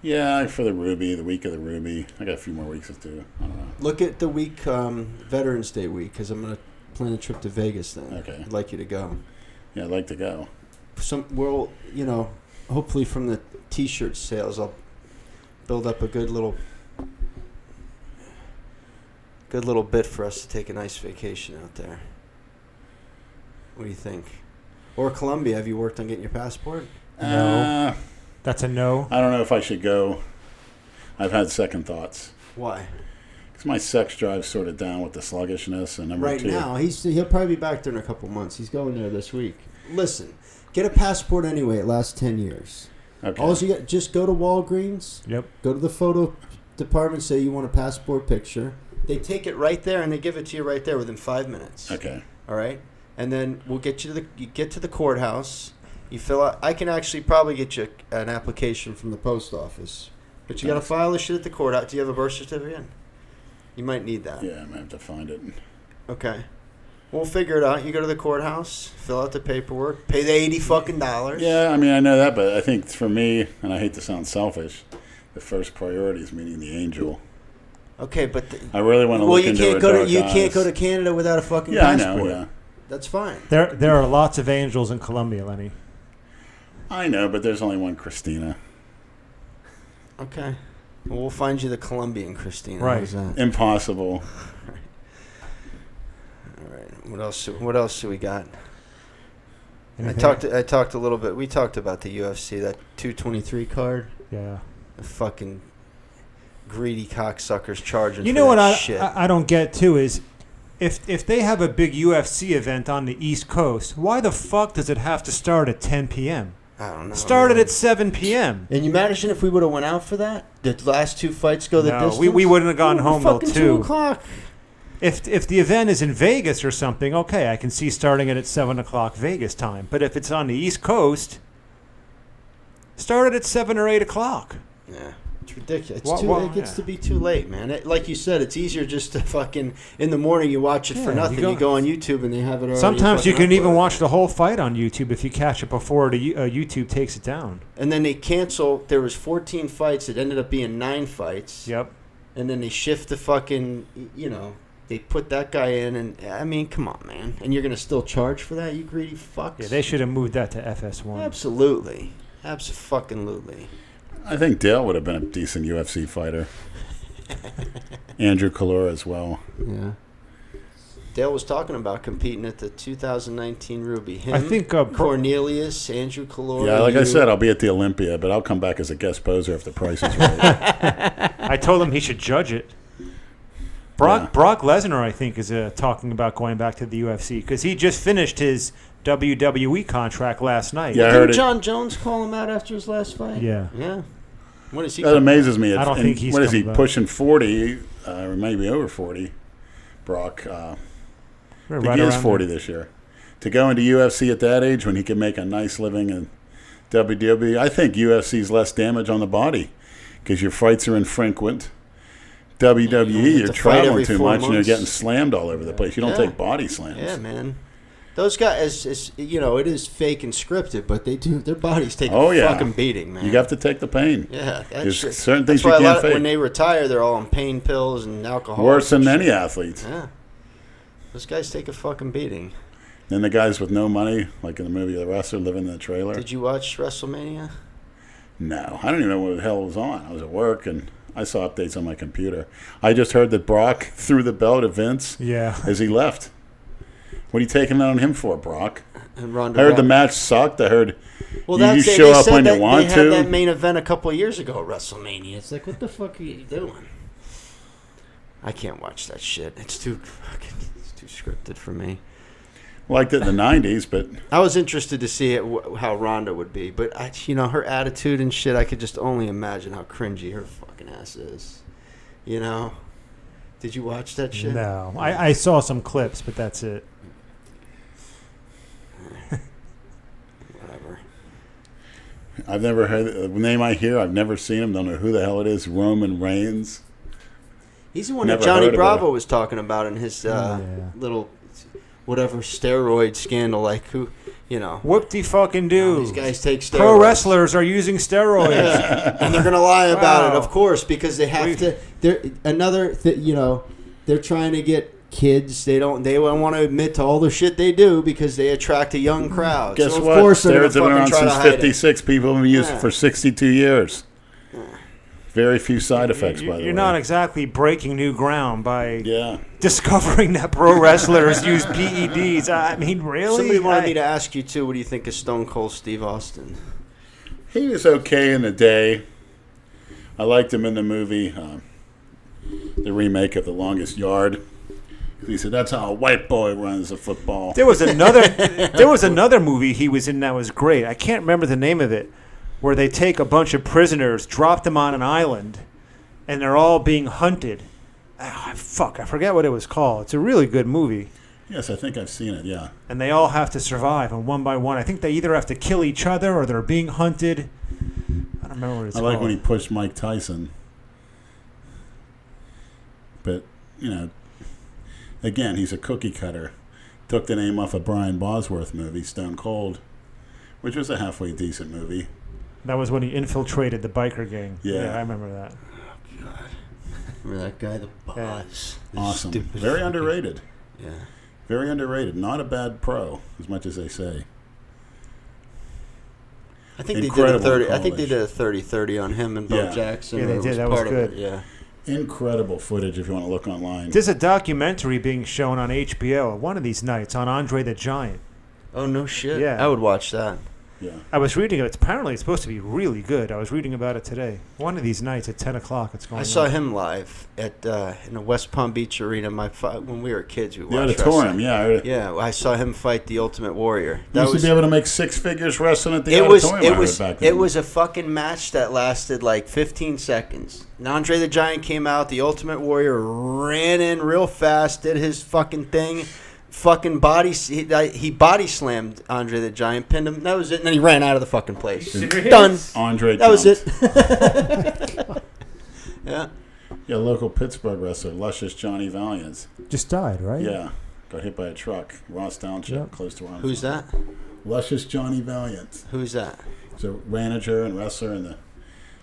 Yeah, for the Ruby, the week of the Ruby. I got a few more weeks to do. I don't know. Look at the week, Veterans Day week, because I'm going to plan a trip to Vegas then. Okay. I'd like you to go. Yeah, I'd like to go. Hopefully from the T-shirt sales, I'll build up a good little bit for us to take a nice vacation out there. What do you think? Or Colombia? Have you worked on getting your passport? No. That's a no. I don't know if I should go. I've had second thoughts. Why? Because my sex drive's sort of down with the sluggishness. And number Right two, now, he'll probably be back there in a couple months. He's going there this week. Listen, get a passport anyway. It lasts 10 years. Okay. All you got, just go to Walgreens. Yep. Go to the photo department. Say you want a passport picture. They take it right there and they give it to you right there within 5 minutes. Okay. All right, and then we'll get you you get to the courthouse. You fill out. I can actually probably get you an application from the post office, but you got to file this shit at the courthouse. Do you have a birth certificate? You might need that. Yeah, I might have to find it. Okay. We'll figure it out. You go to the courthouse, fill out the paperwork, pay the $80 Yeah, I mean, I know that, but I think for me, and I hate to sound selfish, the first priority is meeting the angel. Okay, but I really want to look into her dark eyes. You can't go to Canada without a fucking Yeah, passport. I know, yeah. That's fine. There are lots of angels in Colombia, Lenny. I know, but there's only one Christina. Okay. Well, we'll find you the Colombian Christina. Right. How's that? Impossible. All right. What else do we got? Anything? I talked a little bit. We talked about the UFC, that 223 card. Yeah. The fucking greedy cocksuckers charging. You for know what that shit. I don't get too is if they have a big UFC event on the East Coast, why the fuck does it have to start at 10 p.m.? I don't know. Started man. at 7 p.m. And you imagine if we would have went out for that? The last two fights go the distance? we wouldn't have gone home till fucking 2. 2 o'clock. If the event is in Vegas or something, okay, I can see starting it at 7 o'clock Vegas time. But if it's on the East Coast, start it at 7 or 8 o'clock. Yeah. It's ridiculous. It gets yeah. to be too late, man. Like you said, it's easier just to fucking in the morning you watch it for Yeah, nothing. You go on YouTube and they have it already. Sometimes you fucking can even uploaded. watch the whole fight on YouTube if you catch it before YouTube takes it down. And then they cancel. There was 14 fights. It ended up being 9 fights. Yep. And then they shift the fucking, they put that guy in. And, I mean, come on, man. And you're going to still charge for that, you greedy fucks? Yeah, they should have moved that to FS1. Absolutely. Abso-fucking-lutely. I think Dale would have been a decent UFC fighter. Andrew Kalora as well. Yeah. Dale was talking about competing at the 2019 Ruby. Him, I think Cornelius, Andrew Kalora. Yeah, like I you. said, I'll be at the Olympia, but I'll come back as a guest poser if the price is right. I told him he should judge it. Brock Lesnar, I think, is talking about going back to the UFC because he just finished his WWE contract last night. Yeah, I Didn't heard it. John Jones call him out after his last fight? Yeah. Yeah. What is he? That amazes me. I don't think he's What is he, coming back. pushing 40, or maybe over 40, Brock? I think he is 40 this year. To go into UFC at that age when he can make a nice living in WWE, I think UFC's less damage on the body because your fights are infrequent. WWE, you're to fight traveling every too 4 much and you're months. getting slammed all over the place. You don't Yeah. take body slams. Yeah, man. Those guys, it is fake and scripted, but they do. Their bodies take Oh, a yeah. fucking beating, man. You have to take the pain. Yeah, There's shit- certain things that's you why can't fake. when they retire, they're all on pain pills and alcohol. Worse than and any shit. athlete. Yeah, those guys take a fucking beating. Then the guys with no money, like in the movie The Wrestler, living in the trailer. Did you watch WrestleMania? No, I don't even know what the hell was on. I was at work and I saw updates on my computer. I just heard that Brock threw the belt at Vince as he left. What are you taking that on him for, Brock? And Ronda I heard the Rousey. match sucked. I heard you That's show they up said when that you want they had that to. main event a couple of years ago at WrestleMania. It's like, what the fuck are you doing? I can't watch that shit. It's too scripted for me. Liked it in the 90s, but I was interested to see how Rhonda would be, but her attitude and shit, I could just only imagine how cringy her fucking ass is. You know? Did you watch that shit? No. I saw some clips, but that's it. Whatever. I've never heard the name I hear. I've never seen him. Don't know who the hell it is. Roman Reigns. He's the one Never that Johnny heard of Bravo her. was talking about in his little whatever steroid scandal. Like who, Whoop-de-fucking-do. these guys take steroids. Pro wrestlers are using steroids. And they're gonna lie about it, Wow. of course, because they have to. They're trying to get kids. They don't want to admit to all the shit they do because they attract a young crowd. Guess so of what? course they're Steroids have been gonna around fucking try since to hide it. 56. People have used Yeah. it for 62 years. Very few side effects, by the way. You're not exactly breaking new ground by Yeah. discovering that pro wrestlers use PEDs. I mean, really? Somebody wanted me to ask you too. What do you think of Stone Cold Steve Austin? He was okay in the day. I liked him in the movie, the remake of The Longest Yard. He said, "That's how a white boy runs a football." There was another movie he was in that was great. I can't remember the name of it, where they take a bunch of prisoners, drop them on an island, and they're all being hunted. I forget what it was called. It's a really good movie. Yes, I think I've seen it, yeah. And they all have to survive, and one by one. I think they either have to kill each other or they're being hunted. I don't remember what it's I called. like when he pushed Mike Tyson. But, again, he's a cookie cutter. Took the name off a Brian Bosworth movie, Stone Cold, which was a halfway decent movie. That was when he infiltrated the biker gang. Yeah. I remember that. Remember that guy, the boss? The Awesome. stupid Very fucking- underrated. Yeah. Very underrated. Not a bad pro, as much as they say. I think Incredible they did a 30. I think they college. did a 30-30 on him and Bo Yeah. Jackson. Yeah, they or did. was That was part of good. it, yeah. Incredible footage if you want to look online. There's a documentary being shown on HBO one of these nights on Andre the Giant. Oh no shit. Yeah. I would watch that. Yeah. I was reading it. Apparently, it's supposed to be really good. I was reading about it today. One of these nights at 10 o'clock, it's going I on. saw him live at in the West Palm Beach Arena. When we were kids, we The watched auditorium, wrestling. yeah. Yeah, I saw him fight the Ultimate Warrior. You used to be able to make six figures wrestling at the auditorium. It was a fucking match that lasted like 15 seconds. And Andre the Giant came out. The Ultimate Warrior ran in real fast, did his fucking thing. Fucking he body slammed Andre the Giant, pinned him. That was it. And then he ran out of the fucking place. Done. Andre That was jumped. it. Yeah. Yeah, local Pittsburgh wrestler, Luscious Johnny Valiant. Just died, right? Yeah, got hit by a truck. Ross Township, Yep. close to Armstrong. Who's that? Luscious Johnny Valiant. Who's that? He's a manager and wrestler in the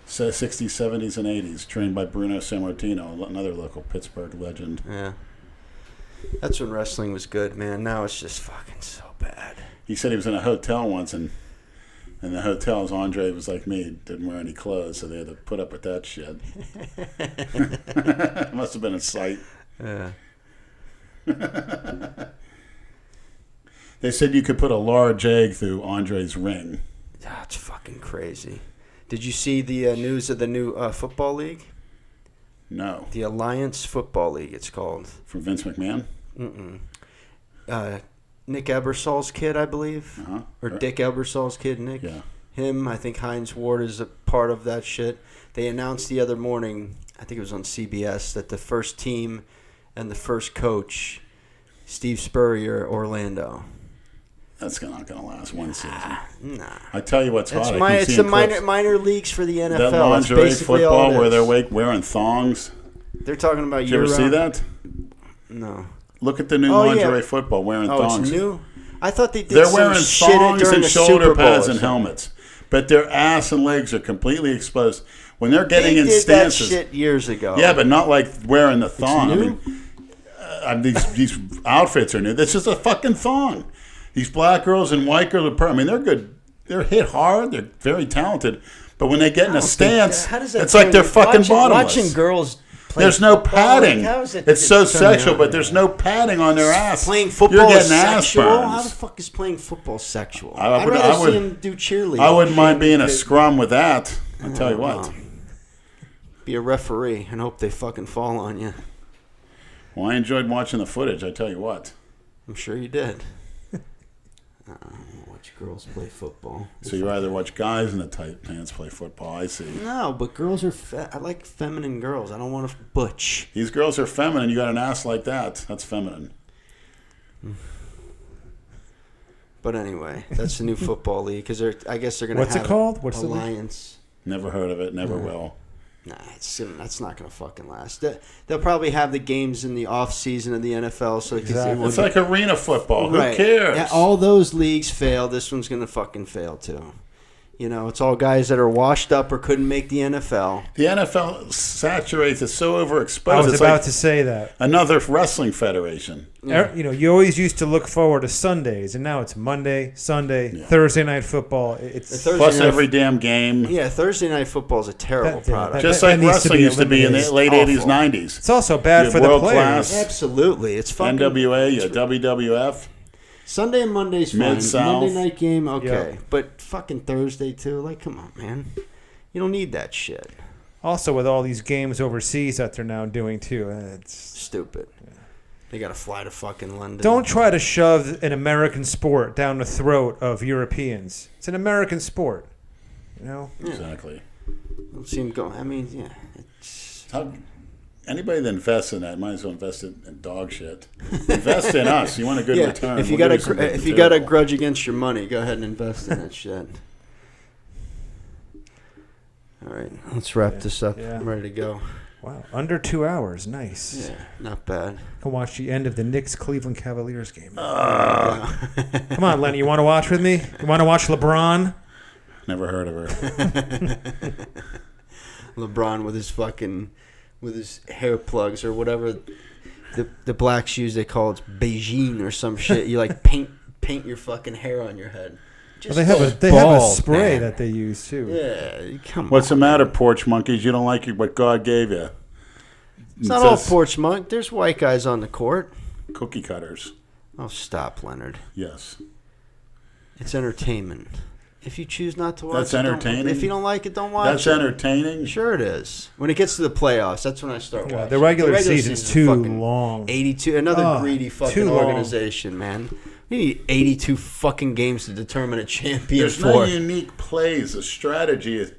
60s, 70s, and 80s, trained by Bruno Sammartino, another local Pittsburgh legend. Yeah. That's when wrestling was good, man. Now it's just fucking so bad. He said he was in a hotel once, and in the hotels, Andre was like me, didn't wear any clothes, so they had to put up with that shit. Must have been a sight. Yeah. They said you could put a large egg through Andre's ring. That's fucking crazy. Did you see the news of the new football league? No. The Alliance Football League, it's called. From Vince McMahon? Nick Ebersol's kid, I believe. Uh-huh. Or Dick Ebersol's kid, Nick. Yeah. Him, I think Heinz Ward is a part of that shit. They announced the other morning, I think it was on CBS, that the first team and the first coach, Steve Spurrier, Orlando. That's not going to last one season. Nah. I tell you what's It's hot. I keep it's seeing the clips. minor leagues for the NFL. That That's lingerie basically all football it where is. they're wearing thongs. They're talking about Did you ever see that? No. Look at the new Oh, yeah. lingerie football wearing Oh, thongs. it's new? I thought they did They're some wearing shit thongs during and the shoulder Super Bowl pads or and something. helmets, but their ass and legs are completely exposed. When they're getting They in did stances, that shit years ago. yeah, but not like wearing the thong. new? I mean, these outfits are new. That's just a fucking thong. These black girls and white girls are. I mean, they're good. They're hit hard. They're very talented. But when they get in a stance, How does that it's like they're fucking bottomless. Watching girls play There's no football, padding. like, how is it It's so turn sexual, on? but there's no padding on their ass. Playing football You're is getting ass sexual? burns. How the fuck is playing football sexual? I I'd would- rather I would- see him do cheerleading. I wouldn't mind being a Shit. scrum with that. I'll tell you what. Wow. Be a referee and hope they fucking fall on you. Well, I enjoyed watching the footage. I tell you what. I'm sure you did. Watch girls play football. So you either watch guys in the tight pants play football. I see. No, but girls are. I like feminine girls. I don't want a butch. These girls are feminine. You got an ass like that. That's feminine. But anyway, that's the new football league because I guess they're going to have What's it called? What's Alliance. Never heard of it. Never will. Nah, that's not going to fucking last. They'll probably have the games in the off season of the NFL. So It's like arena football. Right. Who cares? Yeah, all those leagues fail. This one's going to fucking fail too. You know, it's all guys that are washed up or couldn't make the NFL. The NFL saturates. It's so overexposed. I was it's about like to say that. another wrestling federation. You know, you always used to look forward to Sundays, and now it's Monday, Sunday, Thursday night football. It's Plus every damn game. Yeah, Thursday night football is a terrible product. Just that like needs to wrestling be used to be in the eliminated. late Awful. 80s, 90s. It's also bad You for the world players. class. Absolutely, it's fucking NWA, yeah, WWF. Sunday and Monday's fine. Mid-South. Monday night game, okay, Yeah. but fucking Thursday too. Like, come on, man, you don't need that shit. Also, with all these games overseas that they're now doing too, it's Stupid. They got to fly to fucking London. don't try to shove an American sport down the throat of Europeans. It's an American sport, you know. Exactly. Don't see him go. I mean, yeah. It's, Anybody that invests in that might as well invest in dog shit. Invest in us. You want a good yeah. return. If you We'll got give some good if you got a material. grudge against your money, go ahead and invest in that shit. All right, let's wrap this up. Yeah. I'm ready to go. Wow, under 2 hours, nice. Yeah, not bad. Can watch the end of the Knicks Cleveland Cavaliers game. Come on, Lenny, you want to watch with me? You want to watch LeBron? Never heard of her. LeBron with his hair plugs or whatever the black shoes they call it's Beijing or some shit. You like paint your fucking hair on your head. Just Well, they have a bald, spray man. that they use too. Yeah, come on. What's the matter, porch monkeys? You don't like what God gave you. It's not all porch monk. There's white guys on the court. Cookie cutters. Oh, stop, Leonard. Yes. It's entertainment. If you choose not to watch That's it, don't- entertaining? If you don't like it, don't watch That's it. entertaining. Sure it is. When it gets to the playoffs, that's when I start Yeah, watching. the regular season's season's too fucking long. 82. Another Oh, greedy fucking too long. organization, man. You need 82 fucking games to determine a champion There's no for. unique plays. A strategy.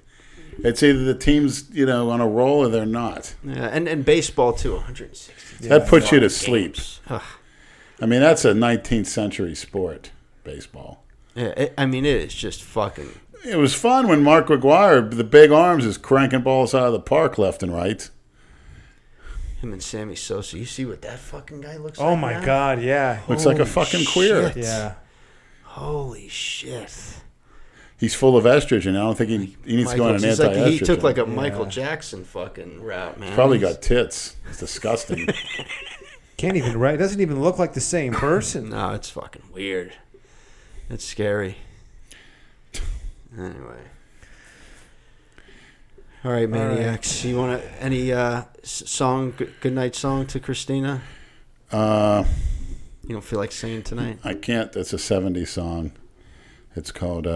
It's either the team's on a roll or they're not. Yeah, and baseball too. 160. That puts you to fucking sleep. games. Ugh. I mean, that's a 19th century sport, baseball. Yeah, it is just fucking. It was fun when Mark McGuire, the big arms, is cranking balls out of the park left and right. Him and Sammy Sosa. You see what that fucking guy looks like? Oh my now? God, yeah. Looks like a Holy fucking queer. shit. Yeah. Holy shit. He's full of estrogen. I don't think he needs to go on an He's anti-estrogen. he took like a Michael Jackson fucking route, man. Probably got tits. It's disgusting. Can't even write. It doesn't even look like the same person. No, it's fucking weird. It's scary. Anyway. All right, maniacs. You want any song, good night song to Christina? You don't feel like singing tonight? I can't. That's a 70s song. It's called,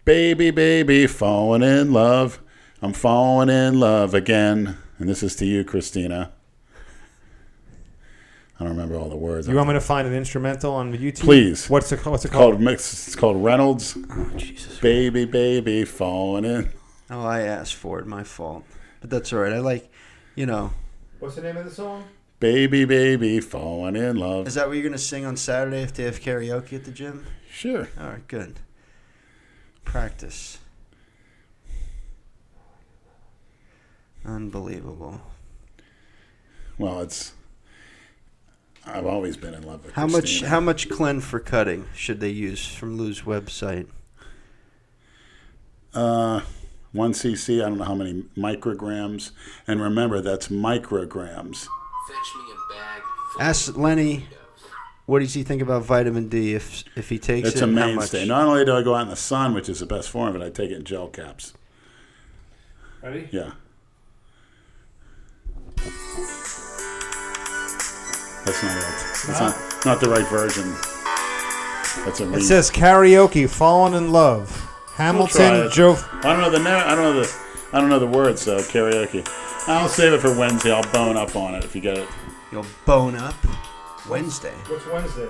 Baby, Baby, Falling in Love. I'm falling in love again. And this is to you, Christina. I don't remember all the words. You want me to find an instrumental on YouTube? Please. What's it called? It's called Reynolds. Oh, Jesus. Baby, baby, falling in. Oh, I asked for it. My fault. But that's all right. I like, What's the name of the song? Baby, baby, falling in love. Is that what you're going to sing on Saturday if they have karaoke at the gym? Sure. All right, good. Practice. Unbelievable. Well, I've always been in love with How Christina. much Clen for cutting should they use from Lou's website? 1 cc, I don't know how many micrograms. And remember, that's micrograms. Fetch me a bag. Ask Lenny, what does he think about vitamin D if he takes It's it? a and how mainstay. much? Not only do I go out in the sun, which is the best form of it, I take it in gel caps. Ready? Yeah. That's not it. It's not the right version. That's a It says karaoke, falling in love. try Hamilton, it. Joe. I don't know the words though. Karaoke. I'll save it for Wednesday. I'll bone up on it if you get it. You'll bone up Wednesday. What's Wednesday?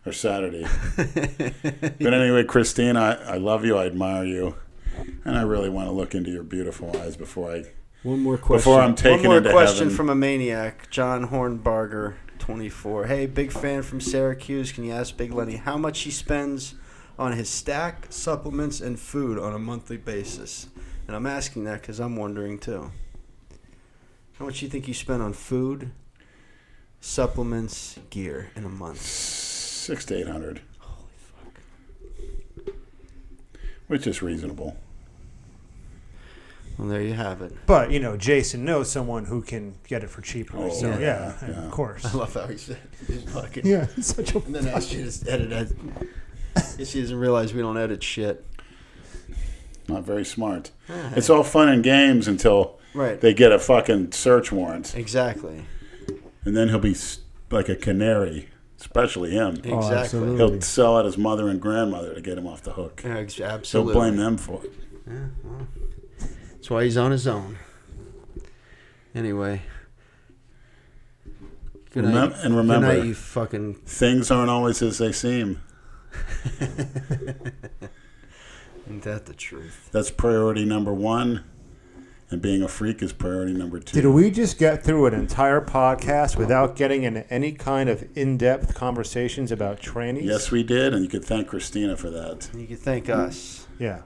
or Saturday. But anyway, Christine, I love you. I admire you. And I really want to look into your beautiful eyes before One more question. Before I'm taken One more into question heaven. from a maniac, John Hornbarger, 24. Hey, big fan from Syracuse. Can you ask Big Lenny how much he spends on his stack, supplements, and food on a monthly basis? And I'm asking that because I'm wondering too. How much do you think you spend on food, supplements, gear in a month? 600 to 800. Holy fuck. Which is reasonable. Well, there you have it. But, Jason knows someone who can get it for cheaper. Oh, so, yeah. of course. I love how he said he's fucking. Yeah, it's such a. And then I just edit it. I guess he doesn't realize we don't edit shit. Not very smart. It's all fun and games until they get a fucking search warrant. Exactly. And then he'll be like a canary, especially him. Exactly. absolutely. He'll sell out his mother and grandmother to get him off the hook. Yeah, He'll absolutely. blame them for it. Yeah, well, that's why he's on his own. Anyway. Good night. And remember, good night, you fucking... things aren't always as they seem. Ain't that the truth? That's priority number 1. And being a freak is priority number 2. Did we just get through an entire podcast without getting into any kind of in-depth conversations about trannies? Yes, we did. And you could thank Christina for that. You can thank us. Yeah.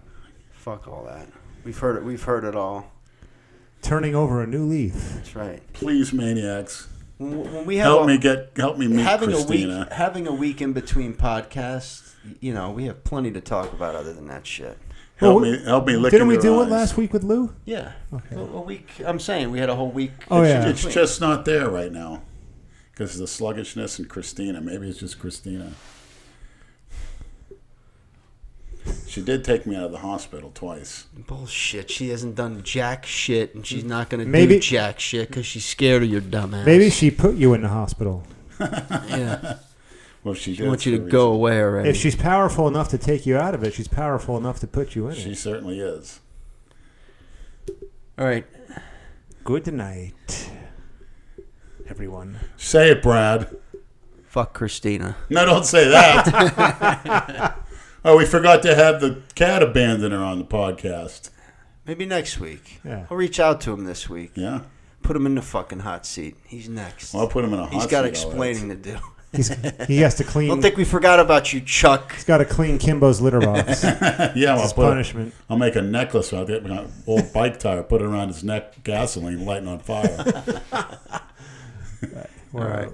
Fuck all that. We've heard it. We've heard it all. Turning over a new leaf. That's right. Please, maniacs. When we have Help me meet having Christina. having a week in between podcasts, we have plenty to talk about other than that shit. Help me lick Didn't we your do eyes. it last week with Lou? Yeah. Okay. A week. I'm saying we had a whole week. Oh, yeah. It's just not there right now because of the sluggishness and Christina. Maybe it's just Christina. She did take me out of the hospital twice. Bullshit. She hasn't done jack shit, and she's not going to Maybe- do jack shit because she's scared of your dumb ass. Maybe she put you in the hospital. Yeah. Well, she She did wants you to for a go reason. away already. If she's powerful enough to take you out of it, she's powerful enough to put you in She it. certainly is. All right. Good night, everyone. Say it, Brad. Fuck Christina. No, don't say that. Oh, we forgot to have the cat abandoner on the podcast. Maybe next week. Yeah. I'll reach out to him this week. Yeah? Put him in the fucking hot seat. He's next. Well, I'll put him in a hot He's got seat, explaining to do. He has to I clean. don't think we forgot about you, Chuck. He's got to clean Kimbo's litter box. Yeah, His punishment. I'll make a necklace out of it. An old bike tire, put it around his neck, gasoline, lighting on fire. All right.